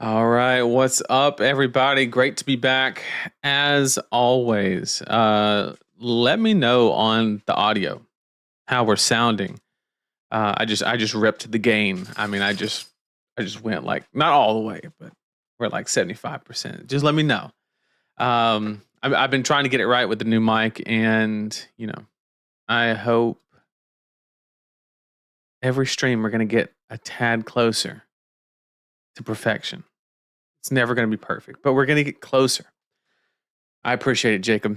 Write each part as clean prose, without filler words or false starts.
All right, what's up, everybody? Great to be back as always. Let me know on the audio how we're sounding. I just ripped the gain. I just went like not all the way, but we're like 75%. Just let me know. I've been trying to get it right with the new mic, and I hope every stream we're gonna get a tad closer to perfection. It's never going to be perfect, but we're going to get closer. I appreciate it, Jacob.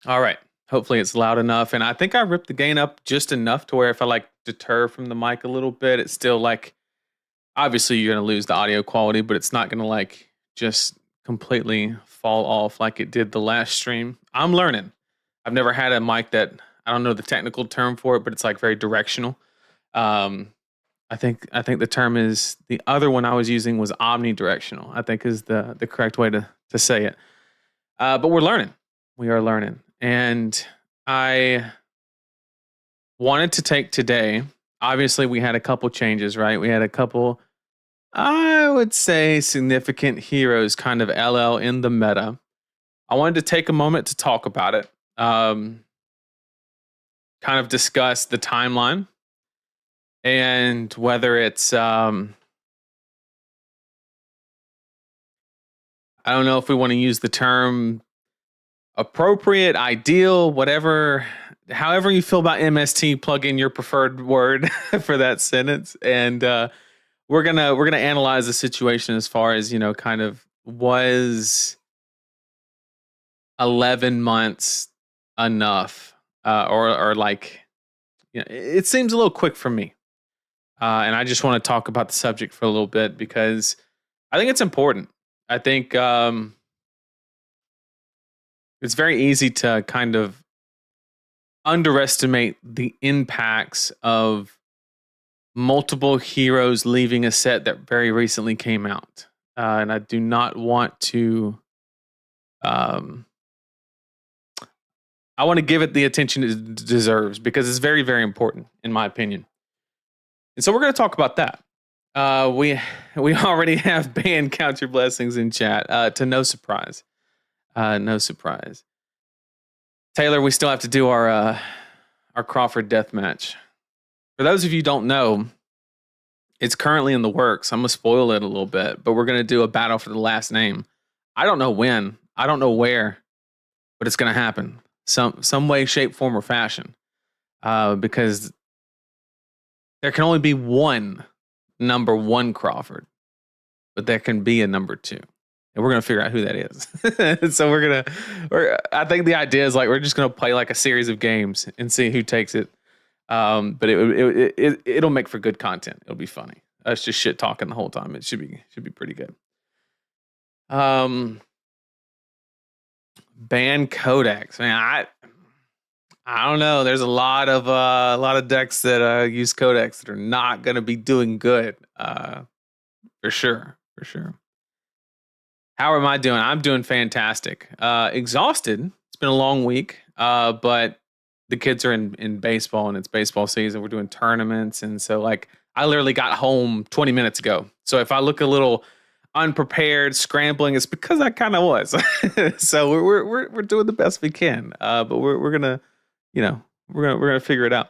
All right. Hopefully it's loud enough. And I think I ripped the gain up just enough to where if I like deter from the mic a little bit, it's still like, obviously you're going to lose the audio quality, but it's not going to like just completely fall off like it did the last stream. I'm learning. I've never had a mic that, I don't know the technical term for it, but it's like very directional. I think the term is, the other one I was using was omnidirectional, I think is the correct way to say it. But we're learning. We are learning. And I wanted to take today, obviously we had a couple changes, right? We had a couple, I would say, significant heroes kind of LL in the meta. I wanted to take a moment to talk about it. Kind of discuss the timeline and whether it's I don't know if we want to use the term appropriate, ideal, whatever, however you feel about MST, plug in your preferred word for that sentence. And we're gonna analyze the situation as far as, kind of, was 11 months enough, or like, it seems a little quick for me. And I just want to talk about the subject for a little bit because I think it's important. I think it's very easy to kind of underestimate the impacts of multiple heroes leaving a set that very recently came out. And I do not want to... I want to give it the attention it deserves because it's very, very important, in my opinion. And so we're going to talk about that. We already have banned Count Your Blessings in chat, to no surprise. No surprise. Taylor, we still have to do our Crawford death match. For those of you who don't know, it's currently in the works. I'm going to spoil it a little bit, but we're going to do a battle for the last name. I don't know when. I don't know where, but it's going to happen. Some way, shape, form, or fashion. Because there can only be one number one Crawford, but there can be a number two. And we're going to figure out who that is. So I think the idea is like, we're just going to play like a series of games and see who takes it. But it'll make for good content. It'll be funny. Us just shit talking the whole time. It should be pretty good. Ban Codex, man. I don't know. There's a lot of decks that use Codex that are not going to be doing good. For sure. How am I doing? I'm doing fantastic. Exhausted. It's been a long week, but the kids are in baseball and it's baseball season. We're doing tournaments, and so like I literally got home 20 minutes ago. So if I look a little unprepared, scrambling, it's because I kind of was. So we're doing the best we can, but we're gonna. We're gonna figure it out.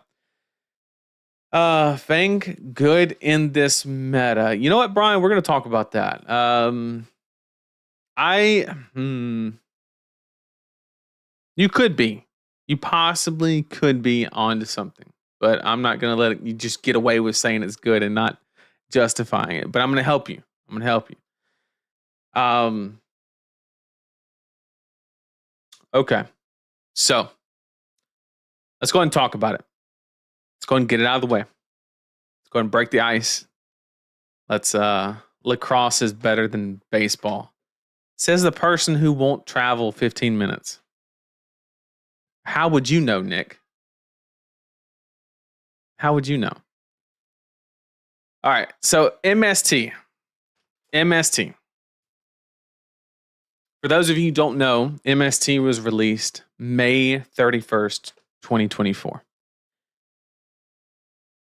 Fang good in this meta. You know what, Brian? We're gonna talk about that. You could be. You possibly could be onto something, but I'm not gonna let you just get away with saying it's good and not justifying it. But I'm gonna help you. Okay. So let's go ahead and talk about it. Let's go ahead and get it out of the way. Let's go ahead and break the ice. Lacrosse is better than baseball. Says the person who won't travel 15 minutes. How would you know, Nick? How would you know? All right, so MST. For those of you who don't know, MST was released May 31st, 2024.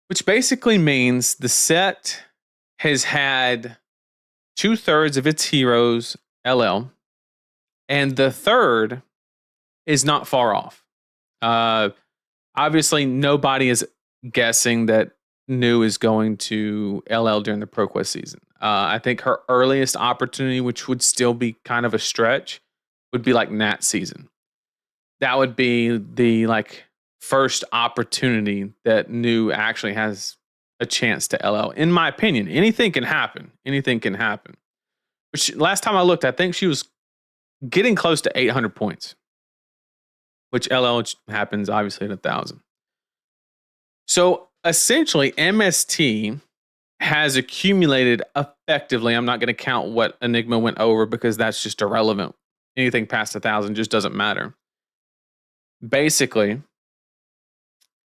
Which basically means the set has had 2/3 of its heroes LL, and the third is not far off. Obviously, nobody is guessing that New is going to LL during the ProQuest season. I think her earliest opportunity, which would still be kind of a stretch, would be like Nat season. That would be the like first opportunity that New actually has a chance to LL. In my opinion, anything can happen. Anything can happen. Which last time I looked, I think she was getting close to 800 points, which LL happens obviously at 1,000. So essentially, MST has accumulated effectively. I'm not going to count what Enigma went over because that's just irrelevant. Anything past 1,000 just doesn't matter. Basically,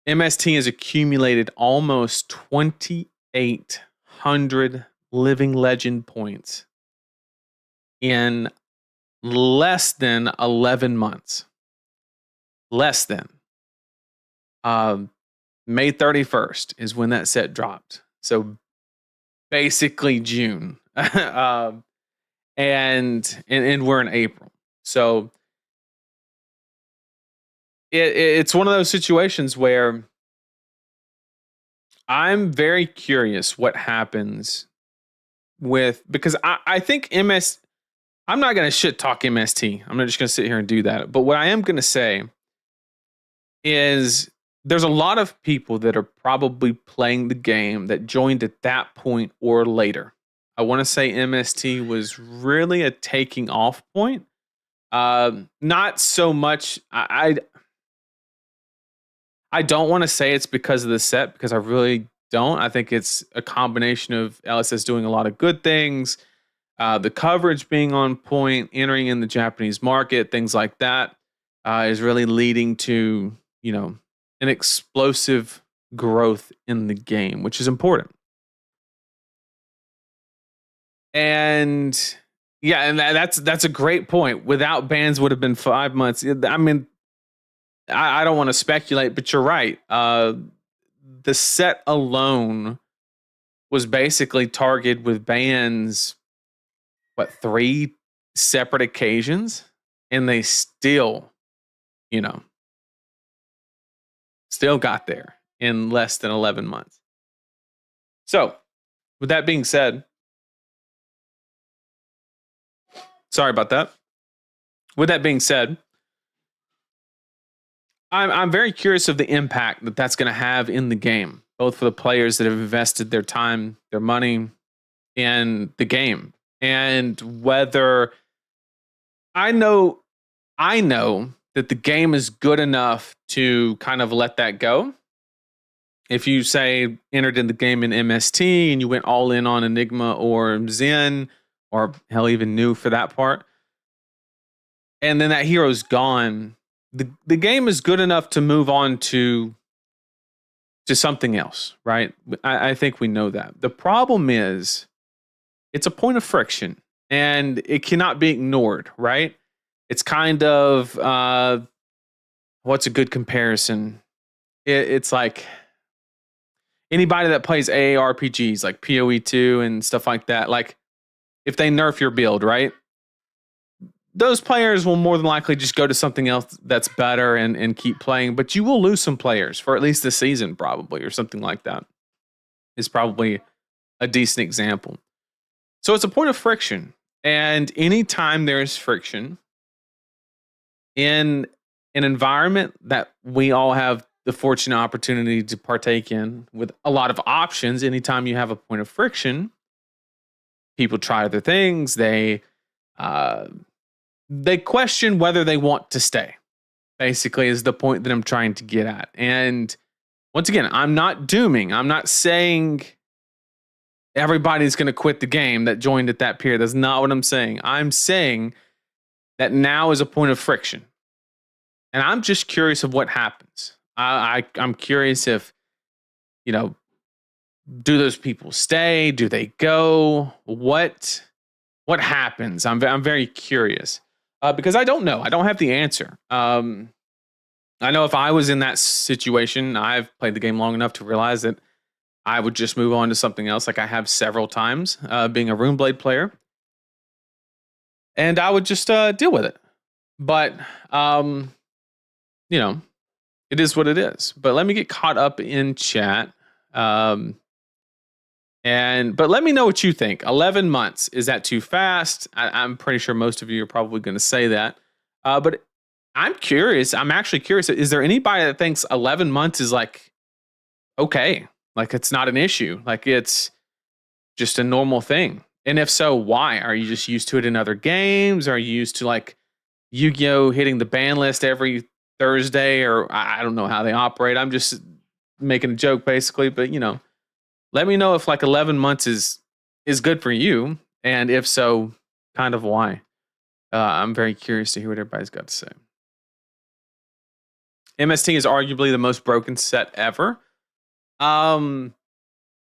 MST has accumulated almost 2,800 living legend points in less than 11 months. Less than. May 31st is when that set dropped. So basically June. and we're in April. So it's one of those situations where I'm very curious what happens with, because I think I'm not going to shit talk MST. I'm not just going to sit here and do that. But what I am going to say is there's a lot of people that are probably playing the game that joined at that point or later. I want to say MST was really a taking off point. Not so much. I don't want to say it's because of the set, because I really don't. I think it's a combination of LSS doing a lot of good things, the coverage being on point, entering in the Japanese market, things like that, is really leading to, an explosive growth in the game, which is important. And yeah, and that's a great point. Without bans would have been 5 months. I mean, I don't want to speculate, but you're right. The set alone was basically targeted with bans, 3 separate occasions, and they still, still got there in less than 11 months. So, with that being said, sorry about that. With that being said, I'm very curious of the impact that that's going to have in the game, both for the players that have invested their time, their money in the game, and whether I know that the game is good enough to kind of let that go. If you say entered in the game in MST and you went all in on Enigma or Zen, or hell, even New for that part, and then that hero's gone, the game is good enough to move on to something else, right? I think we know that. The problem is it's a point of friction and it cannot be ignored, right? It's kind of, what's a good comparison? It's like anybody that plays AARPGs like PoE2 and stuff like that, like if they nerf your build, right? Those players will more than likely just go to something else that's better and keep playing, but you will lose some players for at least the season probably, or something like that. Is probably a decent example. So it's a point of friction. And anytime there's friction in an environment that we all have the fortunate opportunity to partake in with a lot of options, anytime you have a point of friction, people try other things. They question whether they want to stay, basically, is the point that I'm trying to get at. And once again, I'm not dooming. I'm not saying everybody's going to quit the game that joined at that period. That's not what I'm saying. I'm saying that now is a point of friction. And I'm just curious of what happens. I'm curious if, do those people stay? Do they go? What happens? I'm very curious. Because I don't know. I don't have the answer. I know if I was in that situation, I've played the game long enough to realize that I would just move on to something else, like I have several times, being a Runeblade player, and I would just deal with it. But you know, it is what it is. But let me get caught up in chat. But let me know what you think. 11 months, is that too fast? I'm pretty sure most of you are probably going to say that. But I'm curious. I'm actually curious. Is there anybody that thinks 11 months is like okay? Like it's not an issue. Like it's just a normal thing. And if so, why? Are you just used to it in other games? Are you used to like Yu-Gi-Oh hitting the ban list every Thursday? Or I don't know how they operate. I'm just making a joke basically. But let me know if like 11 months is good for you. And if so, kind of why. I'm very curious to hear what everybody's got to say. MST is arguably the most broken set ever.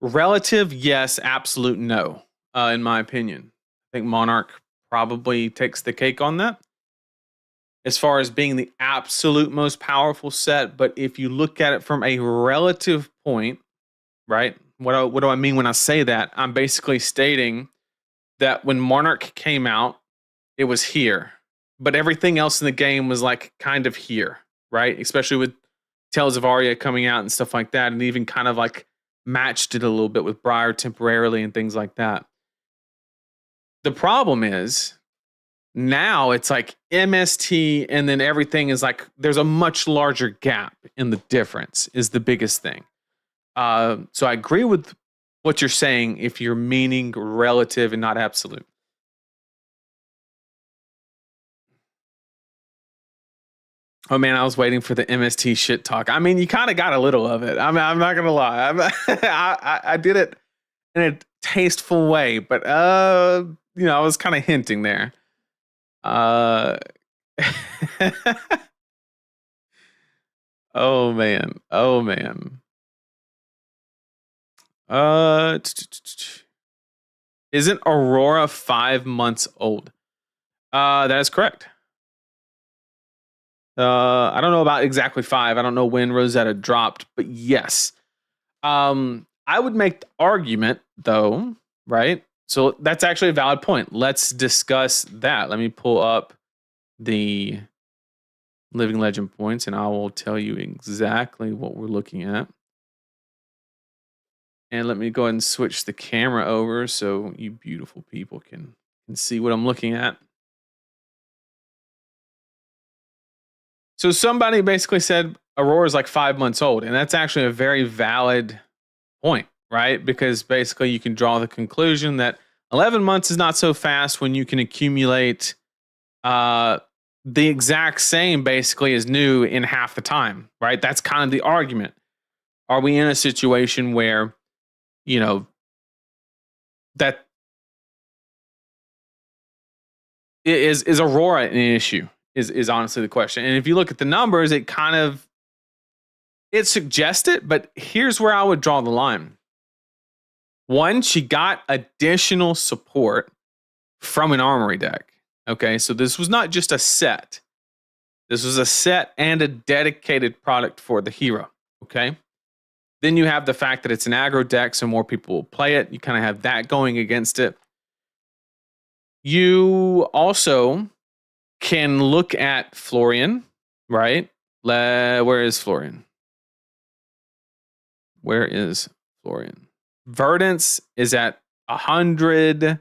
Relative, yes. Absolute, no. In my opinion, I think Monarch probably takes the cake on that as far as being the absolute most powerful set. But if you look at it from a relative point, right? What do I mean when I say that? I'm basically stating that when Monarch came out, it was here, but everything else in the game was like kind of here, right? Especially with Tales of Aria coming out and stuff like that, and even kind of like matched it a little bit with Briar temporarily and things like that. The problem is now it's like MST, and then everything is like there's a much larger gap in the difference is the biggest thing. So I agree with what you're saying if you're meaning relative and not absolute. Oh man, I was waiting for the MST shit talk. I mean, you kind of got a little of it. I'm not gonna lie. I did it in a tasteful way, but I was kind of hinting there. Oh man. Isn't Aurora 5 months old? That is correct. I don't know about exactly 5. I don't know when Rosetta dropped, but yes. I would make the argument though, right? So that's actually a valid point. Let's discuss that. Let me pull up the Living Legend points and I will tell you exactly what we're looking at. And let me go ahead and switch the camera over so you beautiful people can see what I'm looking at. So somebody basically said Aurora is like 5 months old, and that's actually a very valid point, right? Because basically you can draw the conclusion that 11 months is not so fast when you can accumulate the exact same basically as new in half the time, right? That's kind of the argument. Are we in a situation where, that is Aurora an issue? Is honestly the question. And if you look at the numbers, it suggests it, but here's where I would draw the line. One, she got additional support from an armory deck. Okay, so this was not just a set. This was a set and a dedicated product for the hero. Okay. Then you have the fact that it's an aggro deck, so more people will play it. You kind of have that going against it. You also can look at Florian, right? Where is Florian? Verdance is at 100,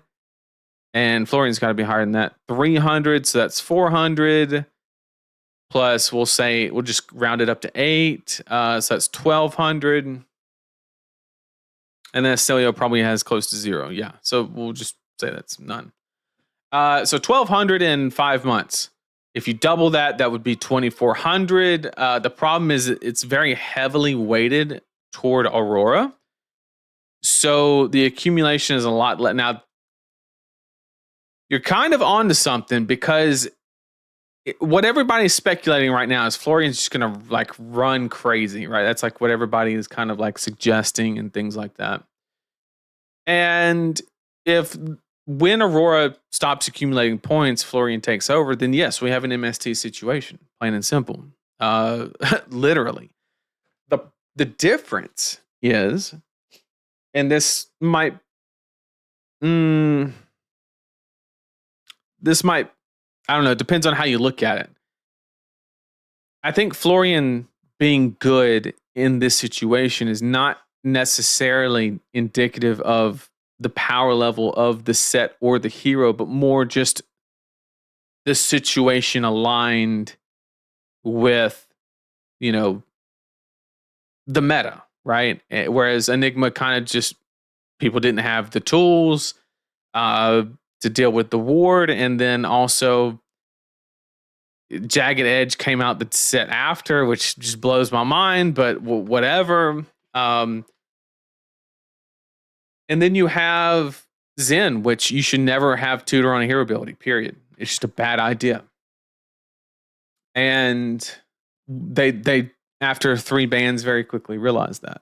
and Florian's got to be higher than that. 300, so that's 400. Plus, we'll just round it up to 8. So that's 1,200. And then Celio probably has close to 0. Yeah, so we'll just say that's none. So 1,200 in 5 months. If you double that, that would be 2,400. The problem is it's very heavily weighted toward Aurora. So the accumulation is a lot. Now, you're kind of onto something because what everybody's speculating right now is Florian's just going to like run crazy, right? That's like what everybody is kind of like suggesting and things like that. And when Aurora stops accumulating points, Florian takes over, then yes, we have an MST situation, plain and simple. Literally. The difference is and mm, this might, I don't know, it depends on how you look at it. I think Florian being good in this situation is not necessarily indicative of the power level of the set or the hero, but more just the situation aligned with, you know, the meta, right? Whereas Enigma kind of just, people didn't have the tools to deal with the ward, and then also Jagged Edge came out the set after, which just blows my mind, but whatever. And then you have Zen, which you should never have tutor on a hero ability, period. It's just a bad idea. And they after 3 bans very quickly realized that.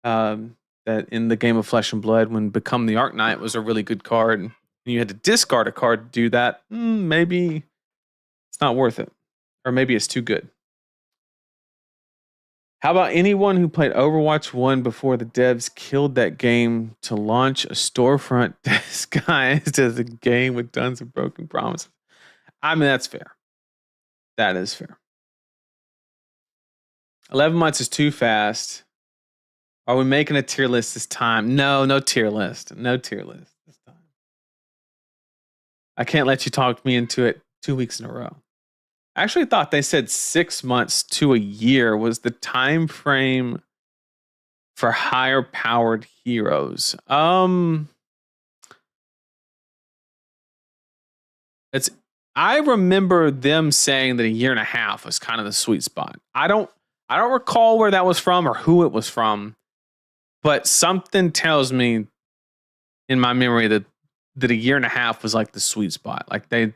That in the game of Flesh and Blood, when Become the Arc Knight was a really good card, and you had to discard a card to do that, maybe it's not worth it. Or maybe it's too good. How about anyone who played Overwatch 1 before the devs killed that game to launch a storefront disguised as a game with tons of broken promises? I mean, that's fair. That is fair. 11 months is too fast. Are we making a tier list this time? No tier list. No tier list this time. I can't let you talk me into it 2 weeks in a row. I actually thought they said 6 months to a year was the time frame for higher powered heroes. I remember them saying that a year and a half was kind of the sweet spot. I don't recall where that was from or who it was from, but something tells me in my memory that a year and a half was like the sweet spot. Like they,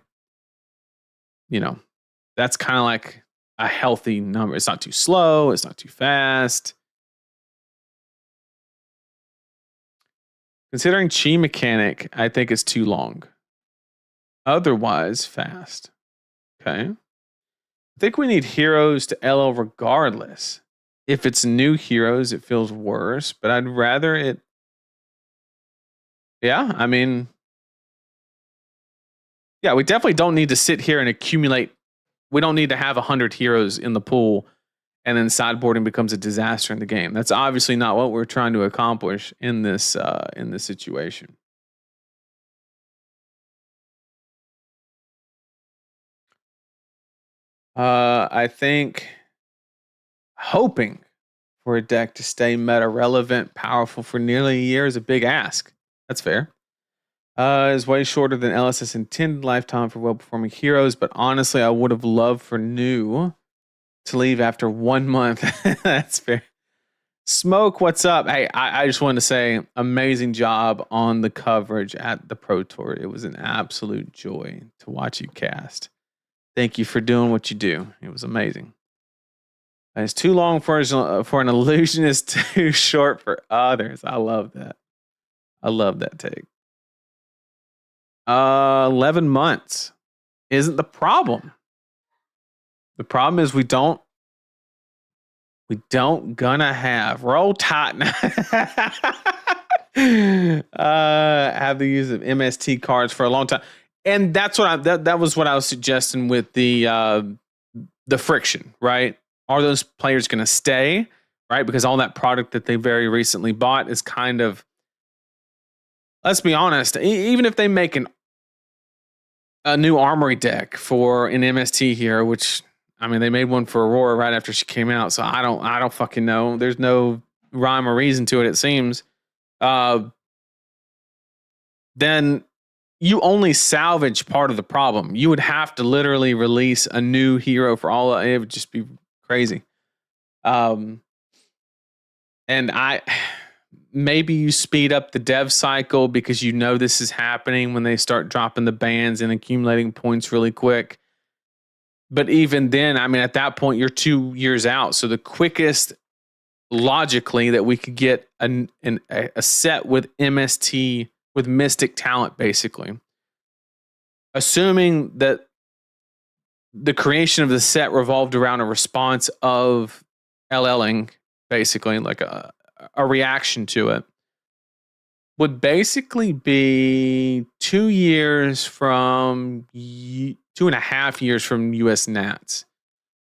that's kind of like a healthy number. It's not too slow. It's not too fast. Considering chi mechanic, I think it's too long. Otherwise, fast. Okay. I think we need heroes to LL regardless. If it's new heroes, it feels worse, but I'd rather it. Yeah, I mean, yeah, we definitely don't need to sit here and accumulate. We don't need to have 100 heroes in the pool and then sideboarding becomes a disaster in the game. That's obviously not what we're trying to accomplish in this situation. I think hoping for a deck to stay meta relevant, powerful for nearly a year is a big ask. That's fair. Is way shorter than LSS intended lifetime for well-performing heroes, but honestly, I would have loved for new to leave after 1 month. That's fair. Smoke, what's up? Hey, I just wanted to say, amazing job on the coverage at the Pro Tour. It was an absolute joy to watch you cast. Thank you for doing what you do. It was amazing. It's too long for an illusionist, too short for others. I love that. I love that take. 11 months isn't the problem. The problem is we don't gonna have roll tight. Have the use of MST cards for a long time, and that's what that was what I was suggesting with the friction, right? Are those players going to stay, right? Because all that product that they very recently bought is kind of, let's be honest, even if they make a new armory deck for an MST here, which, I mean, they made one for Aurora right after she came out, so I don't fucking know. There's no rhyme or reason to it, it seems. Then you only salvage part of the problem. You would have to literally release a new hero for all. It would just be crazy. And maybe you speed up the dev cycle because you know this is happening when they start dropping the bans and accumulating points really quick. But even then, I mean, at that point, you're 2 years out. So the quickest, logically, that we could get a set with MST, with Mystic talent, basically, assuming that the creation of the set revolved around a response of LLing, basically, like a reaction to it. would basically be 2 years from 2.5 years from US Nats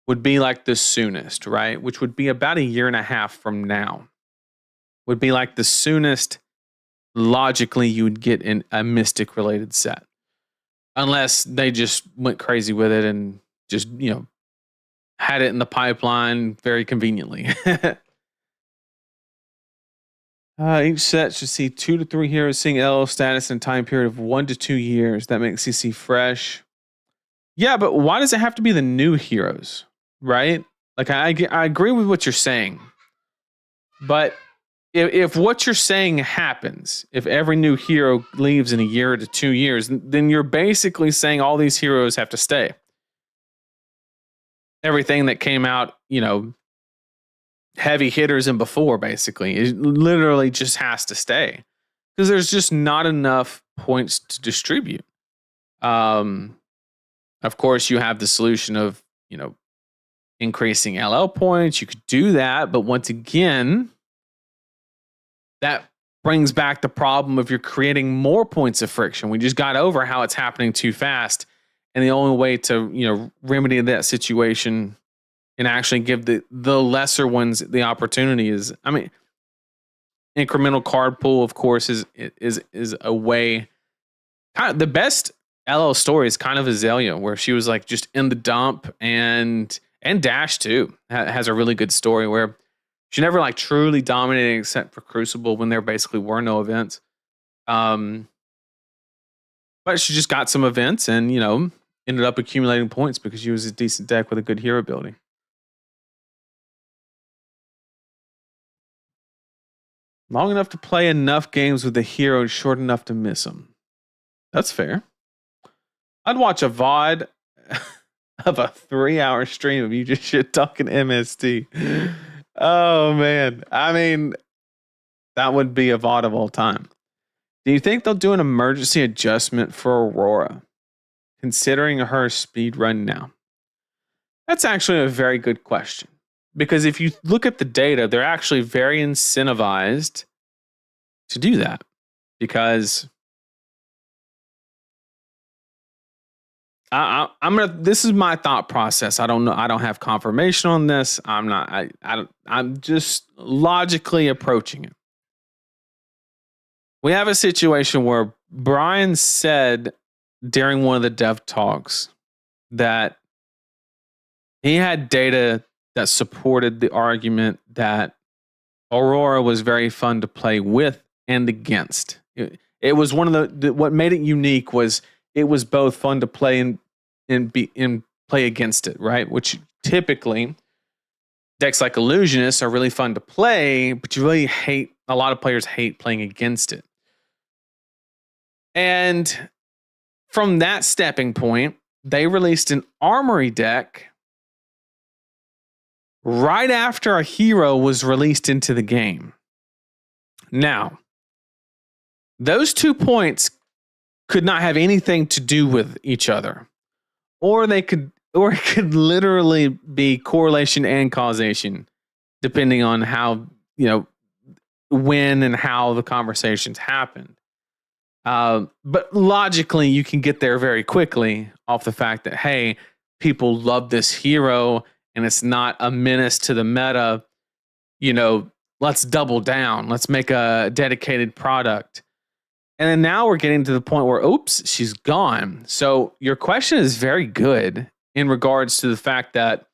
would be like the soonest, right? Which would be about a year and a half from now. Would be like the soonest logically you would get in a Mystic related set. Unless they just went crazy with it and just, had it in the pipeline very conveniently. Each set should see 2 to 3 heroes seeing LL status in a time period of 1 to 2 years. That makes CC fresh. Yeah, but why does it have to be the new heroes, right? Like, I agree with what you're saying. But if what you're saying happens, if every new hero leaves in a year to 2 years, then you're basically saying all these heroes have to stay. Everything that came out, heavy hitters and before, basically, it literally just has to stay because there's just not enough points to distribute. Of course, you have the solution of, increasing LL points. You could do that, but once again, that brings back the problem of you're creating more points of friction. We just got over how it's happening too fast, and the only way to remedy that situation and actually give the lesser ones the opportunity is, incremental card pool, of course, is a way. Kind of the best LL story is kind of Azalea, where she was like just in the dump, and Dash too has a really good story where she never like truly dominated except for Crucible when there basically were no events. But she just got some events and ended up accumulating points because she was a decent deck with a good hero ability. Long enough to play enough games with the hero, short enough to miss them. That's fair. I'd watch a VOD of a 3-hour stream of you just shit talking MST. Oh, man. That would be a VOD of all time. Do you think they'll do an emergency adjustment for Aurora, considering her speed run now? That's actually a very good question. Because if you look at the data, they're actually very incentivized to do that. Because this is my thought process. I don't know. I don't have confirmation on this. I'm just logically approaching it. We have a situation where Brian said during one of the dev talks that he had data that supported the argument that Aurora was very fun to play with and against. It was one of what made it unique was it was both fun to play and play against it, right? Which typically decks like Illusionists are really fun to play, but you really hate, a lot of players hate playing against it. And from that stepping point, they released an Armory deck right after a hero was released into the game. Now, those 2 points could not have anything to do with each other. Or it could literally be correlation and causation, depending on how, when and how the conversations happened. But logically, you can get there very quickly off the fact that, hey, people love this hero and it's not a menace to the meta. Let's double down. Let's make a dedicated product. And then now we're getting to the point where, oops, she's gone. So your question is very good in regards to the fact that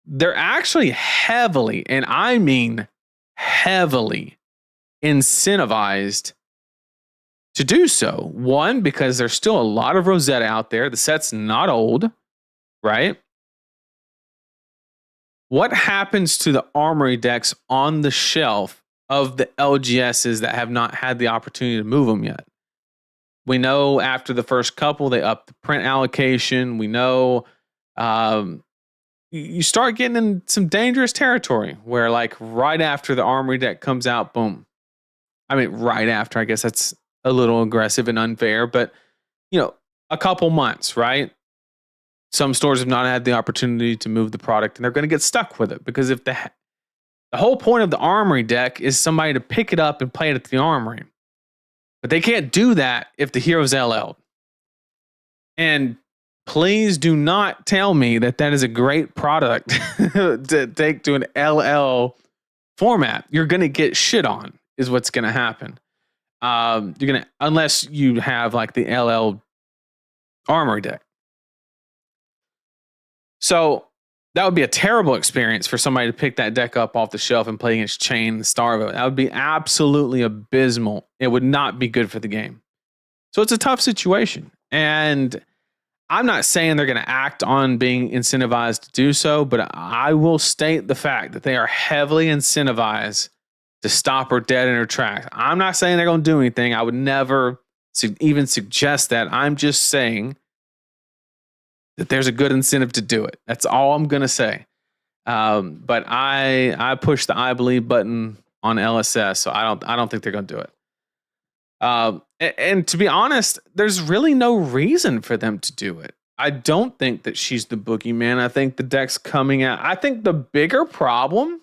they're actually heavily, and I mean heavily, incentivized to do so. One, because there's still a lot of Rosetta out there. The set's not old, right? What happens to the Armory decks on the shelf of the LGSs that have not had the opportunity to move them yet? We know after the first couple, they upped the print allocation. We know you start getting in some dangerous territory where, like, right after the Armory deck comes out, boom. Right after, I guess that's a little aggressive and unfair, but, a couple months, right? Some stores have not had the opportunity to move the product, and they're going to get stuck with it because if the whole point of the Armory deck is somebody to pick it up and play it at the Armory. But they can't do that if the hero's LL'd. And please do not tell me that that is a great product to take to an LL format. You're going to get shit on, is what's going to happen. You're going to, unless you have like the LL armory deck. So that would be a terrible experience for somebody to pick that deck up off the shelf and play against Chain, the star of it. That would be absolutely abysmal. It would not be good for the game. So it's a tough situation. And I'm not saying they're going to act on being incentivized to do so, but I will state the fact that they are heavily incentivized to stop her dead in her tracks. I'm not saying they're going to do anything. I would never even suggest that. I'm just saying that there's a good incentive to do it. That's all I'm going to say. But I push the I believe button on LSS, so I don't think they're going to do it. And to be honest, there's really no reason for them to do it. I don't think that she's the boogeyman. I think the deck's coming out. I think the bigger problem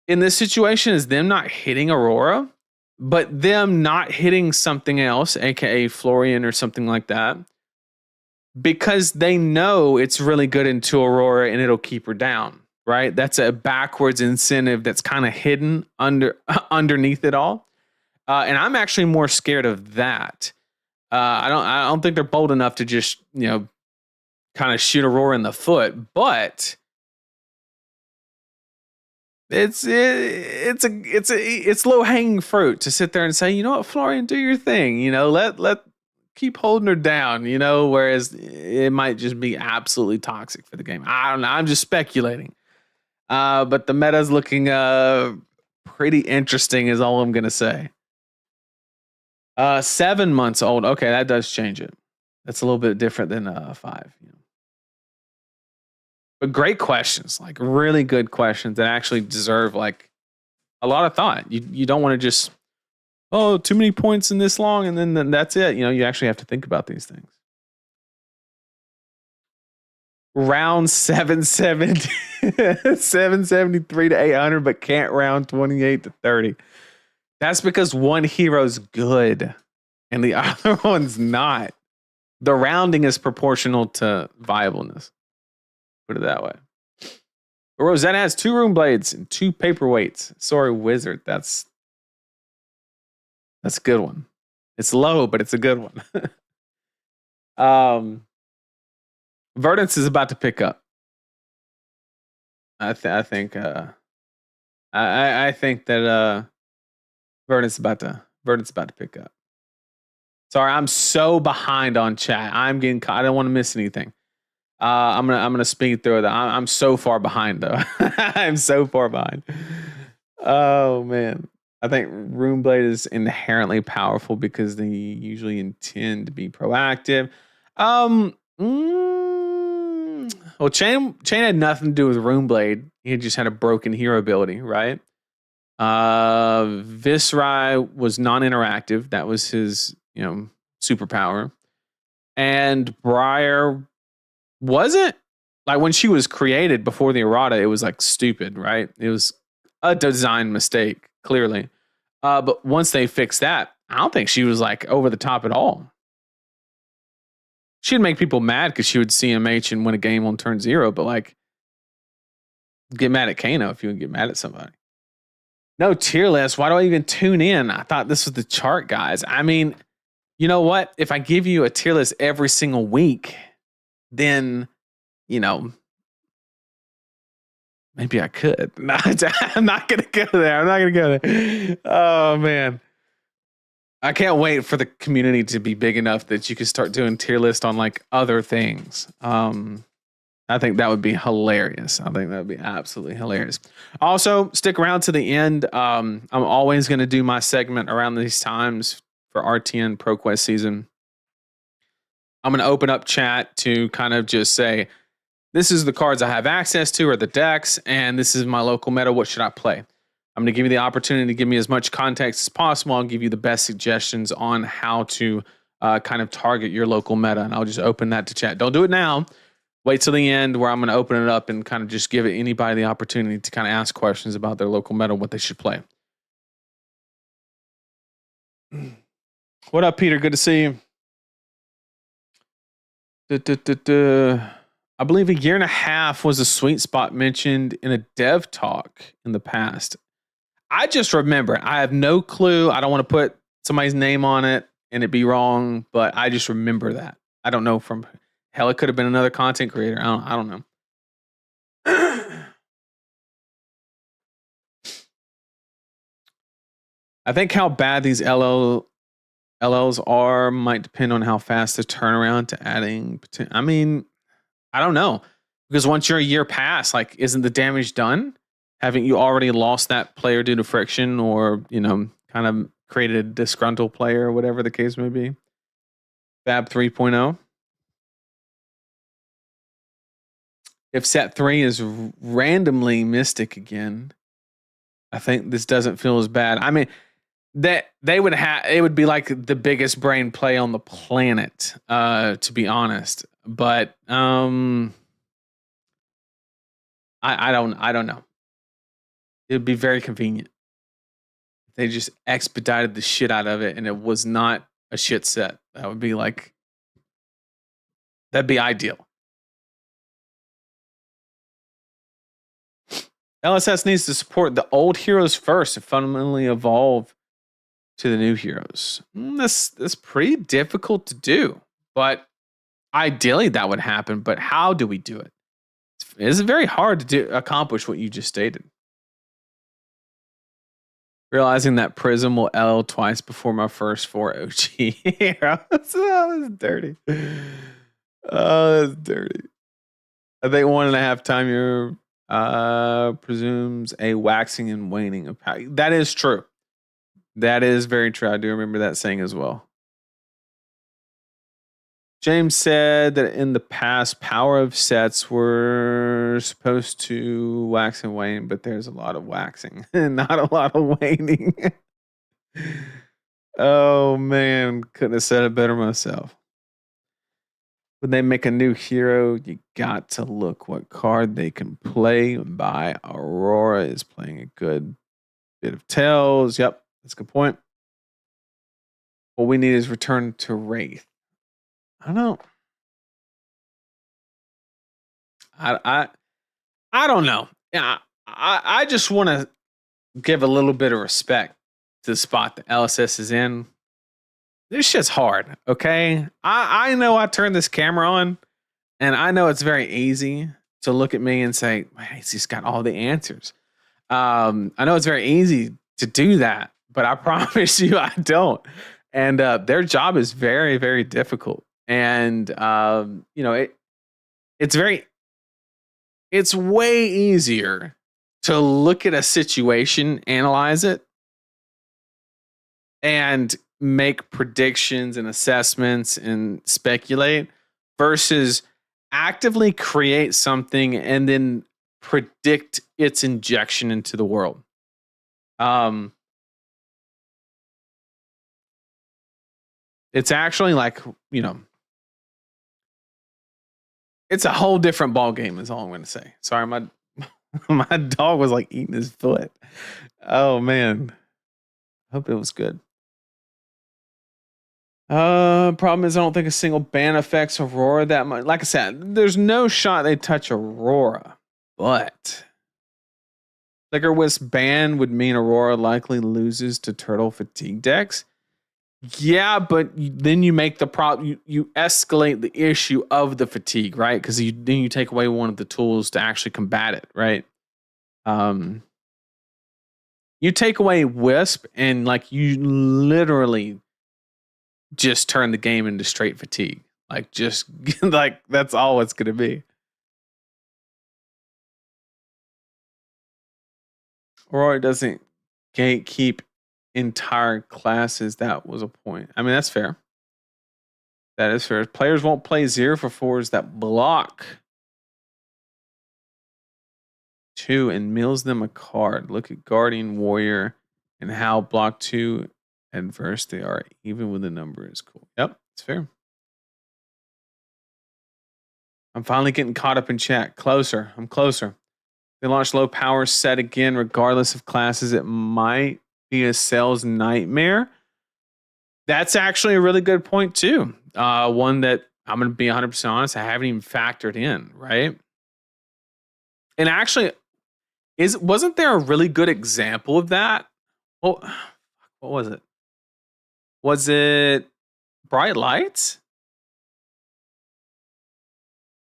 in this situation is them not hitting Aurora, but them not hitting something else, aka Florian or something like that, because they know it's really good into Aurora and it'll keep her down, right? That's a backwards incentive that's kind of hidden underneath it all. And I'm actually more scared of that. I don't think they're bold enough to just, kind of shoot Aurora in the foot, but it's low hanging fruit to sit there and say, you know what, Florian, do your thing. Let keep holding her down. Whereas it might just be absolutely toxic for the game. I don't know. I'm just speculating. But the meta's looking pretty interesting, is all I'm gonna say. 7 months old. Okay, that does change it. That's a little bit different than 5. But great questions, like really good questions that actually deserve like a lot of thought. You don't want to just, too many points in this long and then that's it. You actually have to think about these things. Round 773 to 800, but can't round 28 to 30. That's because one hero's good and the other one's not. The rounding is proportional to viableness. Put it that way. Rosetta has 2 rune blades and 2 paperweights. Sorry, wizard. That's a good one. It's low, but it's a good one. Verdance is about to pick up. I think that Verdant's about to pick up. Sorry, I'm so behind on chat. I don't want to miss anything. I'm gonna speed through that. I'm so far behind though. I'm so far behind. Oh man, I think Runeblade is inherently powerful because they usually intend to be proactive. Well, Chain had nothing to do with Runeblade. He just had a broken hero ability, right? Visrai was non-interactive. That was his, superpower. And Briar wasn't, like when she was created before the errata, it was like stupid, right? It was a design mistake, clearly. But once they fixed that, I don't think she was like over the top at all. She'd make people mad because she would CMH and win a game on turn 0, but like, get mad at Kano if you would get mad at somebody. No tier list. Why do I even tune in? I thought this was the chart, guys. I mean, you know what? If I give you a tier list every single week, then, maybe I could. No, I'm not going to go there. Oh, man. I can't wait for the community to be big enough that you can start doing tier list on like other things. I think that would be hilarious. I think that would be absolutely hilarious. Also, stick around to the end. I'm always going to do my segment around these times for RTN ProQuest season. I'm going to open up chat to kind of just say, this is the cards I have access to or the decks, and this is my local meta. What should I play? I'm going to give you the opportunity to give me as much context as possible. I'll give you the best suggestions on how to kind of target your local meta, and I'll just open that to chat. Don't do it now. Wait till the end where I'm going to open it up and kind of just give anybody the opportunity to kind of ask questions about their local meta, what they should play. What up, Peter? Good to see you. I believe 1.5 years was a sweet spot mentioned in a dev talk in the past. I just remember. I have no clue. I don't want to put somebody's name on it and it be wrong, but I just remember that. I don't know from hell. It could have been another content creator. I don't know. I think how bad these LLs are might depend on how fast the turnaround to adding. I mean, I don't know, because once you're a year past, like, isn't the damage done? Haven't you already lost that player due to friction, or kind of created a disgruntled player, or whatever the case may be? Fab 3.0. If set 3 is randomly mystic again, I think this doesn't feel as bad. I mean, that they would have, it would be like the biggest brain play on the planet, to be honest. But I don't know. It would be very convenient. They just expedited the shit out of it, and it was not a shit set. That would be like, that'd be ideal. LSS needs to support the old heroes first and fundamentally evolve to the new heroes. That's pretty difficult to do, but ideally that would happen. But how do we do it? It's very hard to accomplish what you just stated. Realizing that Prism will L twice before my first 4 OG heroes. Oh, that's dirty. Oh, that's dirty. I think 1.5 time year presumes a waxing and waning of power. That is true. That is very true. I do remember that saying as well. James said that in the past, power of sets were supposed to wax and wane, but there's a lot of waxing and not a lot of waning. Oh, man. Couldn't have said it better myself. When they make a new hero, you got to look what card they can play and buy. Aurora is playing a good bit of tails. Yep, that's a good point. What we need is return to Wraith. I don't know. I don't know. Yeah, I just want to give a little bit of respect to the spot that LSS is in. This shit's hard, okay? I know I turned this camera on, and I know it's very easy to look at me and say, he's got all the answers. I know it's very easy to do that, but I promise you I don't. And their job is very, very difficult. And it's way easier to look at a situation, analyze it, and make predictions and assessments and speculate versus actively create something and then predict its injection into the world. It's actually like, it's a whole different ball game is all I'm going to say. Sorry, my dog was like eating his foot. Oh man. Hope it was good. Problem is I don't think a single ban affects Aurora that much. Like I said, there's no shot they touch Aurora, but Flicker Wisp ban would mean Aurora likely loses to Turtle Fatigue decks. Yeah, but then you make the problem. You escalate the issue of the fatigue, right? Because then you take away one of the tools to actually combat it, right? You take away Wisp, and like you literally just turn the game into straight fatigue. Like just like that's all it's gonna be. Aurora doesn't gatekeep entire classes. That was a point. I mean, that's fair. That is fair. Players won't play 0 for 4s that block 2 and mills them a card. Look at Guardian Warrior and how block 2 adverse they are, even when the number is cool. Yep, it's fair. I'm finally getting caught up in chat. Closer. I'm closer. They launched low power set again, regardless of classes. It might be a sales nightmare. That's actually a really good point too. One that I'm going to be 100% honest, I haven't even factored in, right? And actually, wasn't there a really good example of that? Well, what was it? Was it bright lights?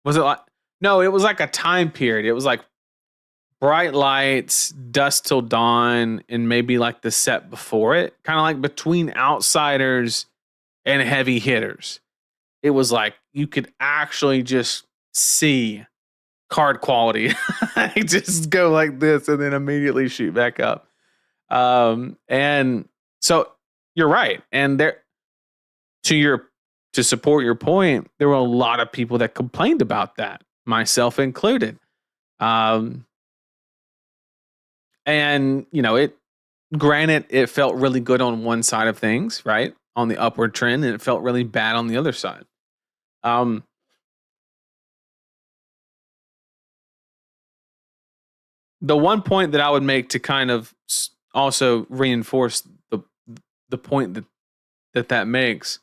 Was it like no, it was like a time period. It was like bright lights, dusk till dawn, and maybe like the set before it. Kind of like between outsiders and heavy hitters. It was like you could actually just see card quality. Just go like this and then immediately shoot back up. And so you're right. And there to support your point, there were a lot of people that complained about that, myself included. And granted, it felt really good on one side of things, right? On the upward trend, and it felt really bad on the other side. The one point that I would make to kind of also reinforce the point that makes,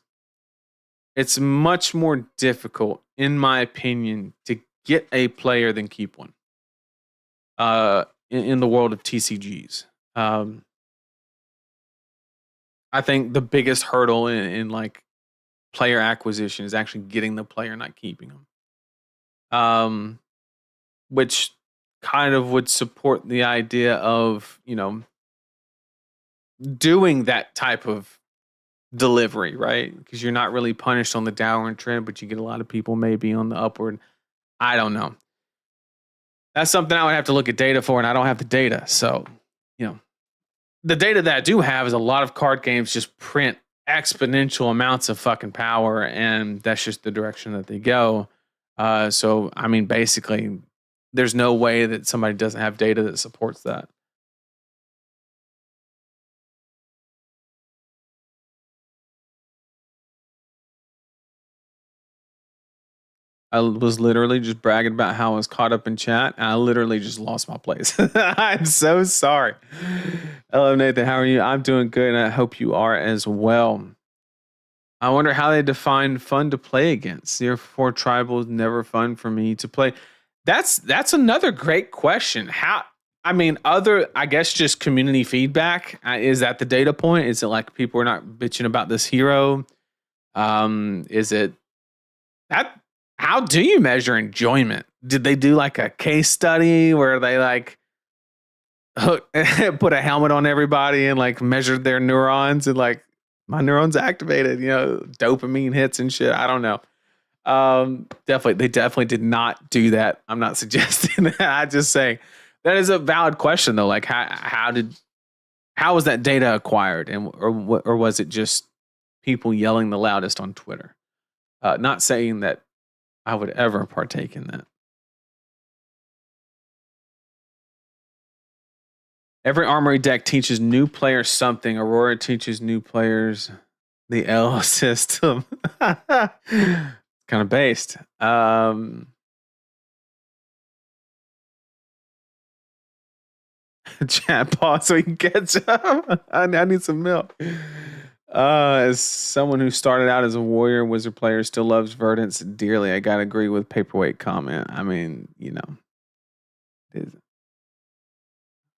it's much more difficult, in my opinion, to get a player than keep one. In the world of TCGs, I think the biggest hurdle in like player acquisition is actually getting the player, not keeping them. Which kind of would support the idea of doing that type of delivery, right? Because you're not really punished on the downward trend, but you get a lot of people maybe on the upward. I don't know. That's something I would have to look at data for, and I don't have the data. So, the data that I do have is a lot of card games just print exponential amounts of fucking power, and that's just the direction that they go. So, I mean, basically, there's no way that somebody doesn't have data that supports that. I was literally just bragging about how I was caught up in chat, and I literally just lost my place. I'm so sorry. Hello, Nathan. How are you? I'm doing good, and I hope you are as well. I wonder how they define fun to play against. Therefore, tribal is never fun for me to play. That's another great question. I guess just community feedback. Is that the data point? Is it like people are not bitching about this hero? Is it that? How do you measure enjoyment? Did they do like a case study where they like put a helmet on everybody and like measured their neurons and like my neurons activated, dopamine hits and shit? I don't know. They definitely did not do that. I'm not suggesting that. I'm just saying that is a valid question though. Like how was that data acquired, or was it just people yelling the loudest on Twitter? Not saying that I would ever partake in that. Every armory deck teaches new players something. Aurora teaches new players the L system. Kind of based. Chat pause so he can catch up. I need some milk. As someone who started out as a warrior wizard player, still loves Verdance dearly. I gotta agree with Paperweight comment. I mean, I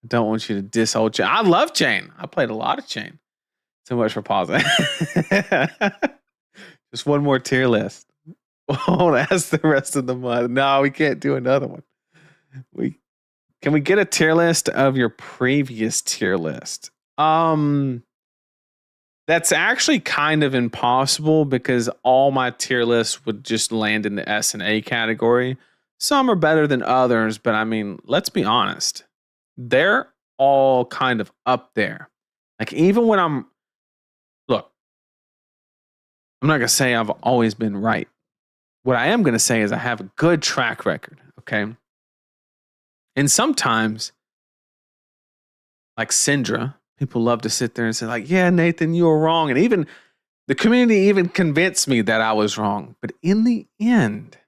don't want you to diss old Chain. I love Chain. I played a lot of Chain. So much for pausing. Just one more tier list. Won't ask the rest of the month. No, we can't do another one. Can we get a tier list of your previous tier list? That's actually kind of impossible because all my tier lists would just land in the S and A category. Some are better than others, but I mean, let's be honest. They're all kind of up there. Like even when I'm not going to say I've always been right. What I am going to say is I have a good track record, okay? And sometimes, like Syndra, people love to sit there and say like, yeah, Nathan, you were wrong. And even the community even convinced me that I was wrong. But in the end,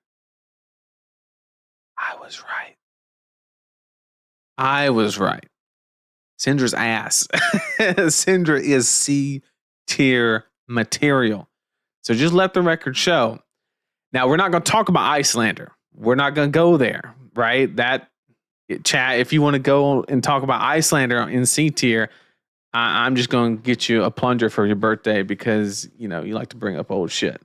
I was right. Syndra's ass. Syndra is C tier material. So just let the record show. Now, we're not going to talk about Icelander. We're not going to go there, right? Chat, if you want to go and talk about Icelander in C tier, I'm just going to get you a plunger for your birthday because, you like to bring up old shit.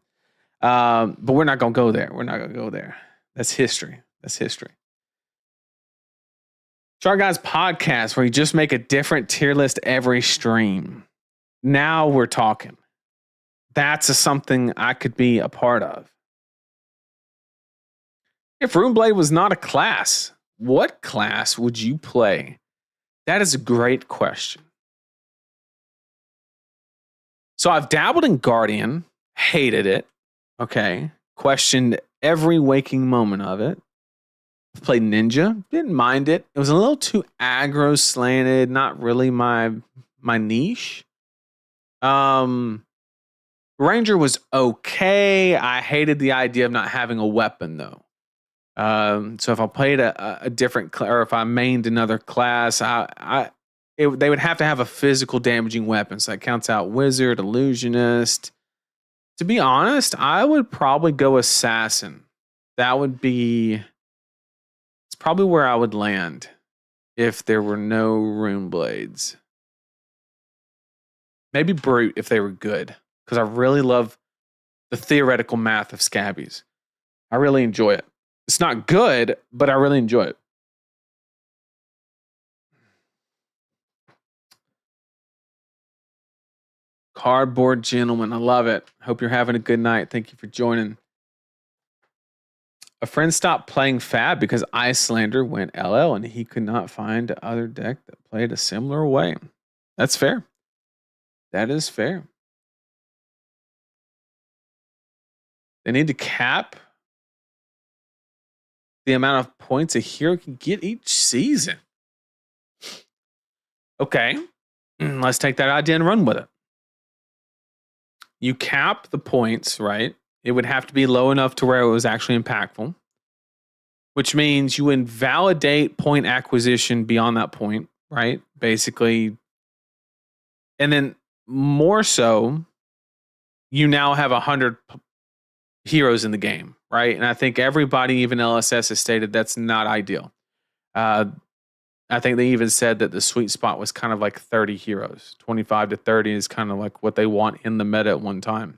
But we're not going to go there. We're not going to go there. That's history. TheCardGuyz podcast, where you just make a different tier list every stream. Now we're talking. That's something I could be a part of. If Runeblade was not a class, what class would you play? That is a great question. So I've dabbled in Guardian, hated it. Okay. Questioned every waking moment of it. I've played Ninja, didn't mind it. It was a little too aggro slanted, not really my niche. Ranger was okay. I hated the idea of not having a weapon though. So if I played a different or if I mained another class, they would have to have a physical damaging weapon. So that counts out Wizard, Illusionist. To be honest, I would probably go Assassin. It's probably where I would land if there were no Rune Blades. Maybe Brute if they were good. Because I really love the theoretical math of Scabbies. I really enjoy it. It's not good, but I really enjoy it. Cardboard Gentleman. I love it. Hope you're having a good night. Thank you for joining. A friend stopped playing Fab because Icelander went LL and he could not find other deck that played a similar way. That's fair. That is fair. They need to cap the amount of points a hero can get each season. Okay. Let's take that idea and run with it. You cap the points, right? It would have to be low enough to where it was actually impactful, which means you invalidate point acquisition beyond that point, right? Basically. And then more so, you now have 100 heroes in the game, right? And I think everybody, even LSS, has stated that's not ideal. I think they even said that the sweet spot was kind of like 30 heroes. 25 to 30 is kind of like what they want in the meta at one time.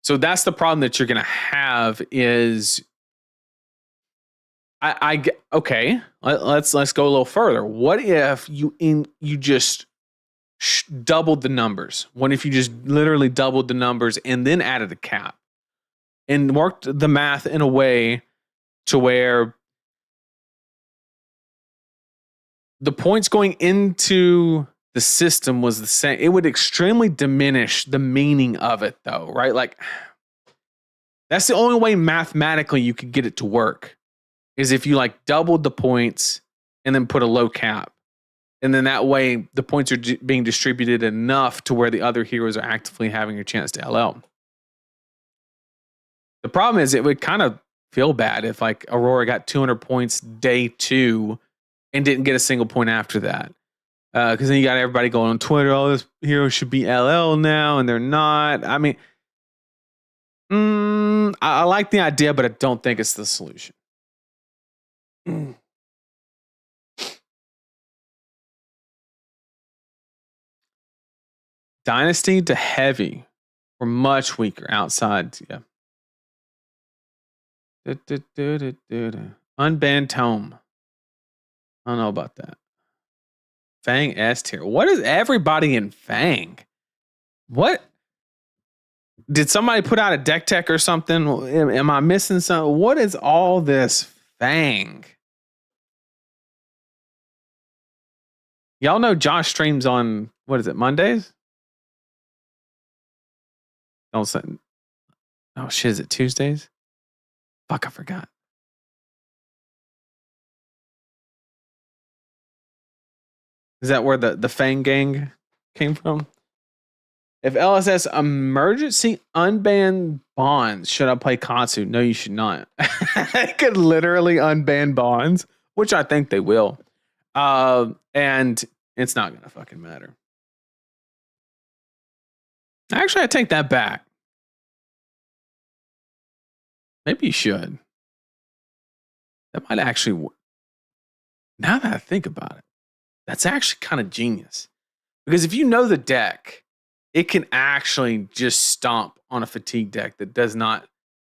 So that's the problem that you're going to have is okay, let's go a little further. What if you just doubled the numbers? What if you just literally doubled the numbers and then added a cap and worked the math in a way to where the points going into the system was the same? It would extremely diminish the meaning of it though, right? Like that's the only way mathematically you could get it to work is if you like doubled the points and then put a low cap. And then that way the points are being distributed enough to where the other heroes are actively having a chance to LL. The problem is it would kind of feel bad if like Aurora got 200 points day 2 and didn't get a single point after that. Because then you got everybody going on Twitter, oh, this hero should be LL now, and they're not. I mean, I like the idea, but I don't think it's the solution. Dynasty to heavy were much weaker outside. Yeah. Unbanned Tome. I don't know about that. Fang S tier. What is everybody in Fang? What? Did somebody put out a deck tech or something? Am I missing something? What is all this Fang? Y'all know Josh streams on, what is it, Mondays? Don't say. Oh shit, is it Tuesdays? Fuck, I forgot. Is that where the Fang gang came from? If LSS emergency unban bonds, should I play Katsu? No, you should not. I could literally unban bonds, which I think they will. And it's not going to fucking matter. Actually, I take that back. Maybe you should. That might actually, now that I think about it, that's actually kind of genius. Because if you know the deck, it can actually just stomp on a fatigue deck that does not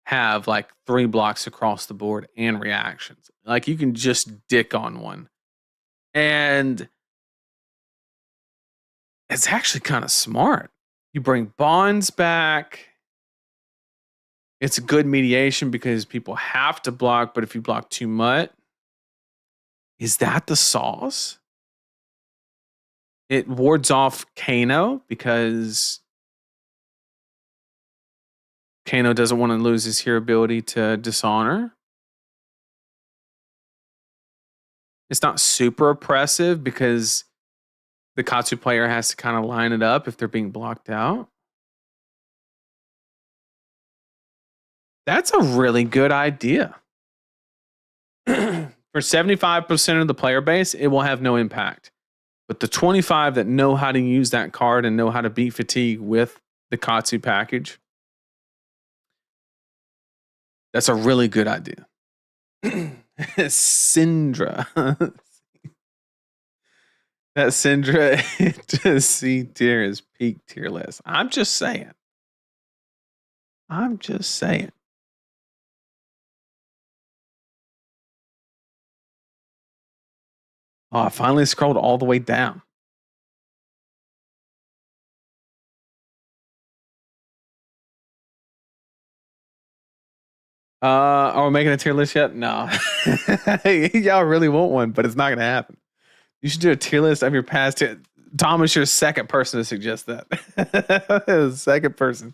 have like 3 blocks across the board and reactions. Like you can just dick on one. And it's actually kind of smart. You bring bonds back. It's a good mediation because people have to block, but if you block too much, is that the sauce? It wards off Kano because Kano doesn't want to lose his hero ability to dishonor. It's not super oppressive because the Katsu player has to kind of line it up if they're being blocked out. That's a really good idea. For 75% of the player base, it will have no impact. But the 25 that know how to use that card and know how to beat fatigue with the Katsu package, that's a really good idea. Syndra. That Syndra to C tier is peak tier list. I'm just saying. Oh, I finally scrolled all the way down. Are we making a tier list yet? No. Y'all really want one, but it's not going to happen. You should do a tier list of your past tier. Thomas, you're the second person to suggest that. Second person.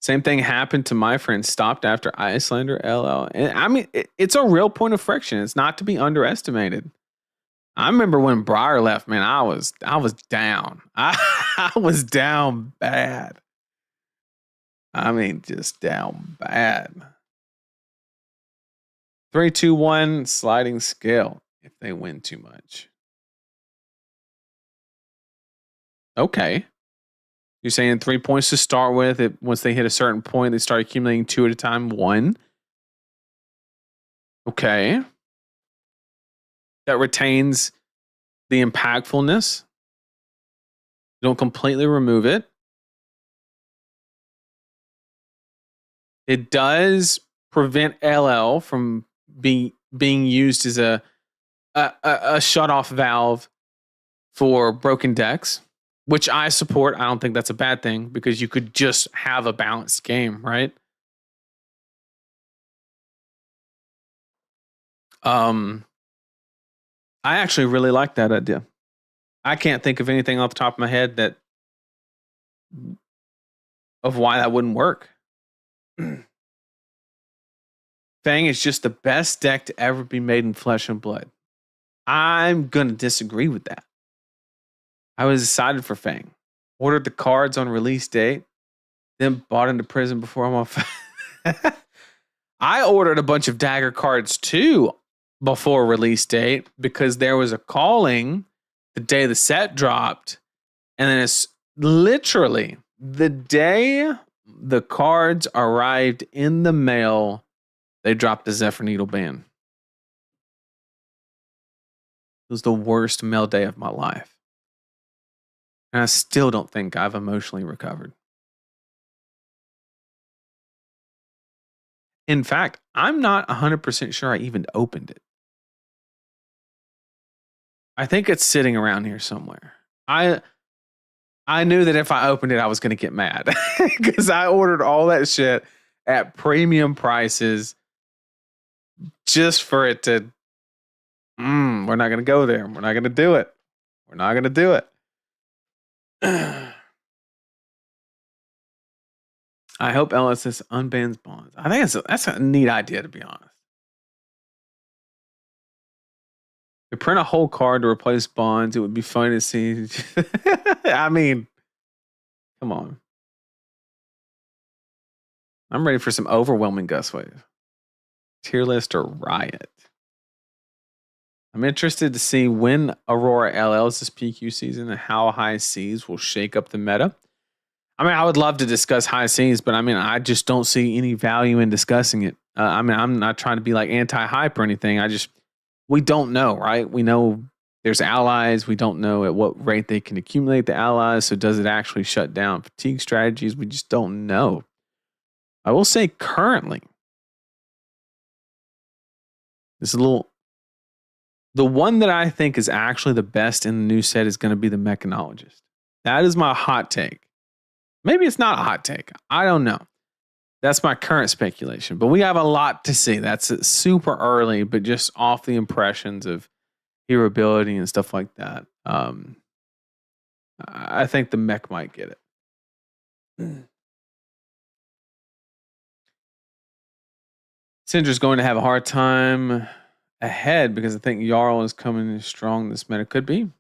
Same thing happened to my friend. Stopped after Icelander LL. And I mean, it's a real point of friction. It's not to be underestimated. I remember when Briar left, man, I was down. I was down bad. I mean, just down bad. 3, 2, 1 sliding scale if they win too much. Okay. You're saying 3 points to start with. Once they hit a certain point, they start accumulating 2 at a time. 1. Okay. That retains the impactfulness. You don't completely remove it. It does prevent LL from being used as a shut-off valve for broken decks, which I support. I don't think that's a bad thing because you could just have a balanced game, right? I actually really like that idea. I can't think of anything off the top of my head of why that wouldn't work. Fang is just the best deck to ever be made in Flesh and Blood. I'm going to disagree with that. I was excited for Fang. Ordered the cards on release date. Then bought into prison before I'm off. I ordered a bunch of Dagger cards too before release date because there was a calling the day the set dropped. And then it's literally the day the cards arrived in the mail, they dropped the Zephyr Needle ban. It was the worst mail day of my life. And I still don't think I've emotionally recovered. In fact, I'm not 100% sure I even opened it. I think it's sitting around here somewhere. I knew that if I opened it, I was going to get mad because I ordered all that shit at premium prices just for it to, we're not going to go there. We're not going to do it. We're not going to do it. I hope LSS unbans bonds. I think that's a neat idea, to be honest. They print a whole card to replace bonds. It would be fun to see. I mean, come on. I'm ready for some overwhelming Gust Wave. Tier list or riot. I'm interested to see when Aurora LLs this PQ season and how high Cs will shake up the meta. I mean, I would love to discuss high Cs, but I mean, I just don't see any value in discussing it. I mean, I'm not trying to be like anti-hype or anything. We don't know, right? We know there's allies. We don't know at what rate they can accumulate the allies. So does it actually shut down fatigue strategies? We just don't know. I will say currently, this is a little, the one that I think is actually the best in the new set is going to be the mechanologist. That is my hot take. Maybe it's not a hot take. I don't know. That's my current speculation. But we have a lot to see. That's super early, but just off the impressions of hero ability and stuff like that. I think the mech might get it. Syndra's going to have a hard time ahead because I think Jarl is coming in strong this meta. Could be.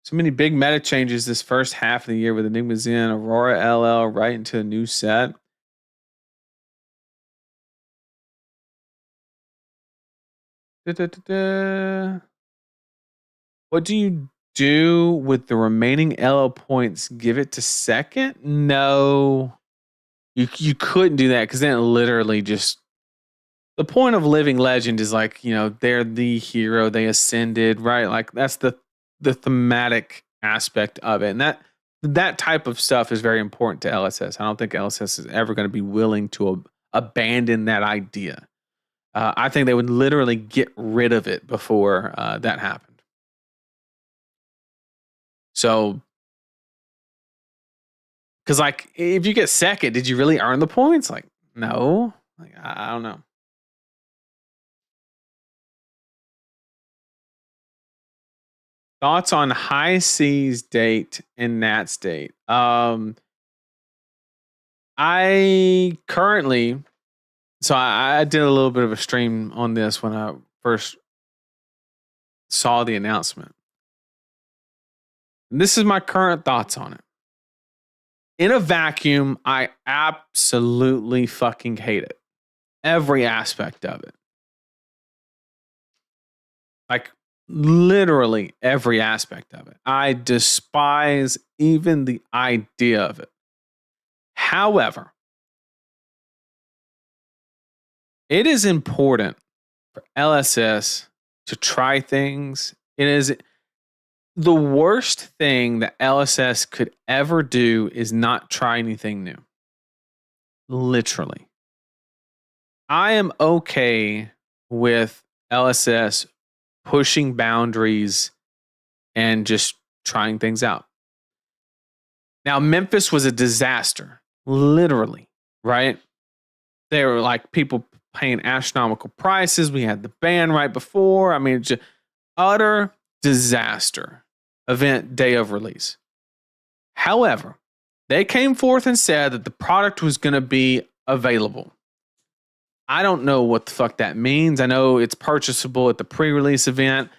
So many big meta changes this first half of the year with Enigma Zen, Aurora LL right into a new set. What do you do with the remaining LL points? Give it to second? No. You couldn't do that because then it literally just, the point of Living Legend is like, they're the hero, they ascended, right? Like that's the thematic aspect of it. And that type of stuff is very important to LSS. I don't think LSS is ever going to be willing to abandon that idea. I think they would literally get rid of it before that happened. So, because like if you get second, did you really earn the points? Like, no. Like, I don't know. Thoughts on High C's date and Nat's date? I currently, so I did a little bit of a stream on this when I first saw the announcement. And this is my current thoughts on it. In a vacuum, I absolutely fucking hate it. Every aspect of it. Like literally every aspect of it. I despise even the idea of it. However, it is important for LSS to try things. It is the worst thing that LSS could ever do is not try anything new. Literally. I am okay with LSS pushing boundaries and just trying things out. Now, Memphis was a disaster, literally, right? They were like people paying astronomical prices. We had the ban right before. I mean, just utter disaster event day of release. However, they came forth and said that the product was going to be available. I don't know what the fuck that means. I know it's purchasable at the pre-release event.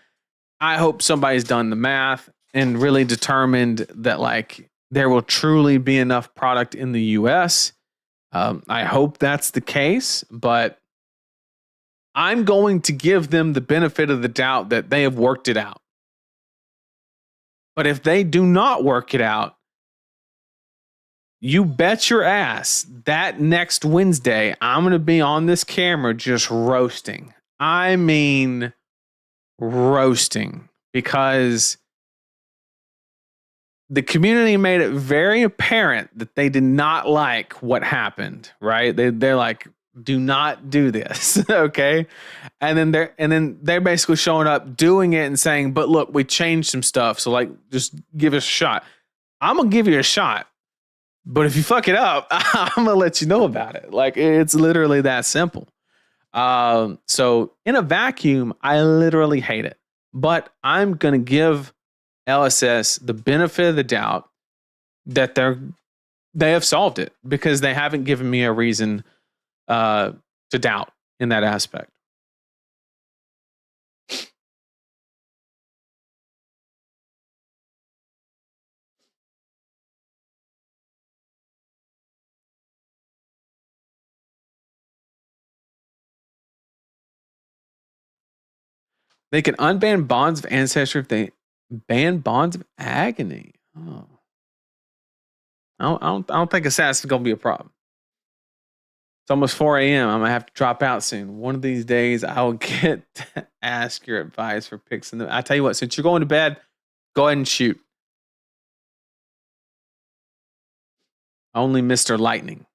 I hope somebody's done the math and really determined that like there will truly be enough product in the US. I hope that's the case, but I'm going to give them the benefit of the doubt that they have worked it out. But if they do not work it out, you bet your ass that next Wednesday, I'm going to be on this camera just roasting. I mean, roasting, because the community made it very apparent that they did not like what happened, right? They're like, do not do this, okay? And then they're basically showing up doing it and saying, but look, we changed some stuff, so like just give us a shot. I'm gonna give you a shot, but if you fuck it up, I'm gonna let you know about it. Like it's literally that simple. So in a vacuum, I literally hate it, but I'm gonna give LSS the benefit of the doubt that they have solved it, because they haven't given me a reason to doubt in that aspect. They can unban Bonds of Ancestry if they ban Bonds of Agony. Oh. I don't think Assassin's going to be a problem. It's almost 4 a.m. I'm going to have to drop out soon. One of these days, I'll get to ask your advice for picks. I tell you what, since you're going to bed, go ahead and shoot. Only Mr. Lightning.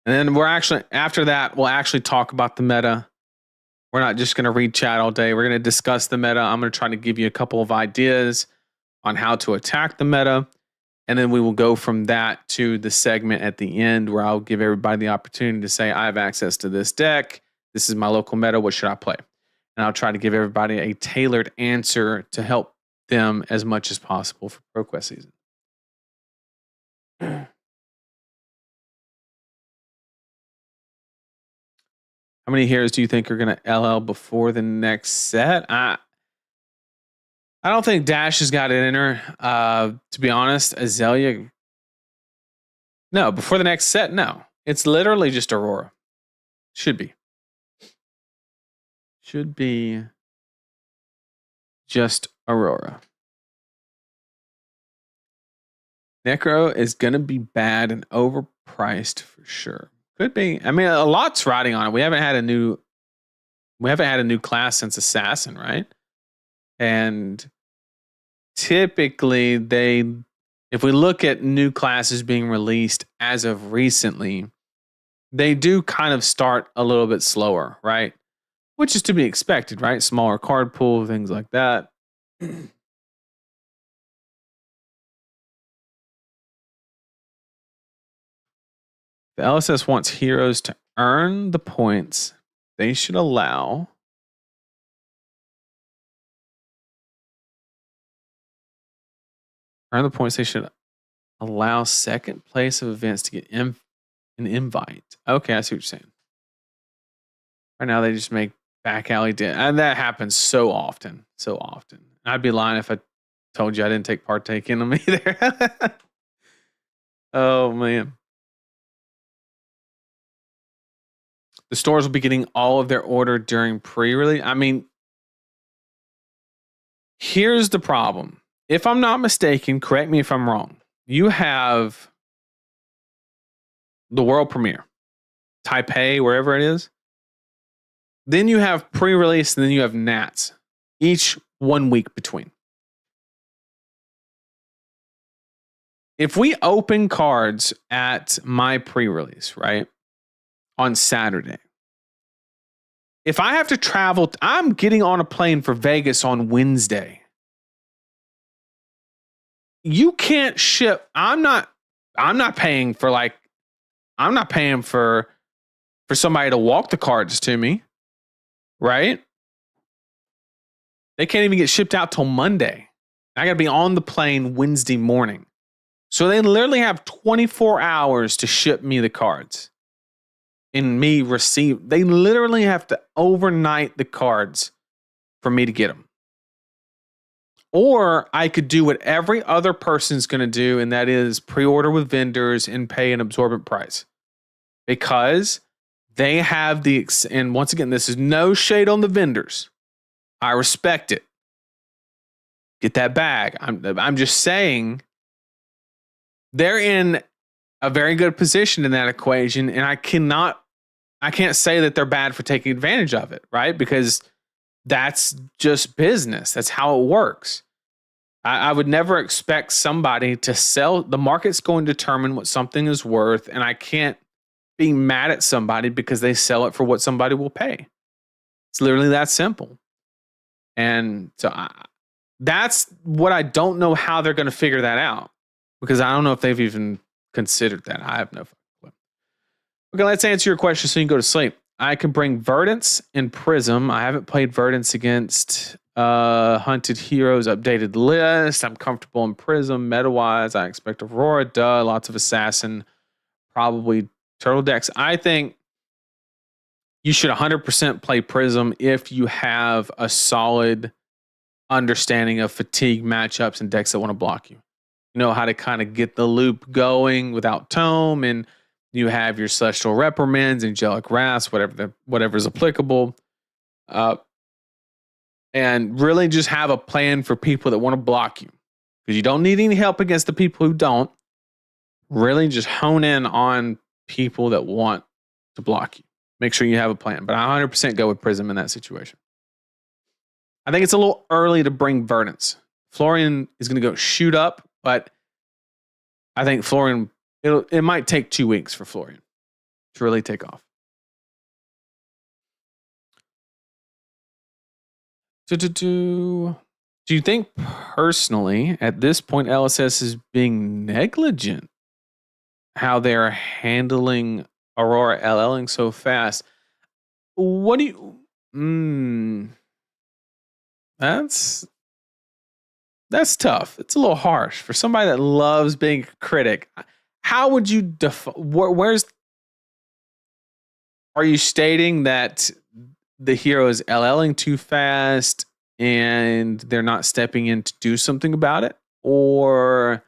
And then after that, we'll actually talk about the meta. We're not just going to read chat all day. We're going to discuss the meta. I'm going to try to give you a couple of ideas on how to attack the meta. And then we will go from that to the segment at the end where I'll give everybody the opportunity to say, I have access to this deck. This is my local meta. What should I play? And I'll try to give everybody a tailored answer to help them as much as possible for ProQuest season. How many heroes do you think are going to LL before the next set? I don't think Dash has got it in her. To be honest, Azalea. No, before the next set, no. It's literally just Aurora. Should be. Should be just Aurora. Necro is going to be bad and overpriced for sure. Could be. I mean, a lot's riding on it. We haven't had a new class since Assassin, right? And typically if we look at new classes being released as of recently, they do kind of start a little bit slower, right? Which is to be expected, right? Smaller card pool, things like that. The LSS wants heroes to earn the points they should allow. Earn the points they should allow second place of events to get an invite. Okay, I see what you're saying. Right now they just make back alley and that happens so often. So often. I'd be lying if I told you I didn't partake in them either. Oh man. The stores will be getting all of their order during pre-release. I mean, here's the problem. If I'm not mistaken, correct me if I'm wrong. You have the world premiere, Taipei, wherever it is. Then you have pre-release, and then you have Nats, each 1 week between. If we open cards at my pre-release, right, on Saturday, if I have to travel, I'm getting on a plane for Vegas on Wednesday. You can't ship. I'm not paying for somebody to walk the cards to me, right? They can't even get shipped out till Monday. I got to be on the plane Wednesday morning. So they literally have 24 hours to ship me the cards. And me receive. They literally have to overnight the cards for me to get them. Or I could do what every other person's going to do, and that is pre-order with vendors and pay an absorbent price. Because they have and once again, this is no shade on the vendors. I respect it. Get that bag. I'm just saying they're in a very good position in that equation, and I can't say that they're bad for taking advantage of it, right? Because that's just business. That's how it works. I would never expect somebody to sell. The market's going to determine what something is worth, and I can't be mad at somebody because they sell it for what somebody will pay. It's literally that simple. And so that's what I don't know how they're going to figure that out, because I don't know if they've even considered that. I have no clue. Okay, let's answer your question so you can go to sleep. I can bring Verdance and Prism. I haven't played Verdance against Hunted Heroes updated list. I'm comfortable in Prism. Meta-wise, I expect Aurora, lots of Assassin, probably Turtle decks. I think you should 100% play Prism if you have a solid understanding of fatigue matchups and decks that want to block you. You know how to kind of get the loop going without Tome, and you have your Celestial Reprimands, Angelic Wraths, whatever's applicable. and really just have a plan for people that want to block you, because you don't need any help against the people who don't. Really just hone in on people that want to block you. Make sure you have a plan. But I 100% go with Prism in that situation. I think it's a little early to bring Verdance. Florian is going to go shoot up, but I think Florian, it might take 2 weeks for Florian to really take off. Do you think personally at this point LSS is being negligent how they're handling Aurora LLing so fast? What do you... That's tough. It's a little harsh for somebody that loves being a critic. How would you are you stating that the hero is LLing too fast and they're not stepping in to do something about it? Or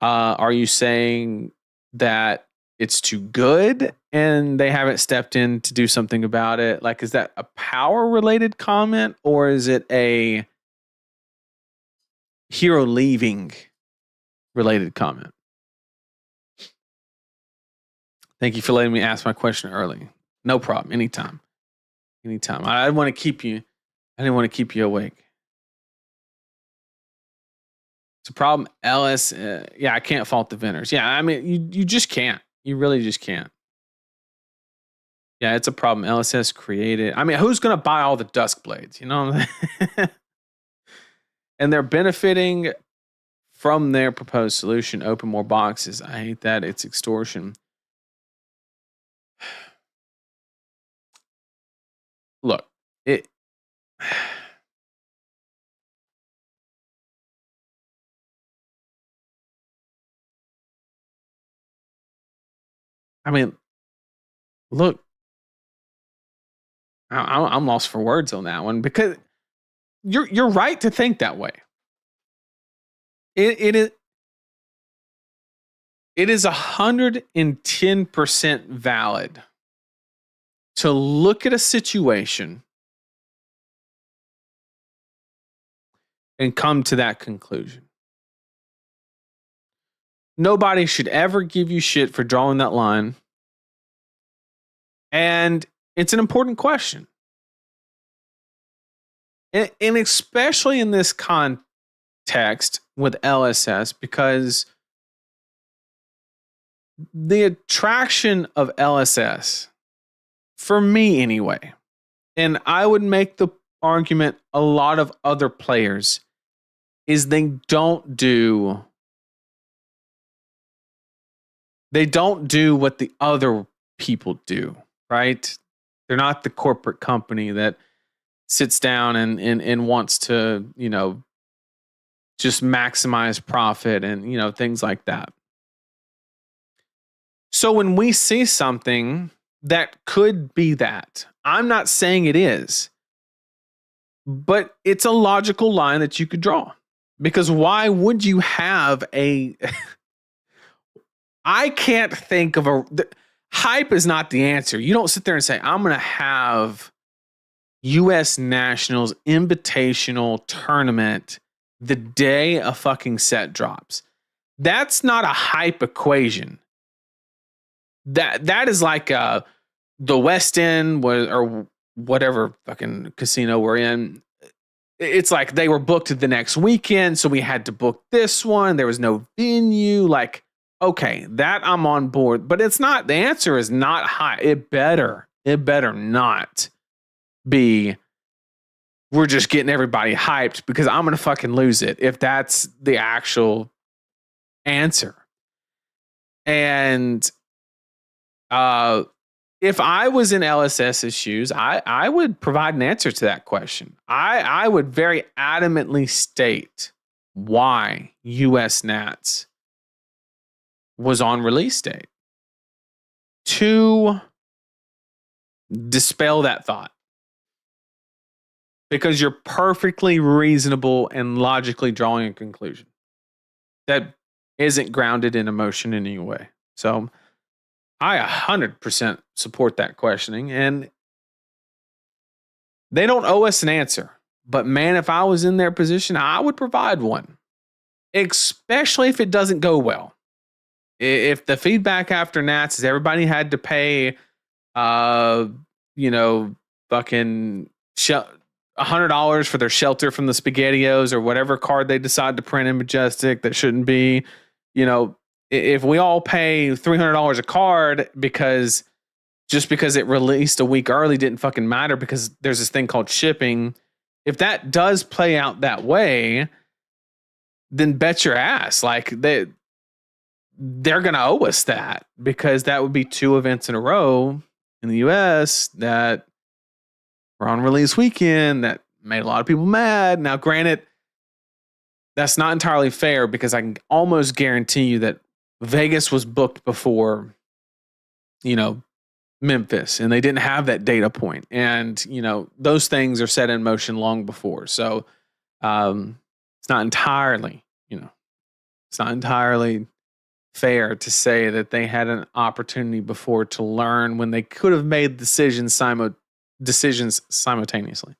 are you saying that it's too good and they haven't stepped in to do something about it? Like, is that a power related comment, or is it a hero leaving related comment? Thank you for letting me ask my question early. No problem. Anytime. I didn't want to keep you awake. It's a problem. LS, yeah, I can't fault the vendors. Yeah, I mean, you just can't. You really just can't. Yeah, it's a problem. LSS created. I mean, who's going to buy all the Dusk Blades? You know? And they're benefiting from their proposed solution. Open more boxes. I hate that. It's extortion. Look, I mean, look, I'm lost for words on that one, because you're right to think that way. It is 110% valid to look at a situation and come to that conclusion. Nobody should ever give you shit for drawing that line. And it's an important question. And especially in this context with LSS, because the attraction of LSS, for me anyway, and I would make the argument a lot of other players, is they don't do what the other people do, right? They're not the corporate company that sits down and wants to, just maximize profit and, things like that. So when we see something that could be that, I'm not saying it is, but it's a logical line that you could draw. Because why would you have I can't think of hype is not the answer. You don't sit there and say, I'm going to have U.S. Nationals Invitational Tournament the day a fucking set drops. That's not a hype equation. That is like the West End or whatever fucking casino we're in. It's like they were booked the next weekend, so we had to book this one. There was no venue. Like, okay, that I'm on board, but it's not. The answer is not high. It better not be. We're just getting everybody hyped because I'm gonna fucking lose it if that's the actual answer. And if I was in LSS's shoes, I would provide an answer to that question. I would very adamantly state why US Nats was on release date to dispel that thought. Because you're perfectly reasonable and logically drawing a conclusion that isn't grounded in emotion in any way. So I 100% support that questioning, and they don't owe us an answer, But man, if I was in their position, I would provide one, especially if it doesn't go well. If the feedback after Nats is everybody had to pay, you know, fucking $100 for their shelter from the SpaghettiOs or whatever card they decide to print in Majestic that shouldn't be, you know, if we all pay $300 a card because it released a week early didn't fucking matter because there's this thing called shipping. If that does play out that way, then bet your ass like they're gonna owe us that, because that would be 2 events in a row in the US that were on release weekend that made a lot of people mad. Now, granted, that's not entirely fair because I can almost guarantee you that Vegas was booked before, you know, Memphis, and they didn't have that data point. And, you know, those things are set in motion long before. So it's not entirely, it's not entirely fair to say that they had an opportunity before to learn when they could have made decisions simultaneously.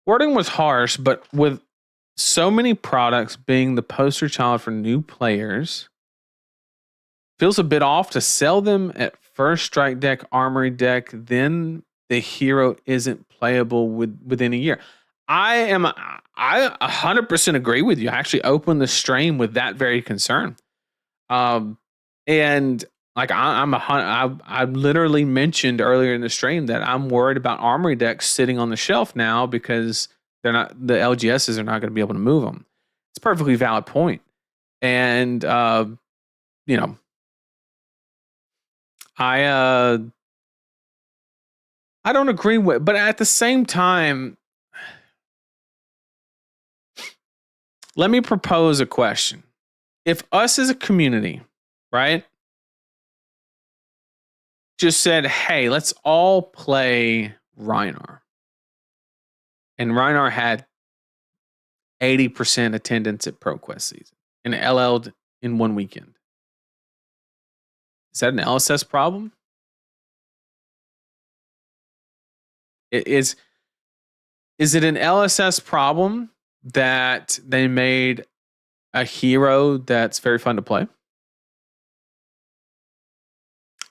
Wording was harsh, but with so many products being the poster child for new players, feels a bit off to sell them at first strike deck, armory deck, then the hero isn't playable within a year. I 100% agree with you. I actually opened the stream with that very concern. And like I literally mentioned earlier in the stream that I'm worried about armory decks sitting on the shelf now because the LGSs are not going to be able to move them. It's a perfectly valid point. And you know, I don't agree with, but at the same time, let me propose a question. If us as a community, right, just said, hey, let's all play Rhinar. And Rhinar had 80% attendance at ProQuest season and LL'd in one weekend. Is that an LSS problem? Is it an LSS problem that they made a hero that's very fun to play?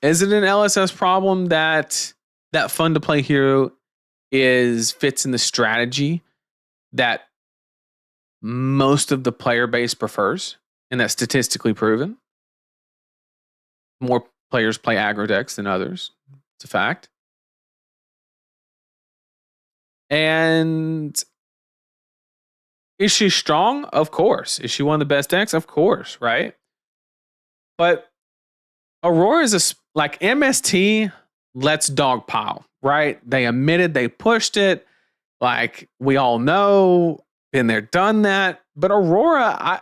Is it an LSS problem that fun to play hero fits in the strategy that most of the player base prefers, and that's statistically proven? More players play aggro decks than others. It's a fact. And is she strong? Of course. Is she one of the best decks? Of course, right? But Aurora is like MST lets dogpile, right? They admitted they pushed it. Like we all know, been there, done that. But Aurora,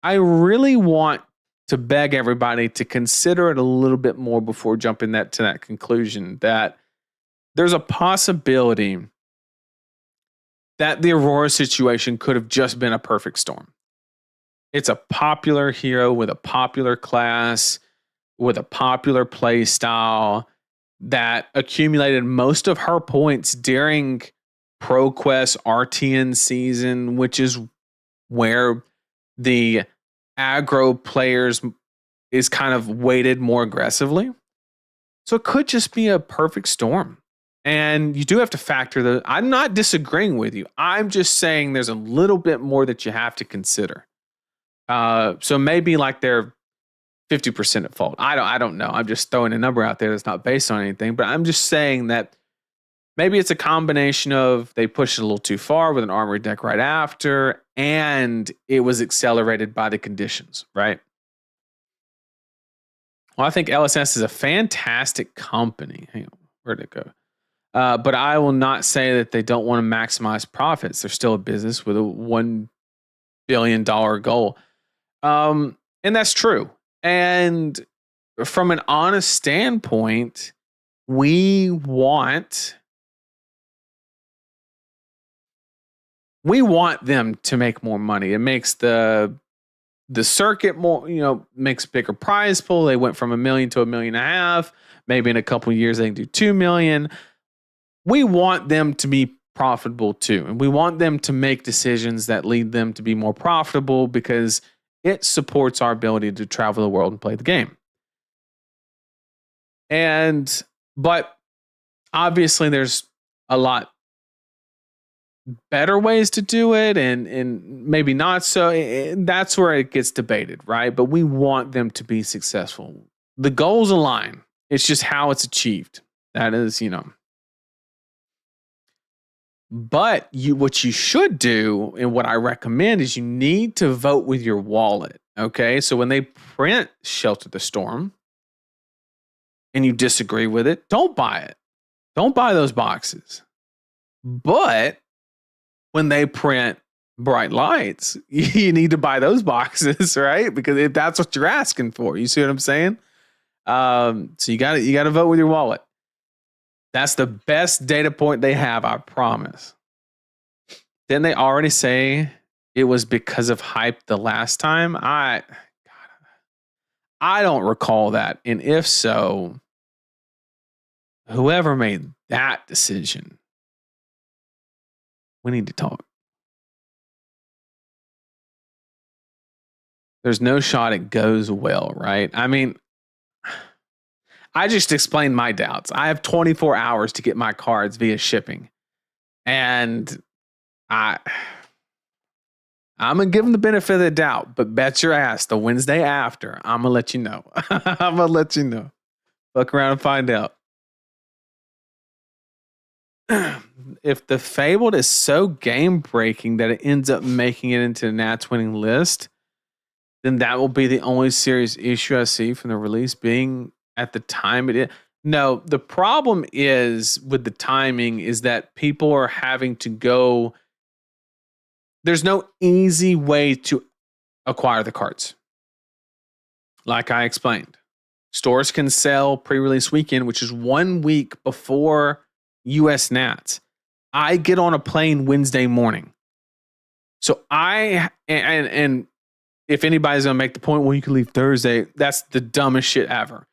I really want to beg everybody to consider it a little bit more before jumping to that conclusion that there's a possibility that the Aurora situation could have just been a perfect storm. It's a popular hero with a popular class, with a popular play style that accumulated most of her points during ProQuest RTN season, which is where the aggro players is kind of weighted more aggressively. So it could just be a perfect storm. And you do have to factor the. I'm not disagreeing with you. I'm just saying there's a little bit more that you have to consider. So maybe like they're 50% at fault. I don't know. I'm just throwing a number out there that's not based on anything. But I'm just saying that maybe it's a combination of they pushed it a little too far with an armory deck right after, and it was accelerated by the conditions, right? Well, I think LSS is a fantastic company. Hang on, where'd it go? But I will not say that they don't want to maximize profits. They're still a business with a $1 billion goal. And that's true. And from an honest standpoint, we want them to make more money. It makes the the circuit more, makes a bigger prize pool. They went from $1 million to $1.5 million. Maybe in a couple of years they can do $2 million. We want them to be profitable too, and we want them to make decisions that lead them to be more profitable because it supports our ability to travel the world and play the game. But obviously there's a lot better ways to do it and maybe not so. That's where it gets debated, right? But we want them to be successful. The goals align. It's just how it's achieved. That is, But what you should do, and what I recommend, is you need to vote with your wallet. Okay, so when they print Shelter the Storm and you disagree with it, don't buy it. Don't buy those boxes. But when they print Bright Lights, you need to buy those boxes, right? Because if that's what you're asking for, you see what I'm saying? So you got to vote with your wallet. That's the best data point they have, I promise. Didn't they already say it was because of hype the last time? I don't recall that. And if so, whoever made that decision, we need to talk. There's no shot it goes well, right? I mean, I just explained my doubts. I have 24 hours to get my cards via shipping. And I'm going to give them the benefit of the doubt, but bet your ass the Wednesday after, I'm going to let you know. I'm going to let you know. Look around and find out. If the Fabled is so game breaking that it ends up making it into the Nats winning list, then that will be the only serious issue I see from the release being at the time it is. No, the problem is with the timing is that people are having to go. There's no easy way to acquire the cards. Like I explained, stores can sell pre-release weekend, which is 1 week before US Nats. I get on a plane Wednesday morning. So and if anybody's going to make the point, well, you can leave Thursday. That's the dumbest shit ever.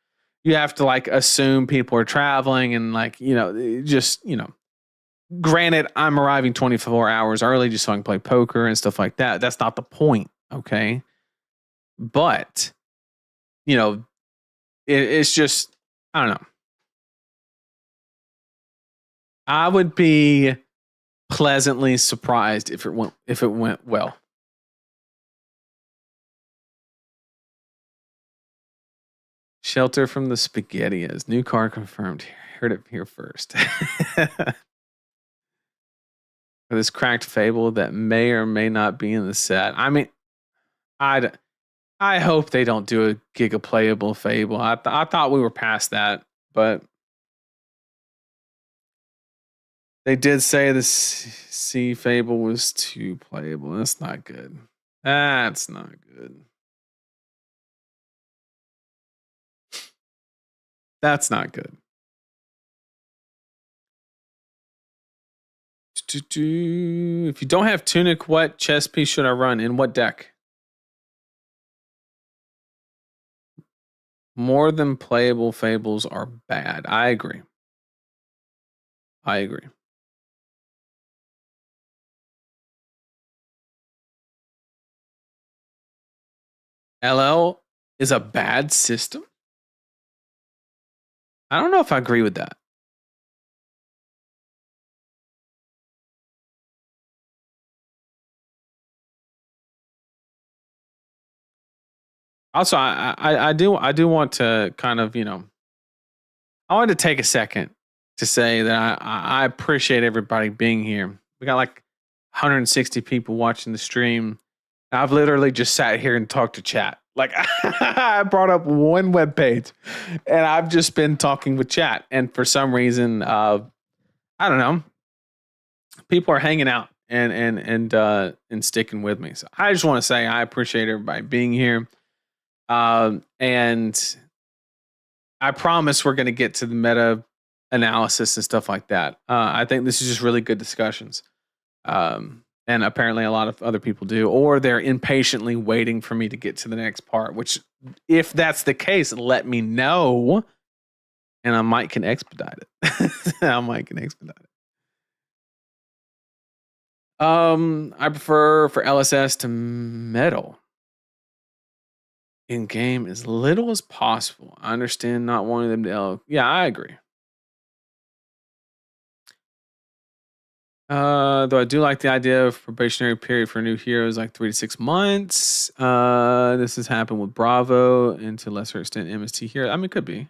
You have to assume people are traveling and granted, I'm arriving 24 hours early just so I can play poker and stuff like that. That's not the point. Okay. But, it's just, I don't know. I would be pleasantly surprised if it went well. Shelter from the Spaghetti is new card confirmed. Heard it here first. This cracked Fable that may or may not be in the set. I mean, I hope they don't do a giga playable Fable. I thought we were past that, but they did say the C Fable was too playable. That's not good. That's not good. That's not good. If you don't have Tunic, what chess piece should I run? In what deck? More than playable Fables are bad. I agree. LL is a bad system? I don't know if I agree with that. Also, I do want to kind of, I wanted to take a second to say that I appreciate everybody being here. We got 160 people watching the stream. I've literally just sat here and talked to chat. I brought up one web page and I've just been talking with chat. And for some reason, I don't know, people are hanging out and sticking with me. So I just want to say I appreciate everybody being here. And I promise we're going to get to the meta analysis and stuff like that. I think this is just really good discussions. And apparently a lot of other people do, or they're impatiently waiting for me to get to the next part, which if that's the case, let me know and I might can expedite it. I might can expedite it. I prefer for LSS to metal in game as little as possible. I understand not wanting them to yeah, I agree. Though I do like the idea of probationary period for new heroes, like 3 to 6 months. This has happened with Bravo and to a lesser extent MST here. I mean, it could be.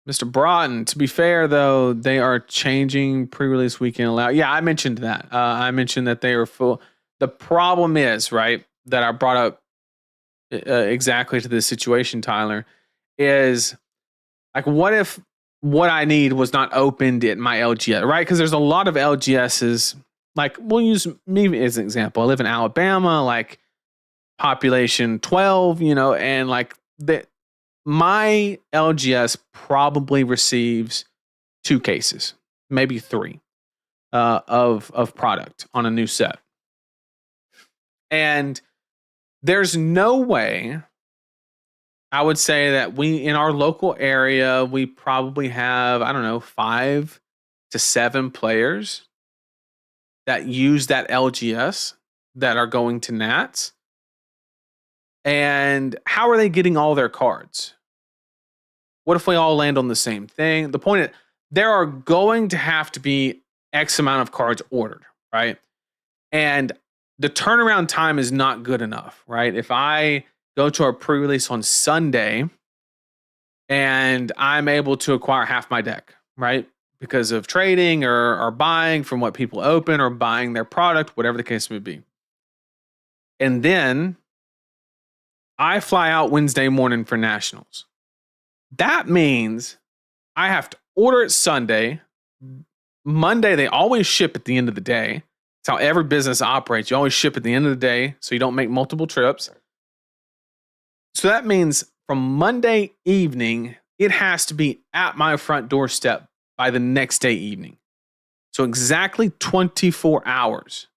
Mr. Broughton, to be fair though, they are changing pre-release weekend allow. Yeah, I mentioned that. I mentioned that they are full. The problem is, right, that I brought up exactly to this situation, Tyler, is like, what if what I need was not opened at my LGS, right? Because there's a lot of LGSs. Like, we'll use me as an example. I live in Alabama, like population 12, and like my LGS probably receives 2 cases, maybe 3, of product on a new set. And there's no way, I would say that in our local area, we probably have, I don't know, 5 to 7 players that use that LGS that are going to Nats. And how are they getting all their cards? What if we all land on the same thing? The point is, there are going to have to be X amount of cards ordered, right? And the turnaround time is not good enough, right? If I go to our pre-release on Sunday and I'm able to acquire half my deck, right? Because of trading or buying from what people open or buying their product, whatever the case may be. And then I fly out Wednesday morning for Nationals. That means I have to order it Sunday. Monday, they always ship at the end of the day. It's how every business operates. You always ship at the end of the day so you don't make multiple trips. So that means from Monday evening, it has to be at my front doorstep by the next day evening. So exactly 24 hours.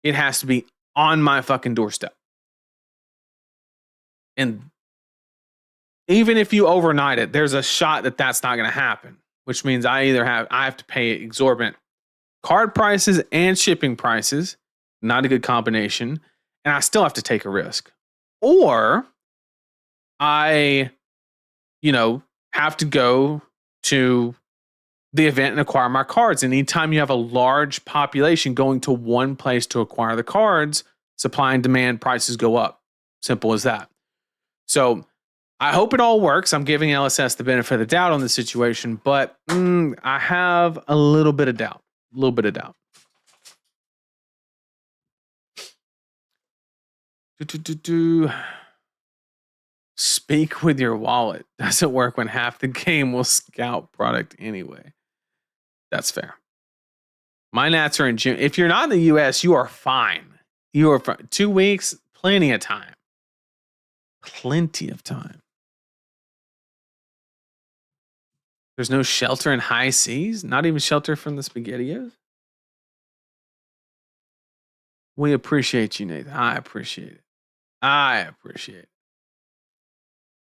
It has to be on my fucking doorstep. And even if you overnight it, there's a shot that that's not going to happen, which means I have to pay exorbitant card prices and shipping prices. Not a good combination. And I still have to take a risk. Or I, have to go to the event and acquire my cards. And anytime you have a large population going to one place to acquire the cards, supply and demand prices go up. Simple as that. So I hope it all works. I'm giving LSS the benefit of the doubt on the situation, but I have a little bit of doubt. Speak with your wallet. Doesn't work when half the game will scout product anyway. That's fair. My Nats are in June. If you're not in the US, you are fine. You are fine. 2 weeks, plenty of time. Plenty of time. There's no shelter in high seas? Not even shelter from the SpaghettiOs? We appreciate you, Nathan. I appreciate it. I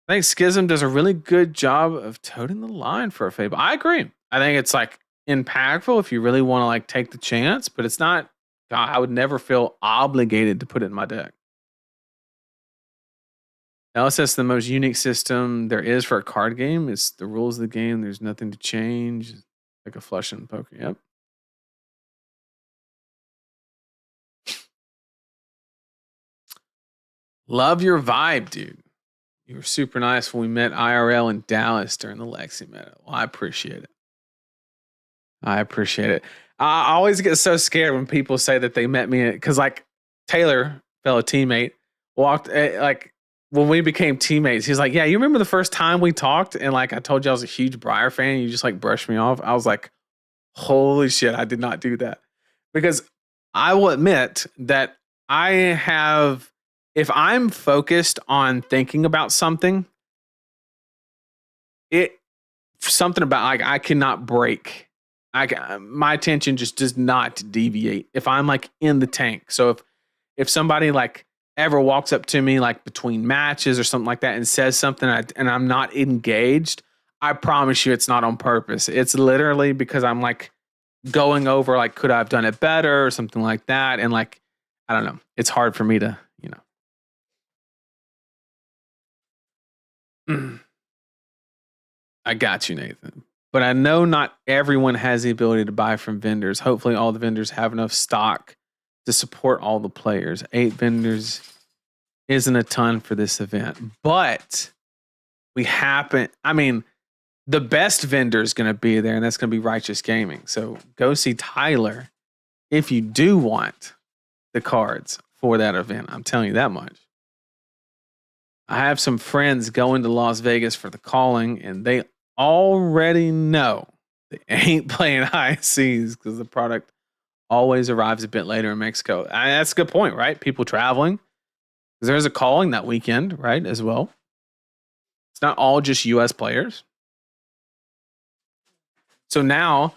think Schism does a really good job of toting the line for a Fable. I agree. I think it's like impactful if you really want to like take the chance, but it's not. God, I would never feel obligated to put it in my deck. LSS is the most unique system there is for a card game. It's the rules of the game. There's nothing to change. Like a flush and poker. Yep. Love your vibe, dude. You were super nice when we met IRL in Dallas during the Lexi Meta. Well, I appreciate it. I always get so scared when people say that they met me because, like, Taylor, fellow teammate, walked like when we became teammates. He's like, "Yeah, you remember the first time we talked?" And like I told you, I was a huge Briar fan. And you just like brushed me off. I was like, "Holy shit!" I did not do that because I will admit that I have. If I'm focused on thinking about something, something about like I cannot break My attention just does not deviate if I'm like in the tank. So if somebody like ever walks up to me like between matches or something like that and says something and I'm not engaged, I promise you it's not on purpose. It's literally because I'm like going over like could I have done it better or something like that, and like I don't know. It's hard for me to, I got you, Nathan. But I know not everyone has the ability to buy from vendors. Hopefully, all the vendors have enough stock to support all the players. 8 vendors isn't a ton for this event, but the best vendor is going to be there, and that's going to be Righteous Gaming. So go see Tyler if you do want the cards for that event. I'm telling you that much. I have some friends going to Las Vegas for the calling, and they already know they ain't playing high seas because the product always arrives a bit later in Mexico. That's a good point, right? People traveling. There's a calling that weekend, right, as well. It's not all just U.S. players. So now,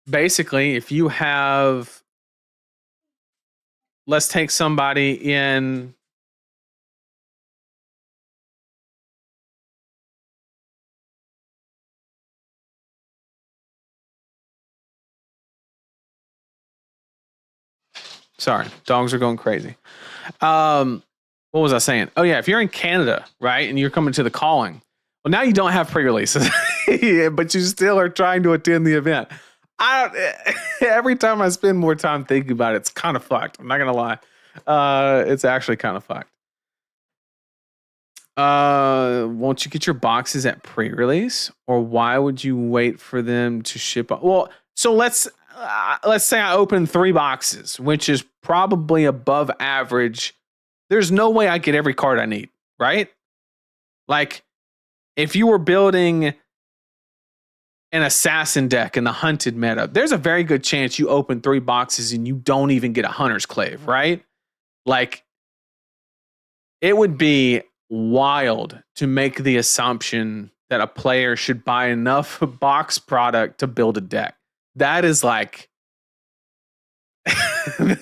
basically, if you have, let's take somebody in, sorry, dogs are going crazy. What was I saying? Oh yeah, if you're in Canada, right, and you're coming to the calling, well, now you don't have pre-releases, but you still are trying to attend the event. Every time I spend more time thinking about it, it's kind of fucked. I'm not gonna lie. It's actually kind of fucked. Won't you get your boxes at pre-release, or why would you wait for them to ship? Well, so let's say I open 3 boxes, which is probably above average. There's no way I get every card I need, right? Like, if you were building an assassin deck in the hunted meta, there's a very good chance you open 3 boxes and you don't even get a hunter's clave, right? Like, it would be wild to make the assumption that a player should buy enough box product to build a deck. That is like,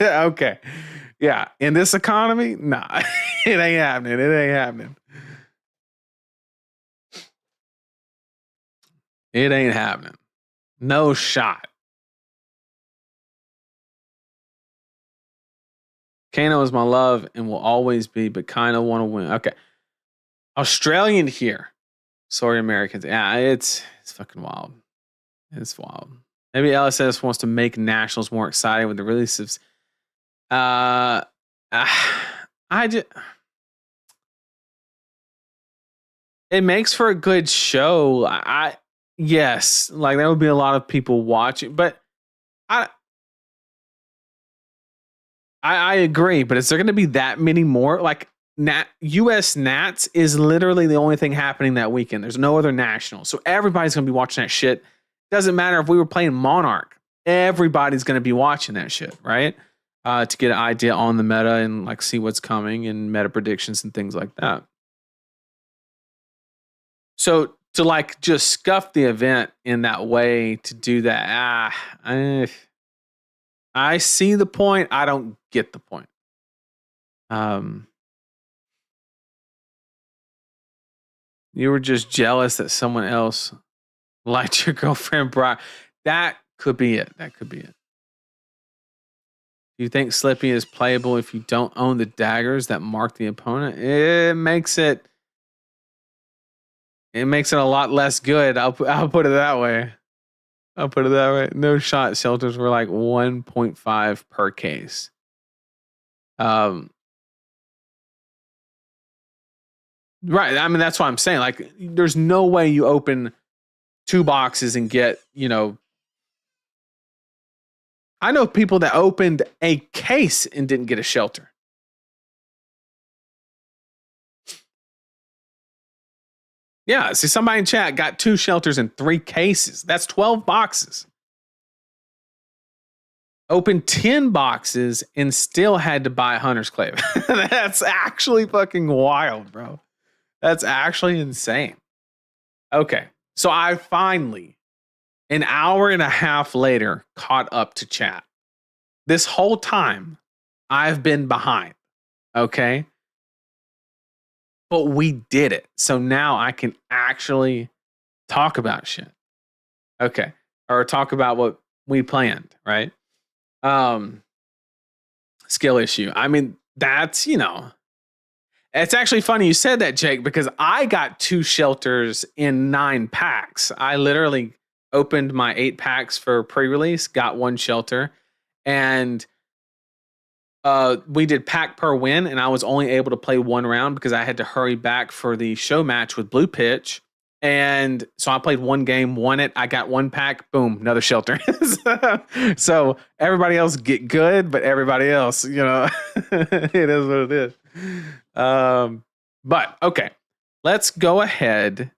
okay. Yeah. In this economy, nah, it ain't happening. It ain't happening. It ain't happening. No shot. Kano is my love and will always be, but kind of want to win. Okay. Australian here. Sorry, Americans. Yeah, it's fucking wild. It's wild. Maybe LSS wants to make nationals more exciting with the releases. I just, it makes for a good show. Yes, like there would be a lot of people watching, but I agree. But is there going to be that many more? Like US Nats is literally the only thing happening that weekend. There's no other national, so everybody's going to be watching that shit. Doesn't matter if we were playing Monarch. Everybody's going to be watching that shit, right? To get an idea on the meta and like see what's coming and meta predictions and things like that. So to like just scuff the event in that way, to do that, I see the point. I don't get the point. You were just jealous that someone else liked your girlfriend, Brock. That could be it. That could be it. Do you think Slippy is playable if you don't own the daggers that mark the opponent? It makes it a lot less good. I'll put it that way. No shot shelters were like 1.5 per case. Right. I mean, that's what I'm saying. Like, there's no way you open 2 boxes and get, I know people that opened a case and didn't get a shelter. Yeah, see, somebody in chat got 2 shelters and 3 cases. That's 12 boxes. Opened 10 boxes and still had to buy Hunter's Clave. That's actually fucking wild, bro. That's actually insane. Okay, so I finally an hour and a half later, caught up to chat. This whole time, I've been behind. Okay. But we did it. So now I can actually talk about shit. Okay. Or talk about what we planned, right? Skill issue. I mean, that's, it's actually funny you said that, Jake, because I got 2 shelters in 9 packs. I literally opened my 8 packs for pre-release, got 1 shelter, and we did pack per win, and I was only able to play 1 round because I had to hurry back for the show match with Blue Pitch. And so I played 1 game, won it. I got 1 pack, boom, another shelter. So everybody else get good, but everybody else, it is what it is. But okay, let's go ahead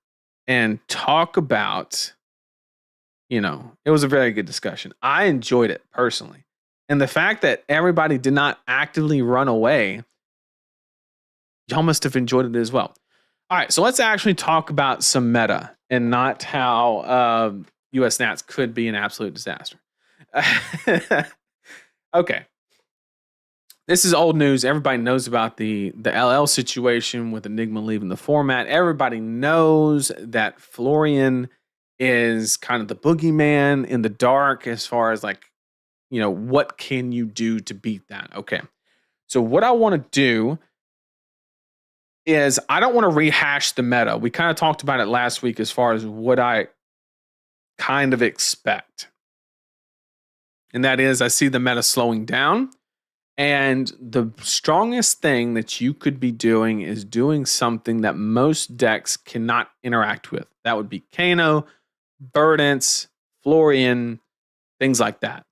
and talk about, it was a very good discussion. I enjoyed it personally. And the fact that everybody did not actively run away, y'all must have enjoyed it as well. All right, so let's actually talk about some meta and not how US Nats could be an absolute disaster. Okay. This is old news. Everybody knows about the LL situation with Enigma leaving the format. Everybody knows that Florian is kind of the boogeyman in the dark as far as what can you do to beat that? Okay. So what I want to do is I don't want to rehash the meta. We kind of talked about it last week as far as what I kind of expect. And that is I see the meta slowing down. And the strongest thing that you could be doing is doing something that most decks cannot interact with. That would be Kano, Verdance, Florian, things like that.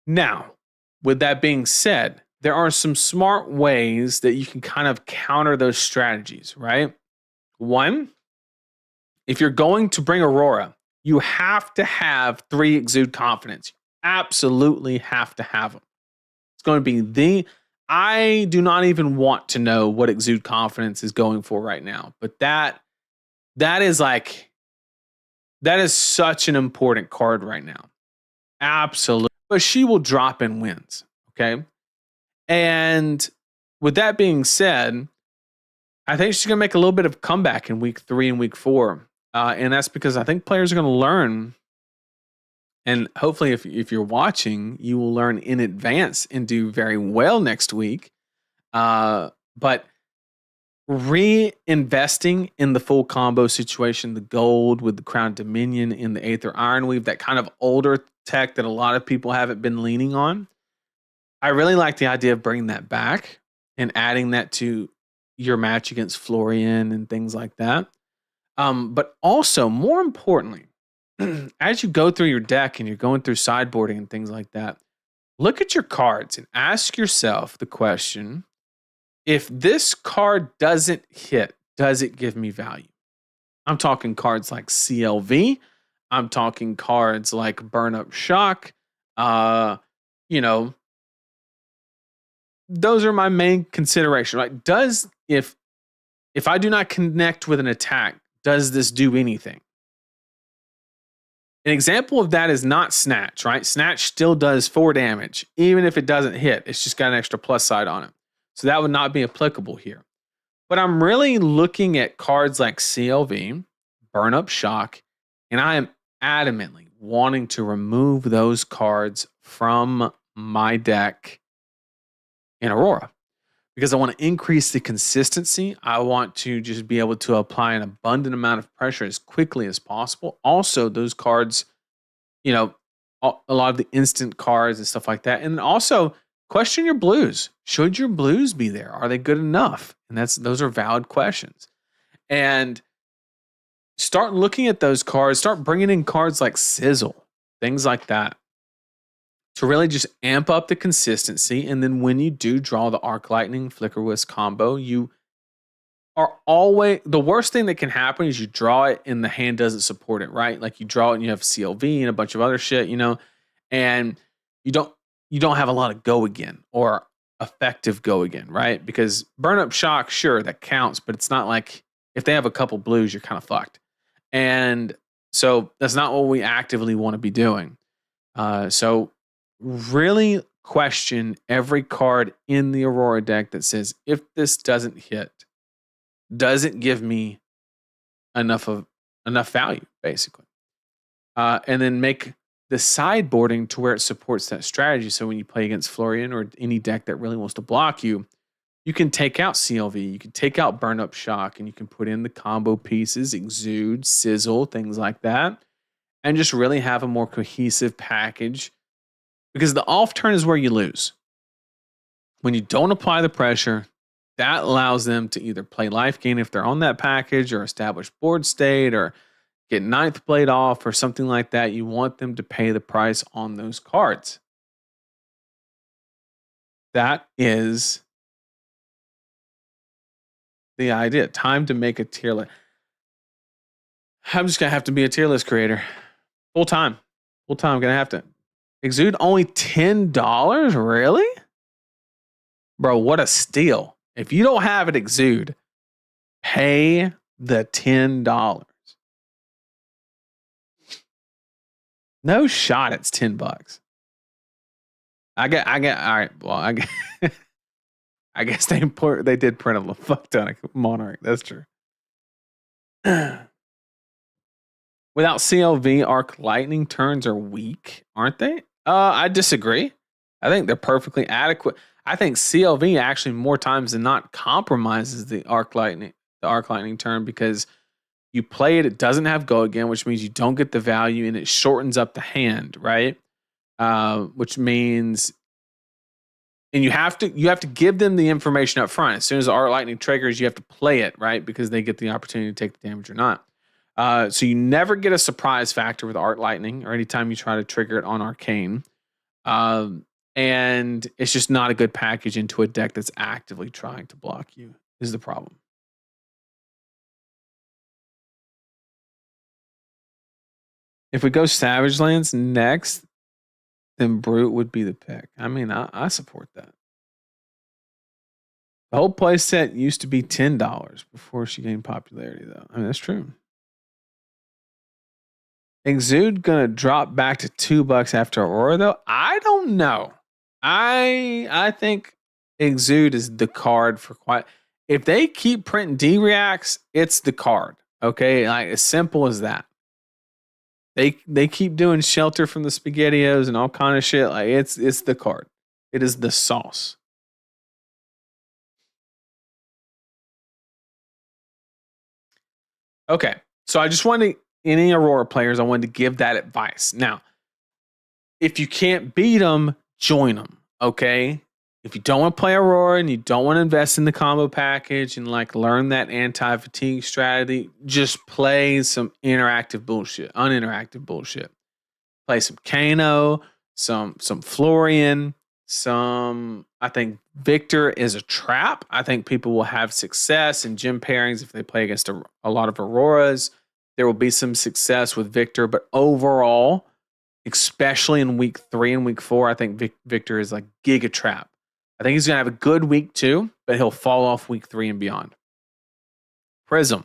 Now, with that being said, there are some smart ways that you can kind of counter those strategies, right? 1, if you're going to bring Aurora, you have to have 3 Exude Confidence. Absolutely have to have them. It's going to be I do not even want to know what Exude Confidence is going for right now, but that is such an important card right now. Absolutely. But she will drop in wins, okay? And with that being said, I think she's going to make a little bit of comeback in week 3 and week 4. And that's because I think players are going to learn. And hopefully, if you're watching, you will learn in advance and do very well next week. But reinvesting in the full combo situation, the gold with the Crown Dominion in the Aether Ironweave, that kind of older tech that a lot of people haven't been leaning on. I really like the idea of bringing that back and adding that to your match against Florian and things like that. But also, more importantly, as you go through your deck and you're going through sideboarding and things like that, look at your cards and ask yourself the question, if this card doesn't hit, does it give me value? I'm talking cards like CLV. I'm talking cards like Burn Up Shock. Those are my main consideration. Like, if I do not connect with an attack, does this do anything? An example of that is not Snatch, right? Snatch still does 4 damage. Even if it doesn't hit, it's just got an extra plus side on it. So that would not be applicable here. But I'm really looking at cards like CLV, Burn Up Shock, and I am adamantly wanting to remove those cards from my deck in Aurora. Because I want to increase the consistency. I want to just be able to apply an abundant amount of pressure as quickly as possible. Also, those cards, a lot of the instant cards and stuff like that. And also, question your blues. Should your blues be there? Are they good enough? And those are valid questions. And start looking at those cards. Start bringing in cards like Sizzle, things like that, to really just amp up the consistency. And then when you do draw the Arc Lightning Flicker Wisp combo, you are always, the worst thing that can happen is you draw it and the hand doesn't support it, right? Like you draw it and you have CLV and a bunch of other shit, and you don't have a lot of go again or effective go again, right? Because Burn Up Shock, sure, that counts, but it's not like if they have a couple blues, you're kind of fucked. And So that's not what we actively want to be doing. So really question every card in the Aurora deck that says, if this doesn't hit, does it give me enough value, basically? And then make the sideboarding to where it supports that strategy. So when you play against Florian or any deck that really wants to block you, you can take out CLV, you can take out Burn Up Shock, and you can put in the combo pieces, Exude, Sizzle, things like that, and just really have a more cohesive package. Because the off turn is where you lose. When you don't apply the pressure, that allows them to either play life gain if they're on that package, or establish board state, or get ninth blade off, or something like that. You want them to pay the price on those cards. That is the idea. Time to make a tier list. I'm just going to have to be a tier list creator. Full time. I'm going to have to. Exude only $10? Really? Bro, what a steal. If you don't have it, Exude, pay the $10. No shot, it's $10. I get, all right, well, I guess they did print a fuck ton of Monarch. That's true. Without CLV, Arc Lightning turns are weak, aren't they? I disagree. I think they're perfectly adequate. I think CLV actually more times than not compromises the Arc Lightning turn, because you play it, it doesn't have go again, which means you don't get the value, and it shortens up the hand, right? Which means, and you have to give them the information up front. As soon as the Arc Lightning triggers, you have to play it, right? Because they get the opportunity to take the damage or not. So you never get a surprise factor with Arc Lightning, or anytime you try to trigger it on Arcane. And it's just not a good package into a deck that's actively trying to block you, is the problem. If we go Savage Lands next, then Brute would be the pick. I mean, I support that. The whole play set used to be $10 before she gained popularity, though. I mean, that's true. Exude gonna drop back to $2 after Aurora, though? I don't know. I think Exude is the card for quite. If they keep printing D-Reacts, it's the card. Okay, like as simple as that. They keep doing Shelter from the SpaghettiOs and all kind of shit. Like it's the card. It is the sauce. Okay, so I just wanted any Aurora players, I wanted to give that advice. Now, if you can't beat them, join them. Okay, if you don't want to play Aurora and you don't want to invest in the combo package and like learn that anti-fatigue strategy, just play some uninteractive bullshit. Play some Kano, some Florian, some. I think Victor is a trap. I think people will have success in gym pairings if they play against a lot of Auroras. There will be some success with Victor, but overall, especially in week 3 and week 4, I think Victor is like giga trap. I think he's going to have a good week 2, but he'll fall off week 3 and beyond. Prism,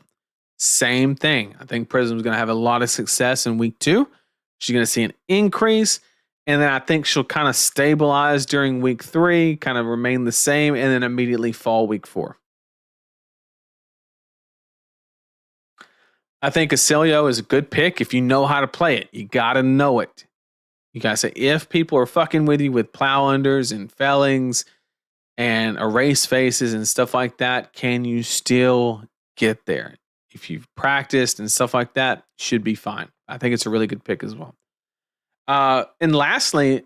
same thing. I think Prism is going to have a lot of success in week 2. She's going to see an increase, and then I think she'll kind of stabilize during week 3, kind of remain the same, and then immediately fall week 4. I think Acilio is a good pick if you know how to play it. You got to know it. You got to say, if people are fucking with you with plow unders and fellings and erase faces and stuff like that, can you still get there? If you've practiced and stuff like that, should be fine. I think it's a really good pick as well. And lastly,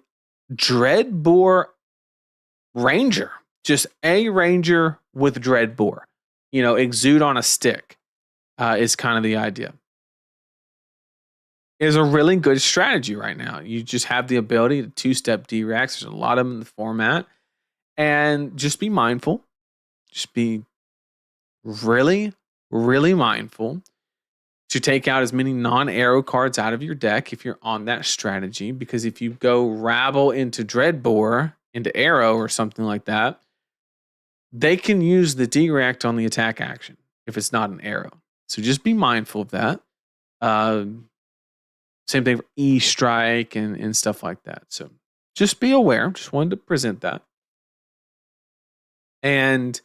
Dreadbore Ranger. Just a Ranger with Dreadbore. Exude on a stick. Is kind of the idea. Is a really good strategy right now. You just have the ability to 2-step D-Rex. There's a lot of them in the format. And just be mindful. Just be really, really mindful to take out as many non-arrow cards out of your deck if you're on that strategy. Because if you go Rabble into Dreadbore, into Arrow or something like that, they can use the D-React on the attack action if it's not an arrow. So just be mindful of that. Same thing for E-Strike and stuff like that. So just be aware. Just wanted to present that. And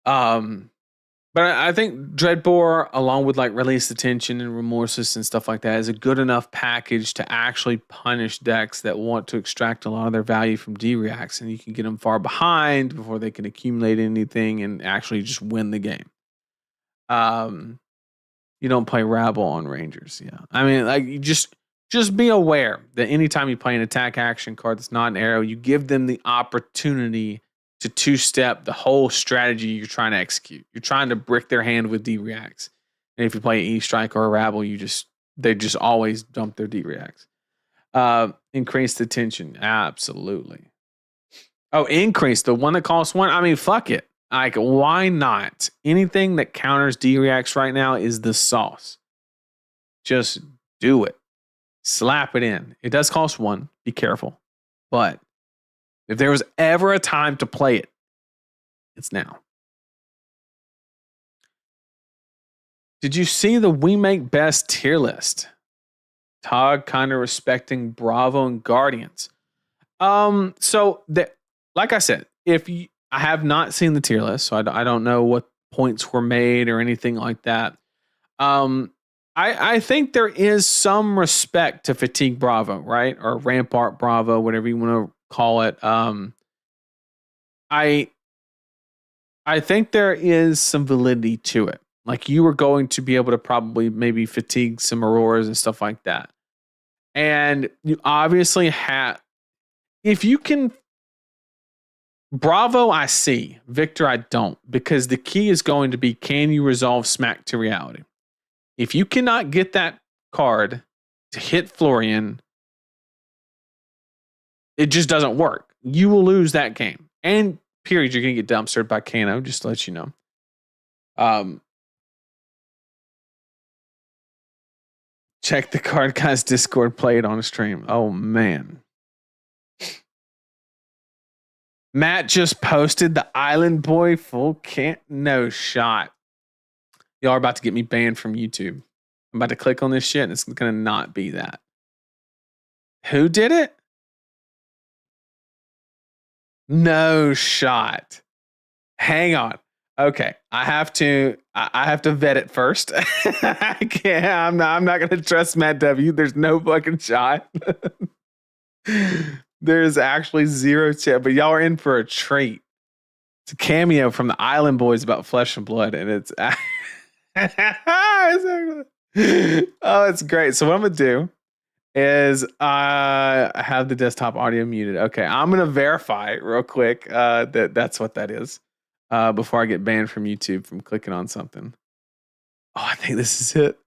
but I think Dreadbore, along with like Release the Tension and Remorseless and stuff like that, is a good enough package to actually punish decks that want to extract a lot of their value from D-Reacts, and you can get them far behind before they can accumulate anything and actually just win the game. You don't play Rabble on Rangers, yeah. I mean, like, you just be aware that anytime you play an attack action card that's not an arrow, you give them the opportunity to two-step the whole strategy you're trying to execute. You're trying to brick their hand with D-Reacts. And if you play E-Strike or a Rabble, they just always dump their D-Reacts. Increase the tension. Absolutely. Oh, increase. The one that costs 1. I mean, fuck it. Like, why not? Anything that counters D-Reacts right now is the sauce. Just do it. Slap it in. It does cost 1. Be careful. But if there was ever a time to play it, it's now. Did you see the We Make Best tier list? Tog kind of respecting Bravo and Guardians. So like I said, I have not seen the tier list, so I don't know what points were made or anything like that. I think there is some respect to Fatigue Bravo, right? Or Rampart Bravo, whatever you want to call it. I think there is some validity to it. Like, you were going to be able to probably maybe fatigue some Auroras and stuff like that. And you obviously have, if you can, Bravo I see, Victor I don't, because the key is going to be, can you resolve Smack to reality? If you cannot get that card to hit Florian, it just doesn't work. You will lose that game. And period, you're going to get dumpstered by Kano, just to let you know. Check the Card Guys Discord, play it on a stream. Oh, man. Matt just posted the Island Boy full can't. No shot. Y'all are about to get me banned from YouTube. I'm about to click on this shit and it's going to not be that. Who did it? No shot. Hang on. Okay, I have to vet it first. I can't. I'm not gonna trust Matt W. There's no fucking shot. There's actually 0 chance, but y'all are in for a treat. It's a cameo from the Island Boys about Flesh and Blood, and it's it's great. So what I'm gonna do is I have the desktop audio muted. Okay, I'm gonna verify real quick that's what that is. Before I get banned from YouTube from clicking on something. Oh, I think this is it.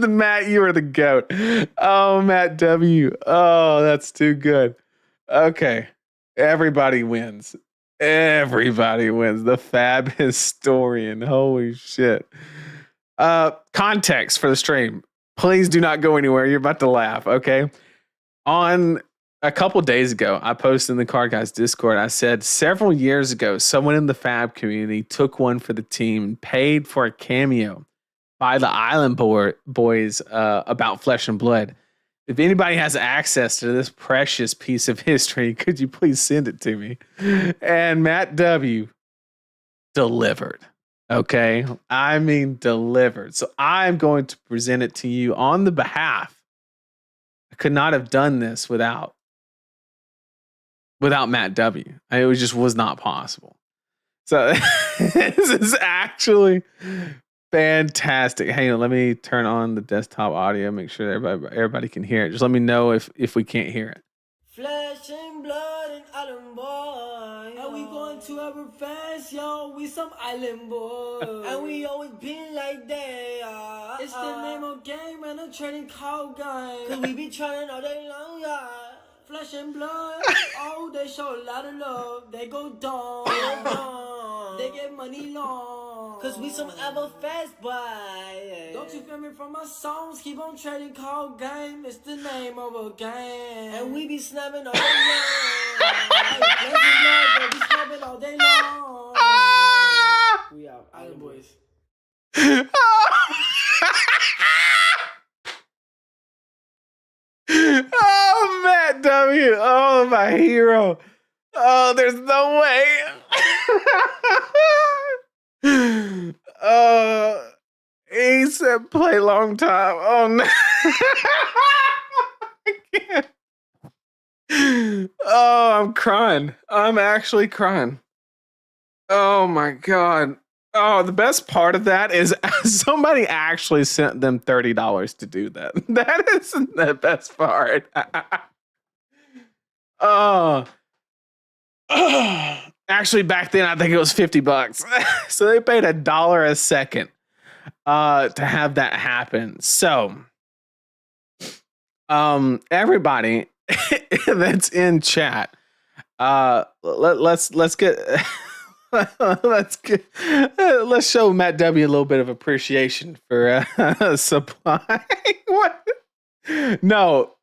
Matt, you are the GOAT. Oh, Matt W. Oh, that's too good. Okay. Everybody wins. Everybody wins. The Fab Historian. Holy shit. Context for the stream. Please do not go anywhere. You're about to laugh, okay? On a couple days ago, I posted in the Card Guys Discord, I said several years ago, someone in the Fab community took one for the team and paid for a cameo by the Island Boys about Flesh and Blood. If anybody has access to this precious piece of history, could you please send it to me? And Matt W. delivered. Okay? I mean, delivered. So I'm going to present it to you on the behalf. I could not have done this without Matt W. It just was not possible. So this is actually fantastic. Hang on, let me turn on the desktop audio, make sure everybody can hear it. Just let me know if we can't hear it. Flesh and blood and island boy. And we going to our fast, yo. We some island boys. And we always been like that. It's the name of game and a trading card game. Cause we be trying all day long, yeah. Flesh and blood, oh, they show a lot of love. They go down, they get money long. Cause we some ever fast boy. Don't you feel me from my songs? Keep on trading card game. It's the name of a game. And we be snapping all day long. Flesh and blood, they be snapping all day long. We out, Island Boys. my hero. Oh, there's no way. He said play long time. Oh no. I can't. Oh, I'm crying. I'm actually crying. Oh my God. Oh, the best part of that is somebody actually sent them $30 to do that. That isn't the best part. Oh. Actually, back then I think it was $50. So they paid $1 a second to have that happen. So everybody that's in chat, let's get let's show Matt W a little bit of appreciation for supply. What? No,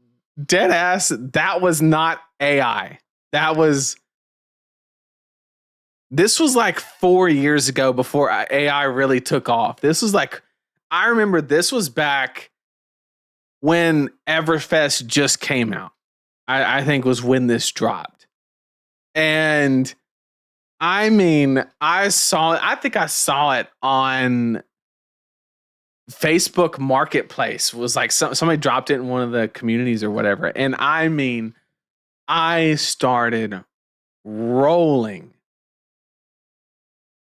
dead ass. That was not AI. This was like 4 years ago before AI really took off. This was like, I remember this was back when Everfest just came out. I think was when this dropped. And I mean, I think I saw it on Facebook Marketplace. It was like somebody dropped it in one of the communities or whatever. And I mean, I started rolling.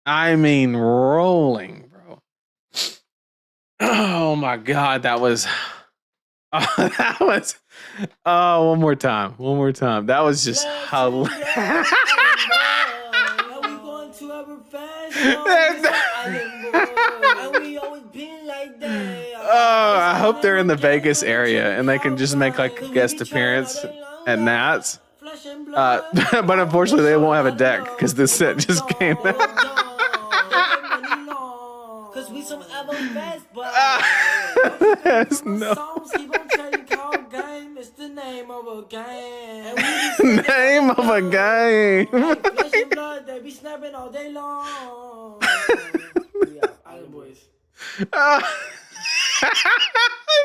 Rolling, bro. Oh my God, that was one more time. That was just hilarious. Oh, I hope they're in the Vegas area and they can just make like a guest appearance at Nats. But unfortunately, they won't have a deck because this set just came out. No. It's the name of a game. Name of a game. Flesh and blood, they be snapping all day long. Island boys. This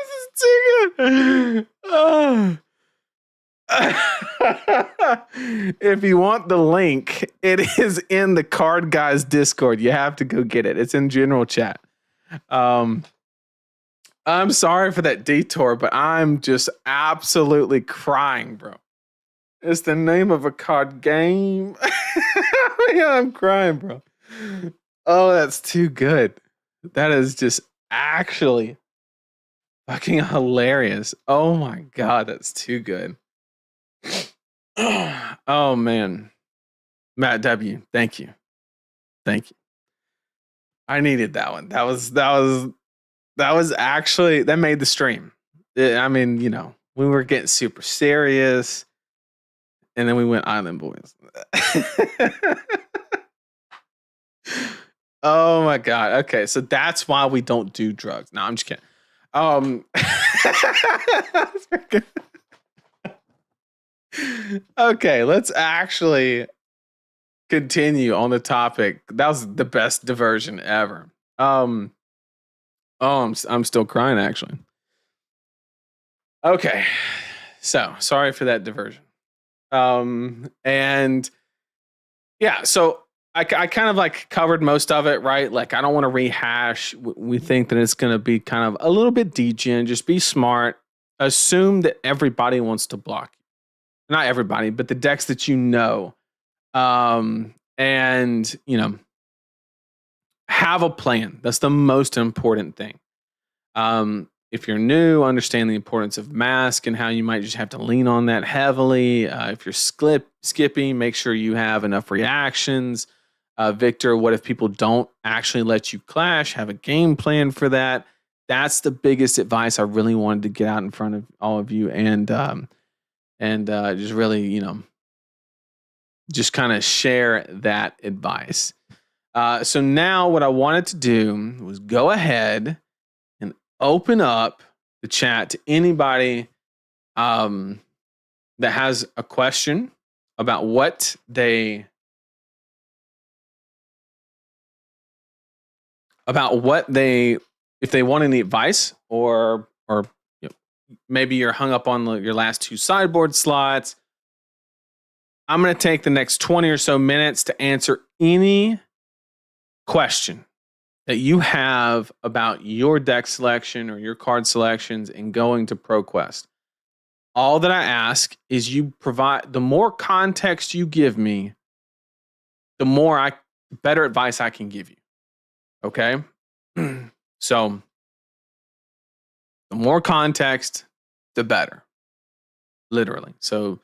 is too good. If you want the link, it is in the Card Guys Discord. You have to go get it. It's in general chat. I'm sorry for that detour, but I'm just absolutely crying, bro. It's the name of a card game. Yeah, I'm crying, bro. Oh, that's too good. That is just actually fucking hilarious. Oh my God, that's too good. Oh man. Matt W, thank you. I needed that one. That was actually, that made the stream. I mean, you know, we were getting super serious and then we went Island Boys. Oh my God. Okay. So that's why we don't do drugs. No, I'm just kidding. Okay. Let's actually continue on the topic. That was the best diversion ever. I'm still crying actually. Okay. So sorry for that diversion. And yeah, so I kind of like covered most of it, right? Like I don't want to rehash. We think that it's going to be kind of a little bit degen. Just be smart. Assume that everybody wants to block you. Not everybody, but the decks that you know. And you know, have a plan. That's the most important thing. If you're new, understand the importance of mask and how you might just have to lean on that heavily. If you're skipping, make sure you have enough reactions. Victor, what if people don't actually let you clash? Have a game plan for that. That's the biggest advice I really wanted to get out in front of all of you and just really, you know, just kind of share that advice. So now what I wanted to do was go ahead and open up the chat to anybody that has a question about what they if they want any advice or you know, maybe you're hung up on your last two sideboard slots. I'm going to take the next 20 or so minutes to answer any question that you have about your deck selection or your card selections and going to ProQuest. All that I ask is you provide, the more context you give me, the better advice I can give you. Okay? So, the more context, the better. Literally. So,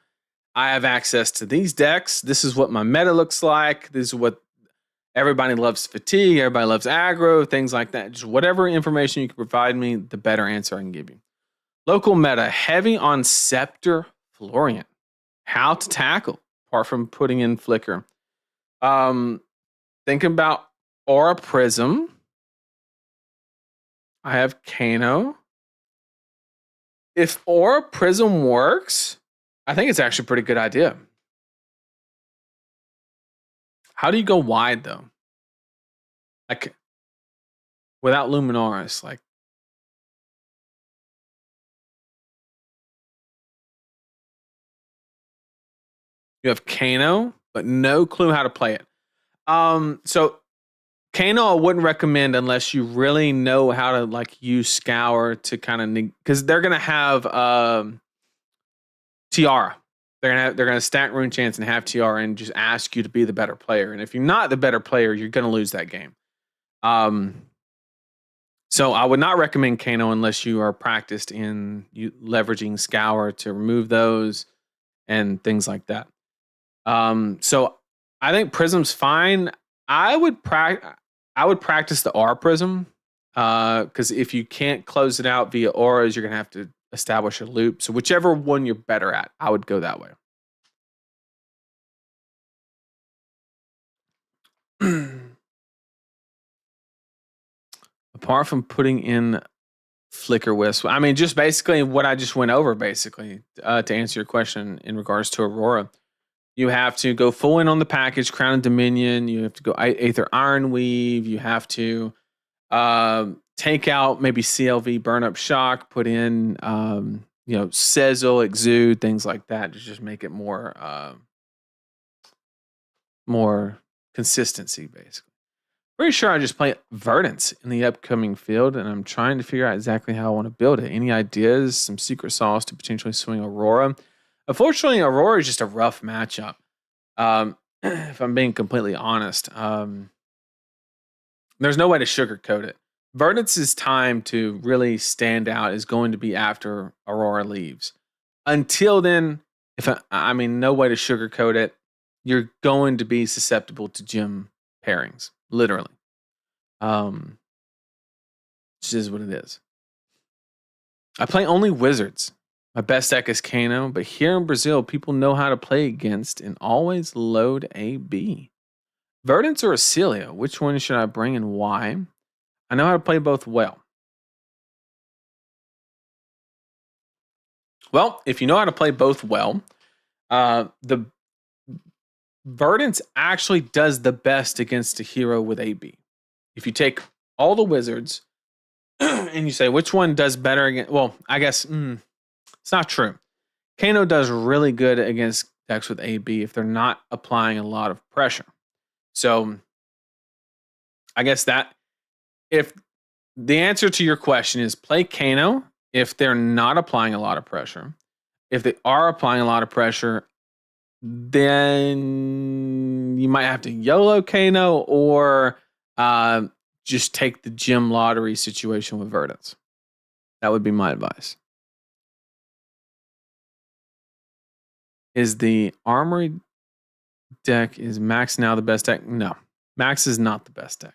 I have access to these decks. This is what my meta looks like. This is what everybody loves fatigue. Everybody loves aggro, things like that. Just whatever information you can provide me, the better answer I can give you. Local meta, heavy on Scepter Florian. How to tackle, apart from putting in Flicker. Thinking about Aura Prism. I have Kano. If Aura Prism works, I think it's actually a pretty good idea. How do you go wide, though? Like, without Luminaris, like, you have Kano, but no clue how to play it. So Kano I wouldn't recommend unless you really know how to like use Scour to kind of, because they're gonna have Tiara. They're gonna stack Rune Chance and have Tiara and just ask you to be the better player. And if you're not the better player, you're gonna lose that game. So I would not recommend Kano unless you are practiced in leveraging Scour to remove those and things like that. So I think Prism's fine. I would practice the Aura Prism, because if you can't close it out via auras, you're gonna have to establish a loop. So whichever one you're better at, I would go that way. Apart from putting in Flicker Wisp, I mean, just basically what I just went over, basically, to answer your question in regards to Aurora. You have to go full in on the package, Crown and Dominion. You have to go Aether Iron Weave. You have to take out maybe CLV, Burn Up Shock, put in Sizzle, Exude, things like that to just make it more consistency, basically. Pretty sure I just play Verdance in the upcoming field, and I'm trying to figure out exactly how I want to build it. Any ideas? Some secret sauce to potentially swing Aurora? Unfortunately, Aurora is just a rough matchup. If I'm being completely honest, there's no way to sugarcoat it. Verdance's time to really stand out is going to be after Aurora leaves. Until then, no way to sugarcoat it. You're going to be susceptible to gym pairings, literally. Which is what it is. I play only Wizards. My best deck is Kano, but here in Brazil, people know how to play against and always load AB. Verdance or Acelia, which one should I bring and why? I know how to play both well. Well, if you know how to play both well, the Verdance actually does the best against a hero with AB. If you take all the Wizards and you say, which one does better against, well, I guess, it's not true. Kano does really good against decks with AB if they're not applying a lot of pressure. So I guess that if the answer to your question is play Kano if they're not applying a lot of pressure. If they are applying a lot of pressure, then you might have to YOLO Kano or just take the gym lottery situation with Verdance. That would be my advice. Is the Armory deck, is Max now the best deck? No, Max is not the best deck.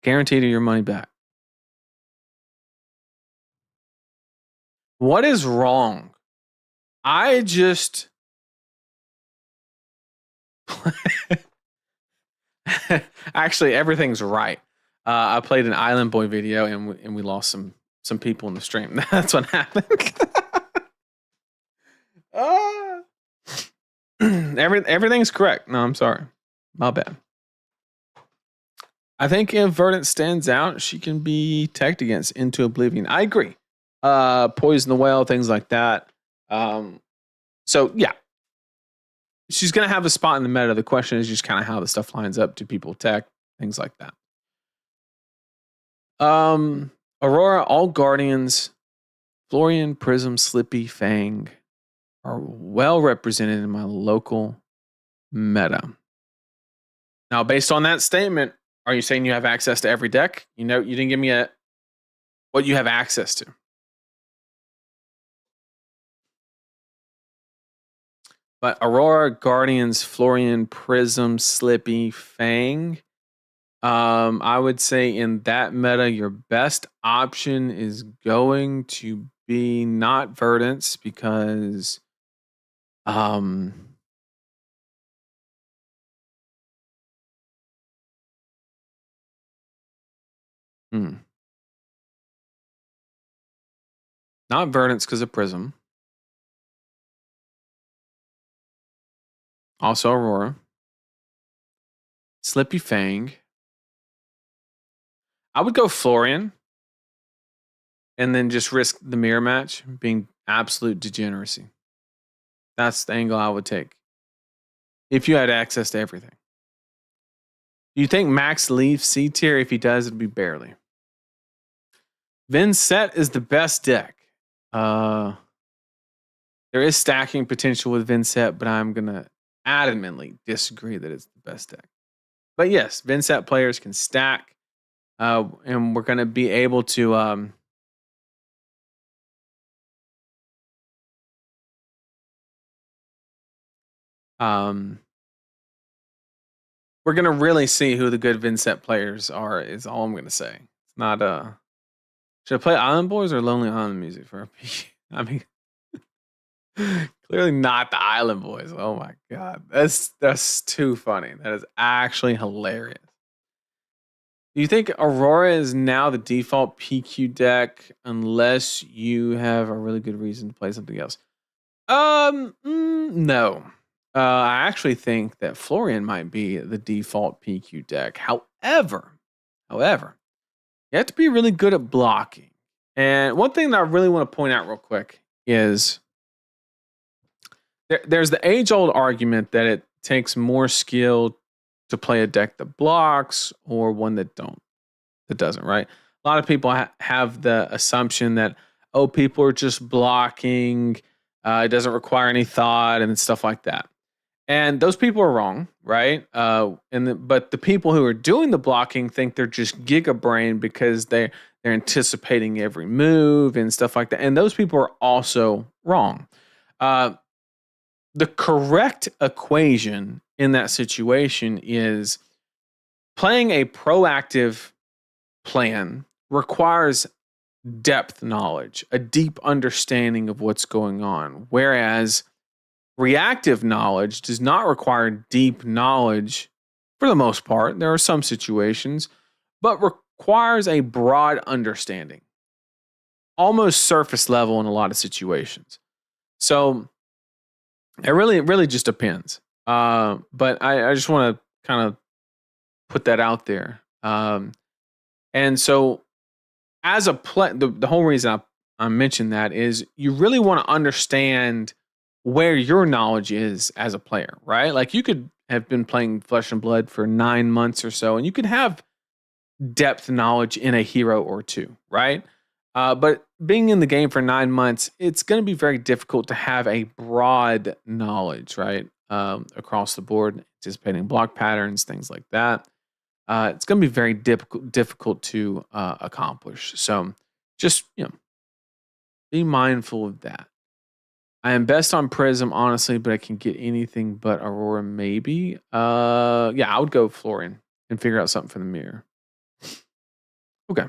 Guaranteed your money back. What is wrong? I just... Actually, everything's right. I played an Island Boy video and we lost some people in the stream. That's what happened. Everything's correct. No, I'm sorry. My bad. I think if Verdant stands out, she can be teched against into oblivion. I agree. Poison the Well, things like that. So yeah, she's going to have a spot in the meta. The question is just kind of how the stuff lines up to people tech, things like that. Aurora, all Guardians, Florian, Prism, Slippy, Fang are well represented in my local meta. Now, based on that statement, are you saying you have access to every deck? You didn't give me what you have access to. But Aurora, Guardians, Florian, Prism, Slippy, Fang. I would say in that meta, your best option is going to be not Verdance because not Verdance because of Prism. Also Aurora. Slippy, Fang. I would go Florian and then just risk the mirror match being absolute degeneracy. That's the angle I would take if you had access to everything. Do you think Max leaves C tier? If he does, it'd be barely. Vincent is the best deck. There is stacking potential with Vincent, but I'm going to adamantly disagree that it's the best deck. But yes, Vincent players can stack. And we're going to be able to we're going to really see who the good Vincent players are is all I'm going to say. It's not should I play Island Boys or Lonely Island music for RP? I mean clearly not the Island Boys. Oh my god. That's too funny. That is actually hilarious. Do you think Aurora is now the default PQ deck unless you have a really good reason to play something else? No. I actually think that Florian might be the default PQ deck. However, you have to be really good at blocking. And one thing that I really want to point out real quick is there's the age-old argument that it takes more skill to play a deck that blocks or one that doesn't, right? A lot of people have the assumption that, people are just blocking, it doesn't require any thought and stuff like that. And those people are wrong, right? But the people who are doing the blocking think they're just giga brain because they're anticipating every move and stuff like that. And those people are also wrong. The correct equation in that situation is playing a proactive plan requires depth knowledge, a deep understanding of what's going on, whereas reactive knowledge does not require deep knowledge for the most part. There are some situations, but requires a broad understanding, almost surface level in a lot of situations. So it really just depends. But I just want to kind of put that out there. And so as a play, the whole reason I mentioned that is you really want to understand where your knowledge is as a player, right? Like you could have been playing Flesh and Blood for 9 months or so, and you could have depth knowledge in a hero or two, right? But being in the game for 9 months, it's going to be very difficult to have a broad knowledge, right? Across the board, anticipating block patterns, things like that. It's going to be very difficult to accomplish. So just, be mindful of that. I am best on Prism, honestly, but I can get anything but Aurora, maybe. I would go Florian and figure out something for the mirror. Okay.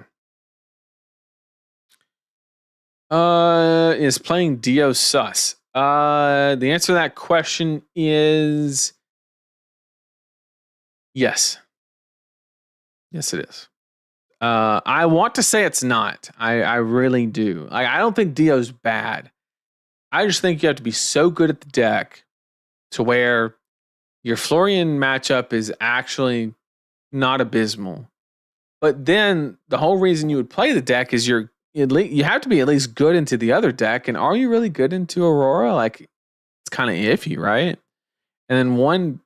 Is playing Dio sus? The answer to that question is yes. Yes, it is. I want to say it's not. I really do. I don't think Dio's bad. I just think you have to be so good at the deck to where your Florian matchup is actually not abysmal. But then the whole reason you would play the deck is you have to be at least good into the other deck. And are you really good into Aurora? Like, it's kind of iffy, right? And then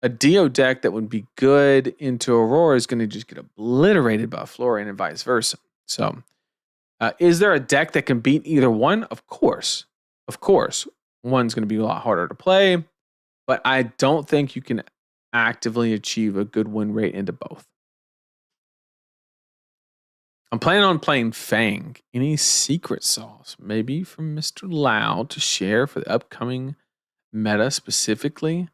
a Dio deck that would be good into Aurora is going to just get obliterated by Florian and vice versa. So, is there a deck that can beat either one? Of course. Of course. One's going to be a lot harder to play, but I don't think you can actively achieve a good win rate into both. I'm planning on playing Fang. Any secret sauce, maybe from Mr. Lau, to share for the upcoming meta specifically?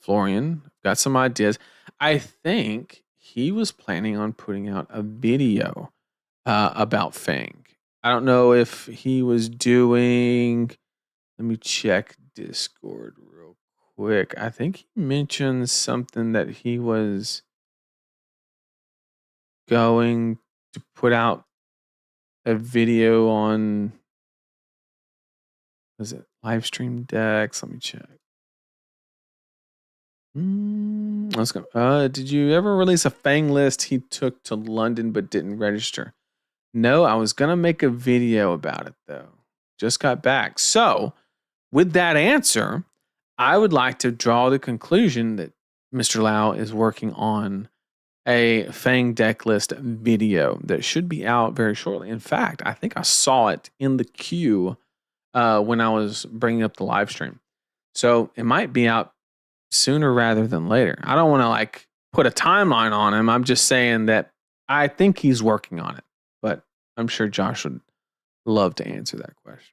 Florian, got some ideas. I think he was planning on putting out a video about Fang. I don't know if he was doing. Let me check Discord real quick. I think he mentioned something that he was going to put out a video on. Was it live stream decks? Let me check. Let's go. Did you ever release a Fang list he took to London but didn't register? No, I was gonna make a video about it though. Just got back. So, with that answer, I would like to draw the conclusion that Mr. Lau is working on a Fang deck list video that should be out very shortly. In fact, I think I saw it in the queue when I was bringing up the live stream. So it might be out sooner rather than later. I don't want to like put a timeline on him. I'm just saying that I think he's working on it, but I'm sure Josh would love to answer that question.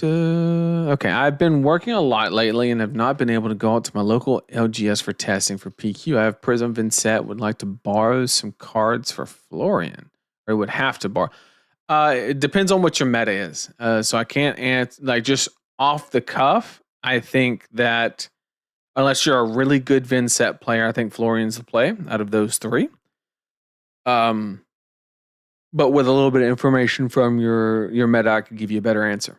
Okay, I've been working a lot lately and have not been able to go out to my local LGS for testing for PQ. I have Prism Vincent, would like to borrow some cards for Florian, or would have to borrow. It depends on what your meta is. So I can't answer, like, just off the cuff. I think that unless you're a really good Vincent player, I think Florian's the play out of those three. But with a little bit of information from your meta, I could give you a better answer.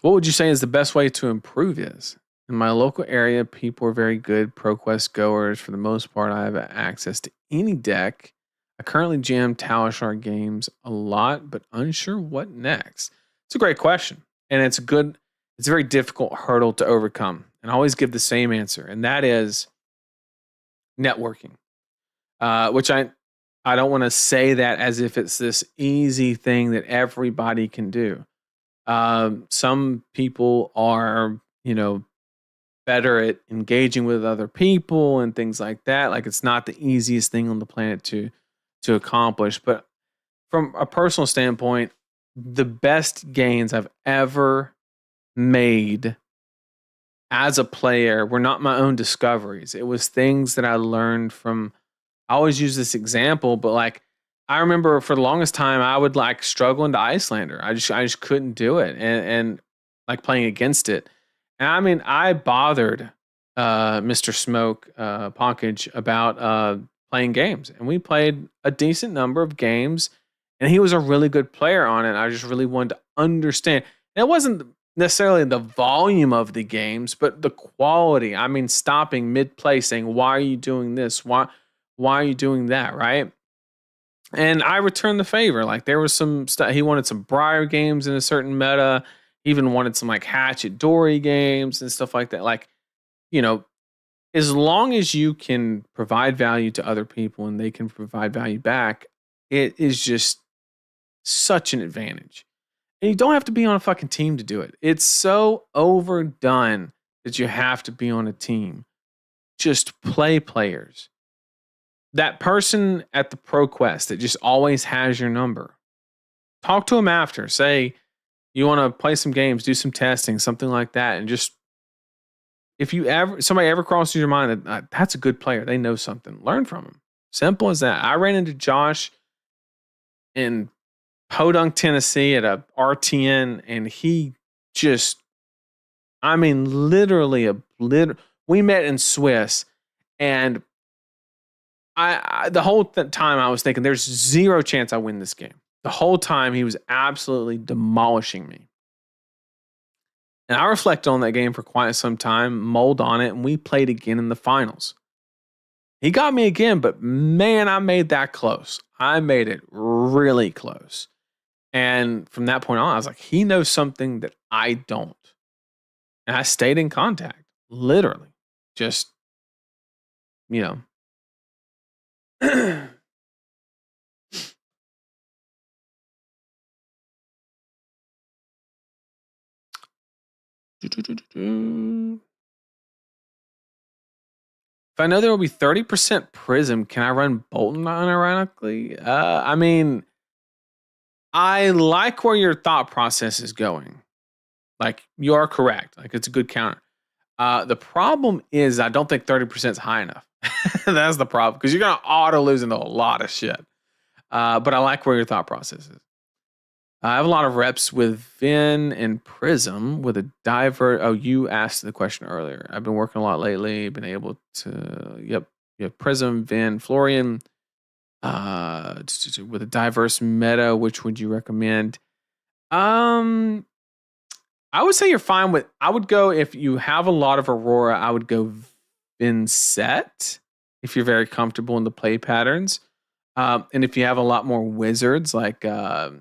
What would you say is the best way to improve is? In my local area, people are very good ProQuest goers. For the most part, I have access to any deck. I currently jam Tower Shard games a lot, but unsure what next. It's a great question. And it's a very difficult hurdle to overcome. And I always give the same answer, and that is networking. Which I don't want to say that as if it's this easy thing that everybody can do. Some people are, better at engaging with other people and things like that. Like, it's not the easiest thing on the planet to accomplish. But from a personal standpoint, the best gains I've ever made as a player were not my own discoveries. It was things that I learned from. I always use this example, but like I remember for the longest time I would like struggle into Icelander. I just couldn't do it, and like playing against it. And I mean, I bothered Mr. Smoke Ponkage about playing games, and we played a decent number of games, and he was a really good player on it. I just really wanted to understand. And it wasn't necessarily the volume of the games, but the quality. I mean, stopping mid-play saying, "Why are you doing this? Why are you doing that?" Right? And I returned the favor. Like, there was some stuff. He wanted some Briar games in a certain meta. He even wanted some like Hatchet Dory games and stuff like that. Like, as long as you can provide value to other people and they can provide value back, it is just such an advantage. And you don't have to be on a fucking team to do it. It's so overdone that you have to be on a team. Just play players. That person at the ProQuest that just always has your number. Talk to him after. Say, you want to play some games, do some testing, something like that. And just, if somebody ever crosses your mind that that's a good player, they know something, learn from them. Simple as that. I ran into Josh in Podunk, Tennessee at a RTN, and he just, I mean, literally we met in Swiss, and the whole time I was thinking there's zero chance I win this game. The whole time he was absolutely demolishing me. And I reflected on that game for quite some time, mulled on it, and we played again in the finals. He got me again, but man, I made that close. I made it really close. And from that point on, I was like, he knows something that I don't. And I stayed in contact, literally. Just, you know. If I know there will be 30% Prism, can I run Bolton unironically? I mean, I like where your thought process is going. Like, you are correct. Like, it's a good counter. The problem is I don't think 30% is high enough. That's the problem, because you're going to auto lose into a lot of shit. But I like where your thought process is. I have a lot of reps with Vin and Prism with a diver. Oh, you asked the question earlier. I've been working a lot lately. Been able to, yep, Prism, Vin, Florian. With a diverse meta, which would you recommend? I would say you're fine with. I would go, if you have a lot of Aurora, I would go Vincent if you're very comfortable in the play patterns. And if you have a lot more wizards like Kano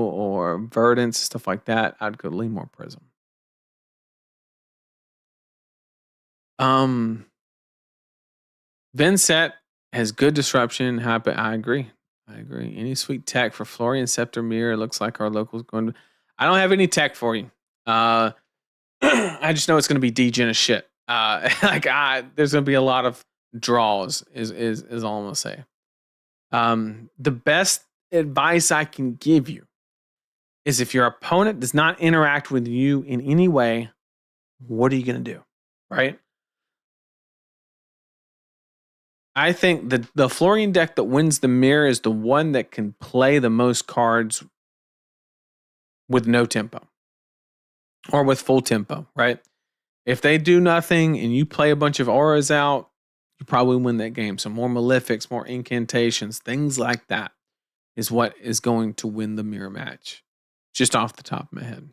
or Verdance, stuff like that, I'd go lean more Prism. Vincent has good disruption. I agree. Any sweet tech for Florian Scepter Mirror? Looks like our local's going to. I don't have any tech for you. I just know it's going to be degen as shit. There's going to be a lot of draws. Is all I'm going to say. The best advice I can give you is, if your opponent does not interact with you in any way, what are you going to do? Right? I think the Florian deck that wins the mirror is the one that can play the most cards with no tempo or with full tempo, right? If they do nothing and you play a bunch of auras out, you probably win that game. So more malefics, more incantations, things like that is what is going to win the mirror match. Just off the top of my head.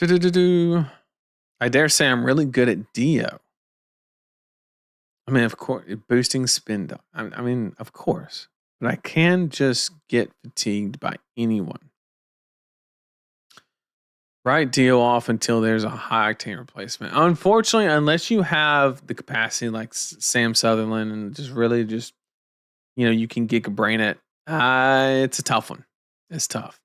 I dare say I'm really good at Dio. I mean, of course, boosting spin. I mean, of course. But I can just get fatigued by anyone. Write Dio off until there's a high octane replacement. Unfortunately, unless you have the capacity like Sam Sutherland and just you can gig a brain it. It's a tough one. It's tough.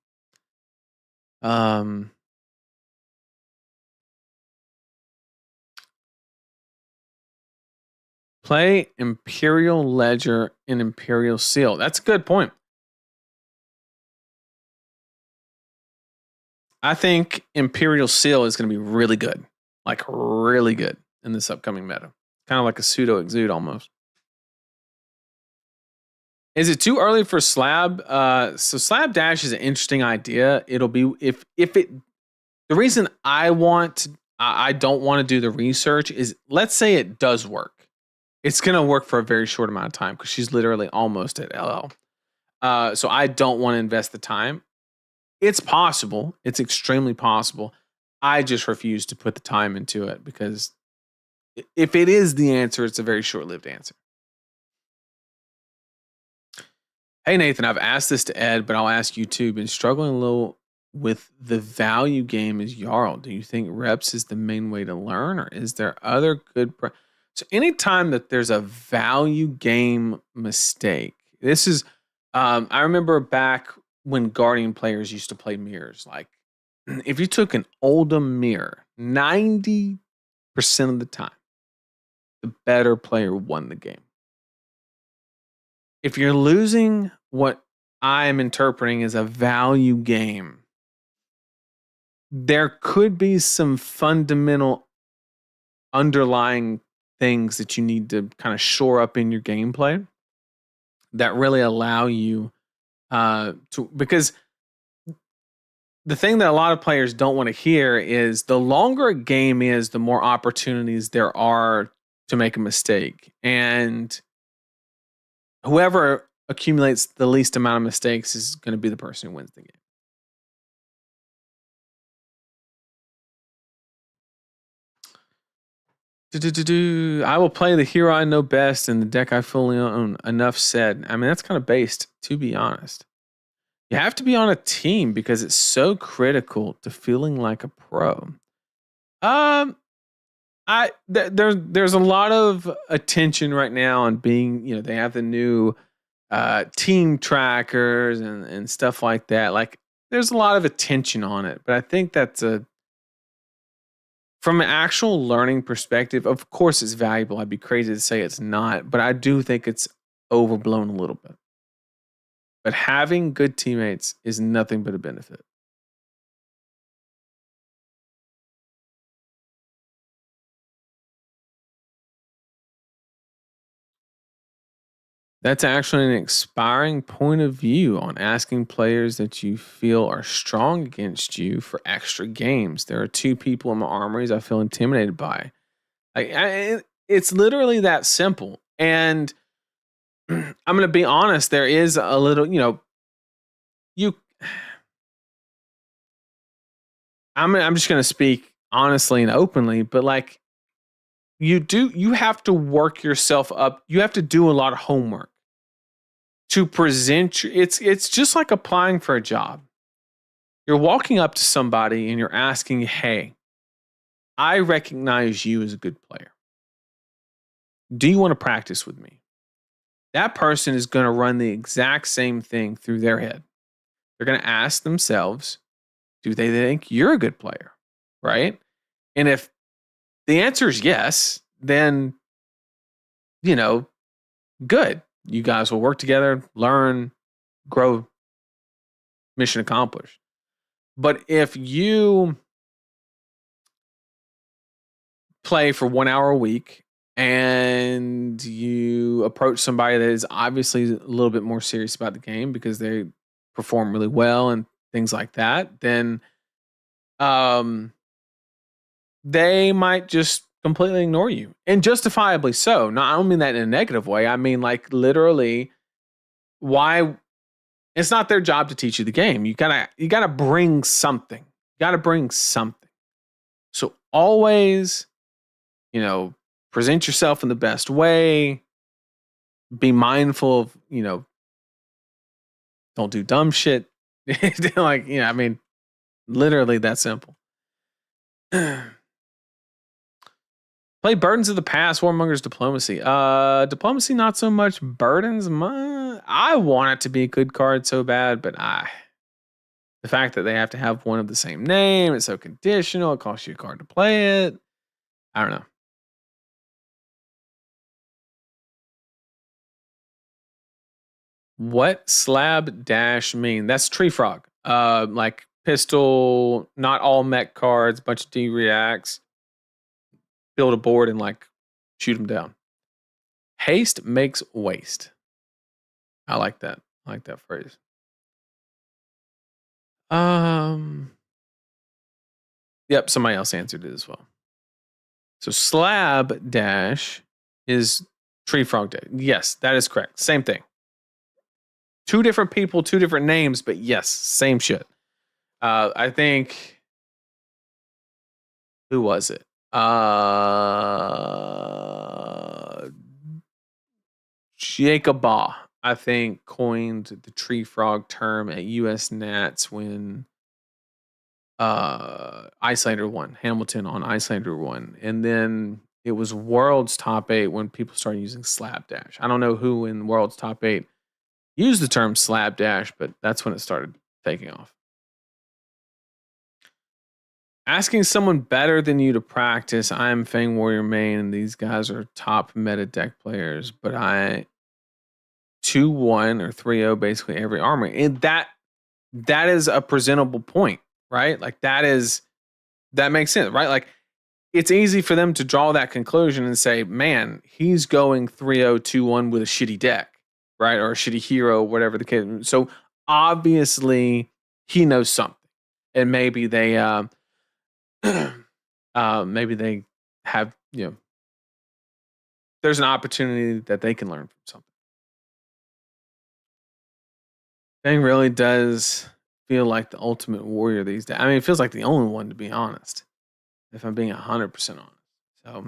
Play Imperial Ledger and Imperial Seal. That's a good point. I think Imperial Seal is going to be really good. Like, really good in this upcoming meta. Kind of like a pseudo exude almost. Is it too early for Slab? So Slab Dash is an interesting idea. It'll be if it. The reason I don't want to do the research is, let's say it does work. It's gonna work for a very short amount of time because she's literally almost at LL. So I don't want to invest the time. It's possible. It's extremely possible. I just refuse to put the time into it because if it is the answer, it's a very short-lived answer. Hey, Nathan, I've asked this to Ed, but I'll ask you too. Been struggling a little with the value game as Jarl. Do you think reps is the main way to learn, or is there other good... So anytime that there's a value game mistake, this is... I remember back when Guardian players used to play mirrors. Like, if you took an Oldham mirror, 90% of the time, the better player won the game. If you're losing what I am interpreting as a value game, there could be some fundamental underlying things that you need to kind of shore up in your gameplay that really allow you to, because the thing that a lot of players don't want to hear is the longer a game is, the more opportunities there are to make a mistake. And whoever accumulates the least amount of mistakes is going to be the person who wins the game. I will play the hero I know best and the deck I fully own. Enough said. I mean, that's kind of based, to be honest. You have to be on a team because it's so critical to feeling like a pro. Um, there's a lot of attention right now on being, they have the new team trackers and stuff like that. Like, there's a lot of attention on it, but I think that's from an actual learning perspective, of course it's valuable. I'd be crazy to say it's not, but I do think it's overblown a little bit. But having good teammates is nothing but a benefit. That's actually an expiring point of view on asking players that you feel are strong against you for extra games. There are two people in my armories I feel intimidated by. It's literally that simple. And I'm going to be honest, there is a little, you I'm just going to speak honestly and openly, but like you have to work yourself up. You have to do a lot of homework to present it's just like applying for a job. You're walking up to somebody and you're asking, "Hey, I recognize you as a good player. Do you want to practice with me?" That person is going to run the exact same thing through their head. They're going to ask themselves, do they think you're a good player? Right? And if the answer is yes, then, good. You guys will work together, learn, grow, mission accomplished. But if you play for 1 hour a week and you approach somebody that is obviously a little bit more serious about the game because they perform really well and things like that, then they might just completely ignore you, and justifiably so. No, I don't mean that in a negative way. I mean, like, literally, why? It's not their job to teach you the game. You gotta bring something. You gotta bring something. So always, present yourself in the best way. Be mindful of, don't do dumb shit. I mean, literally that simple. Play Burdens of the Past, Warmonger's Diplomacy. Diplomacy, not so much. Burdens, I want it to be a good card so bad, but the fact that they have to have one of the same name, it's so conditional, it costs you a card to play it. I don't know. What slab dash mean? That's Tree Frog. Like pistol, not all mech cards, bunch of D reacts. Build a board and like shoot them down. Haste makes waste. I like that. I like that phrase. Yep, somebody else answered it as well. So slab dash is Tree Frog dash. Yes, that is correct. Same thing. Two different people, two different names, but yes, same shit. I think, who was it? Jacobah, I think, coined the Tree Frog term at US Nats when Icelander won. Hamilton on Icelander won. And then it was World's Top 8 when people started using slapdash. I don't know who in World's Top 8 used the term slapdash, but that's when it started taking off. Asking someone better than you to practice. I'm Fang Warrior main, and these guys are top meta deck players, but I 2-1 or 3-0 basically every armor. And that is a presentable point, right? Like that makes sense, right? Like it's easy for them to draw that conclusion and say, man, he's going 3-0, 2-1 with a shitty deck, right? Or a shitty hero, whatever the case. So obviously he knows something. And maybe they maybe they have, there's an opportunity that they can learn from something. Fang really does feel like the ultimate warrior these days. I mean, it feels like the only one, to be honest, if I'm being 100% honest. So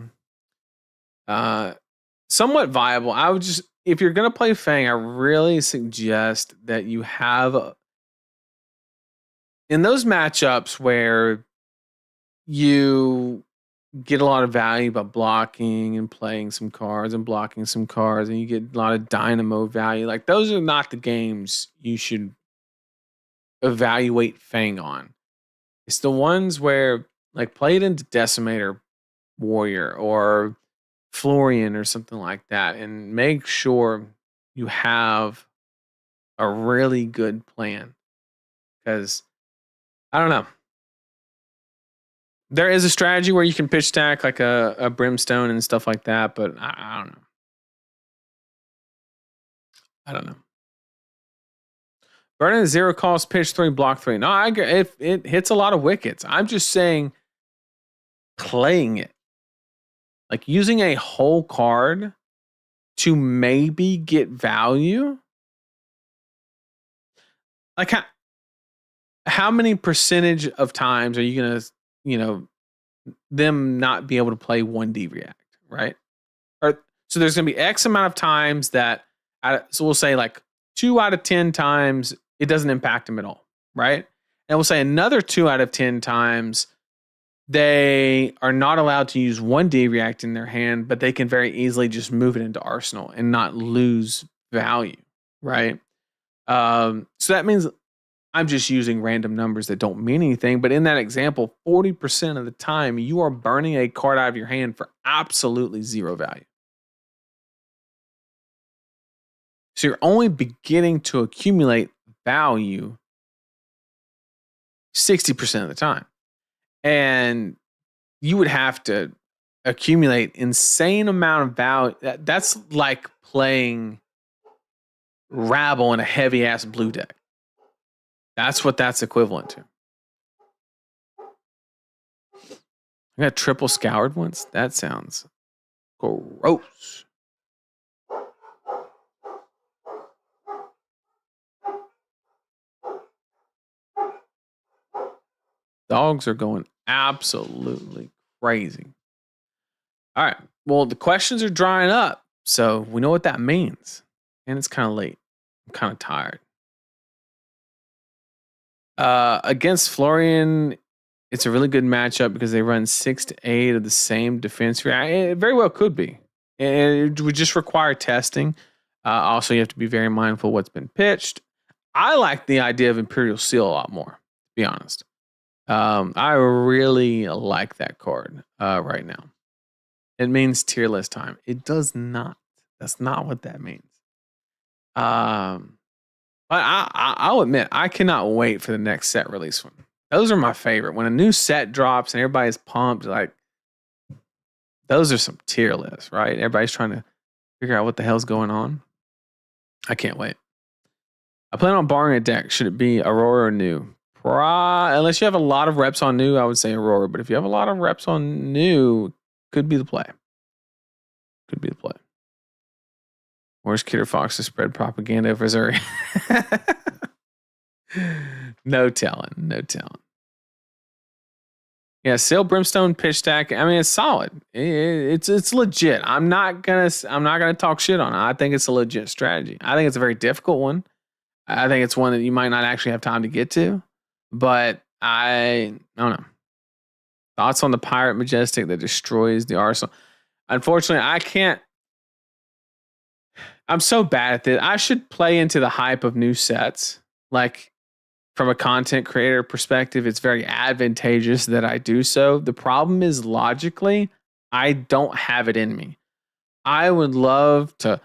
Somewhat viable. I would just, if you're gonna play Fang, I really suggest that you have in those matchups where you get a lot of value by blocking and playing some cards and blocking some cards, and you get a lot of dynamo value. Like, those are not the games you should evaluate Fang on. It's the ones where, like, play it into Decimator Warrior or Florian or something like that, and make sure you have a really good plan. Because I don't know. There is a strategy where you can pitch stack like a brimstone and stuff like that, but I don't know. I don't know. Burning 0 cost, pitch 3, block 3. No, I agree. It hits a lot of wickets. I'm just saying playing it. Like using a whole card to maybe get value. Like how many percentage of times are you going to, them not be able to play 1D react, right? So there's going to be X amount of times that, so we'll say like 2 out of 10 times, it doesn't impact them at all, right? And we'll say another 2 out of 10 times, they are not allowed to use 1D react in their hand, but they can very easily just move it into Arsenal and not lose value, right? So that means I'm just using random numbers that don't mean anything. But in that example, 40% of the time, you are burning a card out of your hand for absolutely 0 value. So you're only beginning to accumulate value 60% of the time. And you would have to accumulate insane amount of value. That's like playing Rabble in a heavy ass blue deck. That's what that's equivalent to. I got triple scoured once. That sounds gross. Dogs are going absolutely crazy. All right. Well, the questions are drying up, so we know what that means. And it's kind of late. I'm kind of tired. Against Florian, it's a really good matchup because they run 6 to 8 of the same defense. It very well could be. It would just require testing. Also, you have to be very mindful of what's been pitched. I like the idea of Imperial Seal a lot more, to be honest. I really like that card right now. It means tier list time. It does not. That's not what that means. But I'll admit, I cannot wait for the next set release one. Those are my favorite. When a new set drops and everybody's pumped, like, those are some tier lists, right? Everybody's trying to figure out what the hell's going on. I can't wait. I plan on borrowing a deck. Should it be Aurora or new? Unless you have a lot of reps on new, I would say Aurora. But if you have a lot of reps on new, could be the play. Could be the play. Where's Kidder Fox to spread propaganda for Zuri? No telling. No telling. Yeah, Sail Brimstone pitch stack. I mean, it's solid. It's legit. I'm not gonna talk shit on it. I think it's a legit strategy. I think it's a very difficult one. I think it's one that you might not actually have time to get to. But I don't know. Thoughts on the Pirate Majestic that destroys the Arsenal? Unfortunately, I can't. I'm so bad at this. I should play into the hype of new sets. Like, from a content creator perspective, it's very advantageous that I do so. The problem is, logically, I don't have it in me. I would love to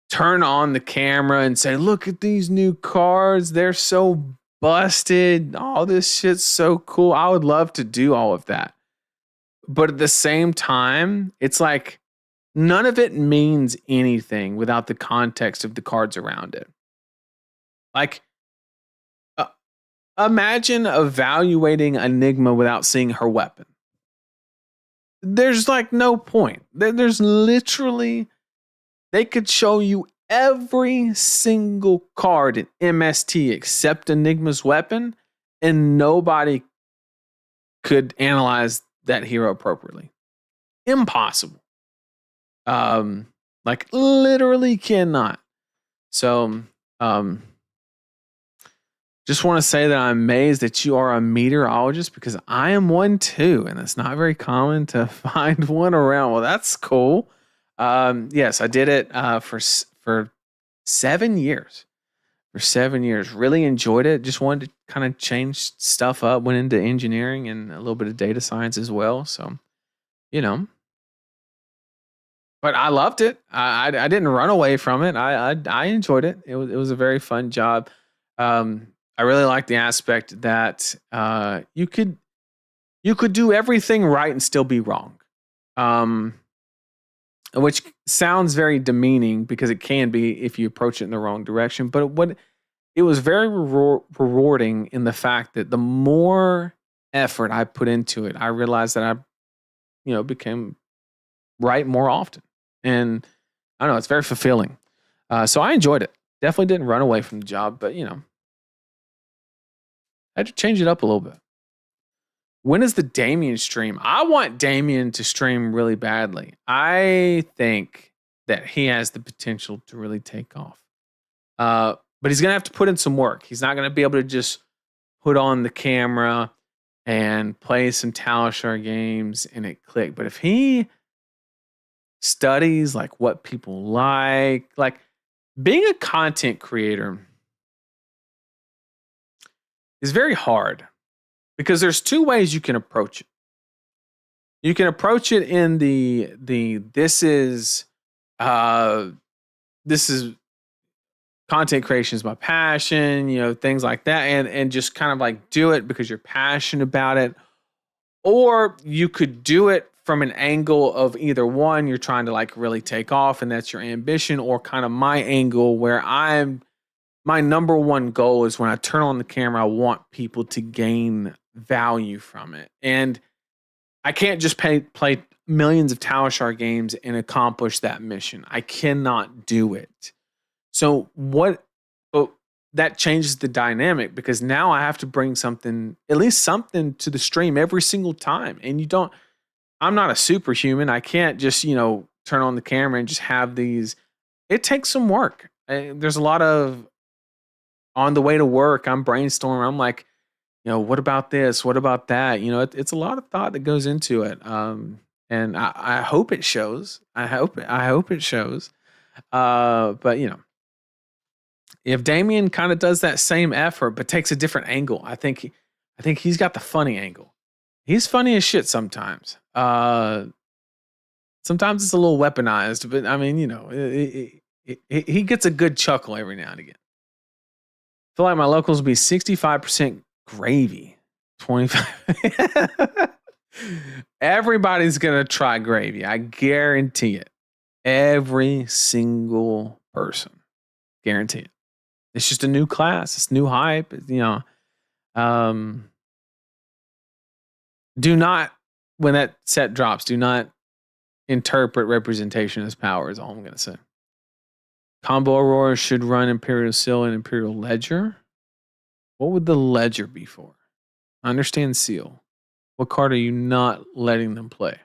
turn on the camera and say, look at these new cards. They're so busted. All this shit's so cool. I would love to do all of that. But at the same time, it's like none of it means anything without the context of the cards around it. Like, imagine evaluating Enigma without seeing her weapon. There's like no point. There's literally, they could show you every single card in MST except Enigma's weapon, and nobody could analyze that hero appropriately. Impossible. Like literally cannot. So, just want to say that I'm amazed that you are a meteorologist because I am one too, and it's not very common to find one around. Well, that's cool. Yes, I did it for 7 years. For 7 years, really enjoyed it. Just wanted to kind of change stuff up. Went into engineering and a little bit of data science as well. So, you know, but I loved it. I didn't run away from it. I enjoyed it. It was a very fun job. I really like the aspect that you could do everything right and still be wrong, which sounds very demeaning because it can be if you approach it in the wrong direction. But it was very rewarding in the fact that the more effort I put into it, I realized that I became right more often. And I don't know, it's very fulfilling. So I enjoyed it. Definitely didn't run away from the job, but I had to change it up a little bit. When is the Damien stream? I want Damien to stream really badly. I think that he has the potential to really take off. But he's going to have to put in some work. He's not going to be able to just put on the camera and play some Talishar games and it click. But if he studies like what people like being a content creator is very hard because there's two ways you can approach it. You can approach it in the this is content creation is my passion, things like that, and just kind of like do it because you're passionate about it. Or you could do it from an angle of either one, you're trying to like really take off and that's your ambition, or kind of my angle where my number one goal is when I turn on the camera, I want people to gain value from it. And I can't just play millions of Talishar games and accomplish that mission. I cannot do it. So that changes the dynamic because now I have to bring at least something to the stream every single time. And I'm not a superhuman. I can't just, turn on the camera and just have these. It takes some work. There's a lot of on the way to work, I'm brainstorming. I'm like, what about this? What about that? It's a lot of thought that goes into it. And I hope it shows. I hope it shows. But if Damien kind of does that same effort but takes a different angle, I think he's got the funny angle. He's funny as shit sometimes. Sometimes it's a little weaponized, but I mean, he gets a good chuckle every now and again. I feel like my locals will be 65% gravy, 25. Everybody's gonna try gravy. I guarantee it. Every single person, guarantee it. It's just a new class. It's new hype. Do not, when that set drops, do not interpret representation as power is all I'm going to say. Combo Aurora should run Imperial Seal and Imperial Ledger. What would the Ledger be for? I understand Seal. What card are you not letting them play?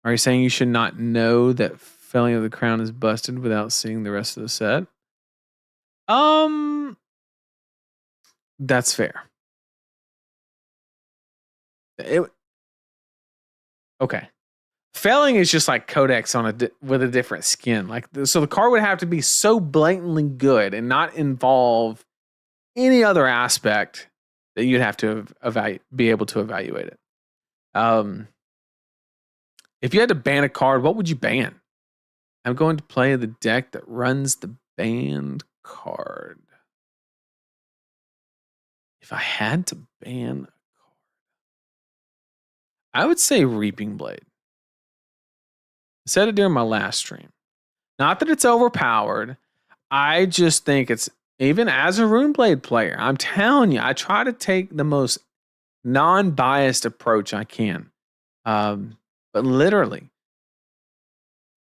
Are you saying you should not know that Felling of the Crown is busted without seeing the rest of the set? That's fair. Okay. Failing is just like Codex with a different skin. So the card would have to be so blatantly good and not involve any other aspect that you'd have to be able to evaluate it. If you had to ban a card, what would you ban? I'm going to play the deck that runs the banned card. If I had to ban a card, I would say Reaping Blade. I said it during my last stream. Not that it's overpowered. I just think it's, even as a Runeblade player, I'm telling you, I try to take the most non-biased approach I can. But literally,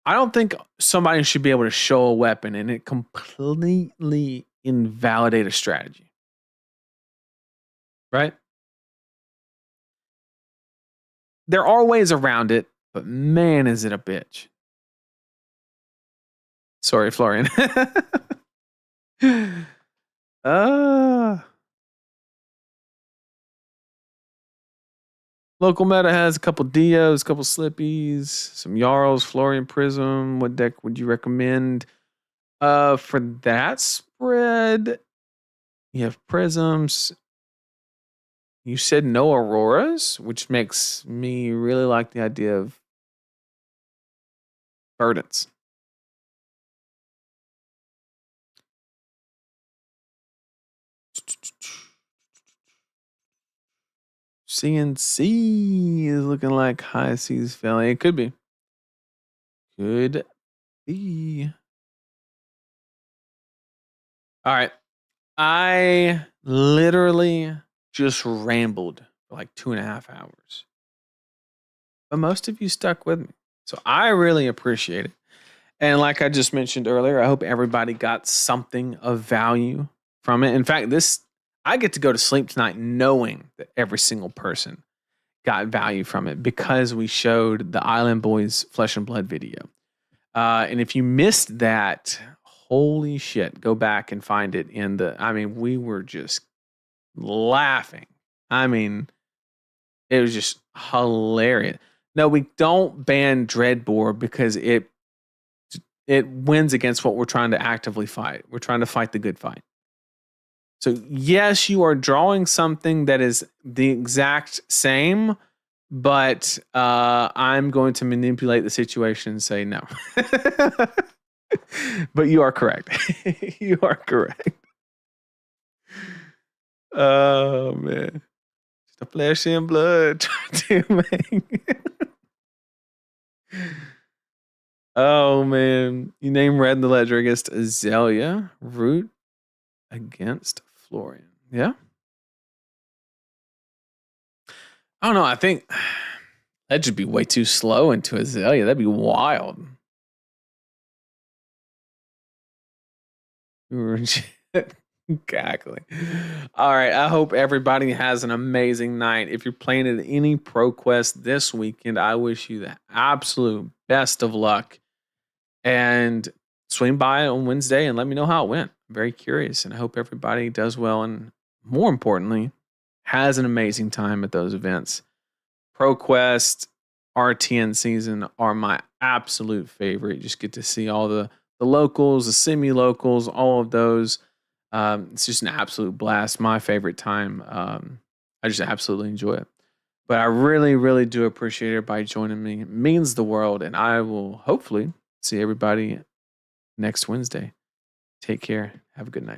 I don't think somebody should be able to show a weapon and it completely invalidate a strategy. Right? There are ways around it, but man, is it a bitch. Sorry, Florian. Local meta has a couple Dios, a couple Slippies, some Jarls, Florian Prism. What deck would you recommend? For that spread, you have Prisms. You said no Auroras, which makes me really like the idea of Verdants. CNC is looking like High Seas failing. It could be. Could be. All right. I literally just rambled for like 2.5 hours. But most of you stuck with me. So I really appreciate it. And like I just mentioned earlier, I hope everybody got something of value from it. In fact, I get to go to sleep tonight knowing that every single person got value from it because we showed the Island Boys Flesh and Blood video. And if you missed that, holy shit, go back and find it we were just laughing. It was just hilarious. No, we don't ban Dreadbore because it wins against what we're trying to actively fight. We're trying to fight the good fight. So yes, you are drawing something that is the exact same, but I'm going to manipulate the situation and say no. But you are correct. You are correct. Oh man. Just a flesh and blood trying to make. Oh man. You name Red in the Ledger against Azalea. Root against Florian. Yeah. I don't know. I think that'd just be way too slow into Azalea. That'd be wild. Exactly. All right. I hope everybody has an amazing night. If you're playing at any ProQuest this weekend, I wish you the absolute best of luck. And swing by on Wednesday and let me know how it went. I'm very curious, and I hope everybody does well and, more importantly, has an amazing time at those events. ProQuest, RTN season are my absolute favorite. You just get to see all the locals, the semi-locals, all of those. It's just an absolute blast. My favorite time. I just absolutely enjoy it. But I really, really do appreciate everybody joining me. It means the world, and I will hopefully see everybody next Wednesday. Take care. Have a good night.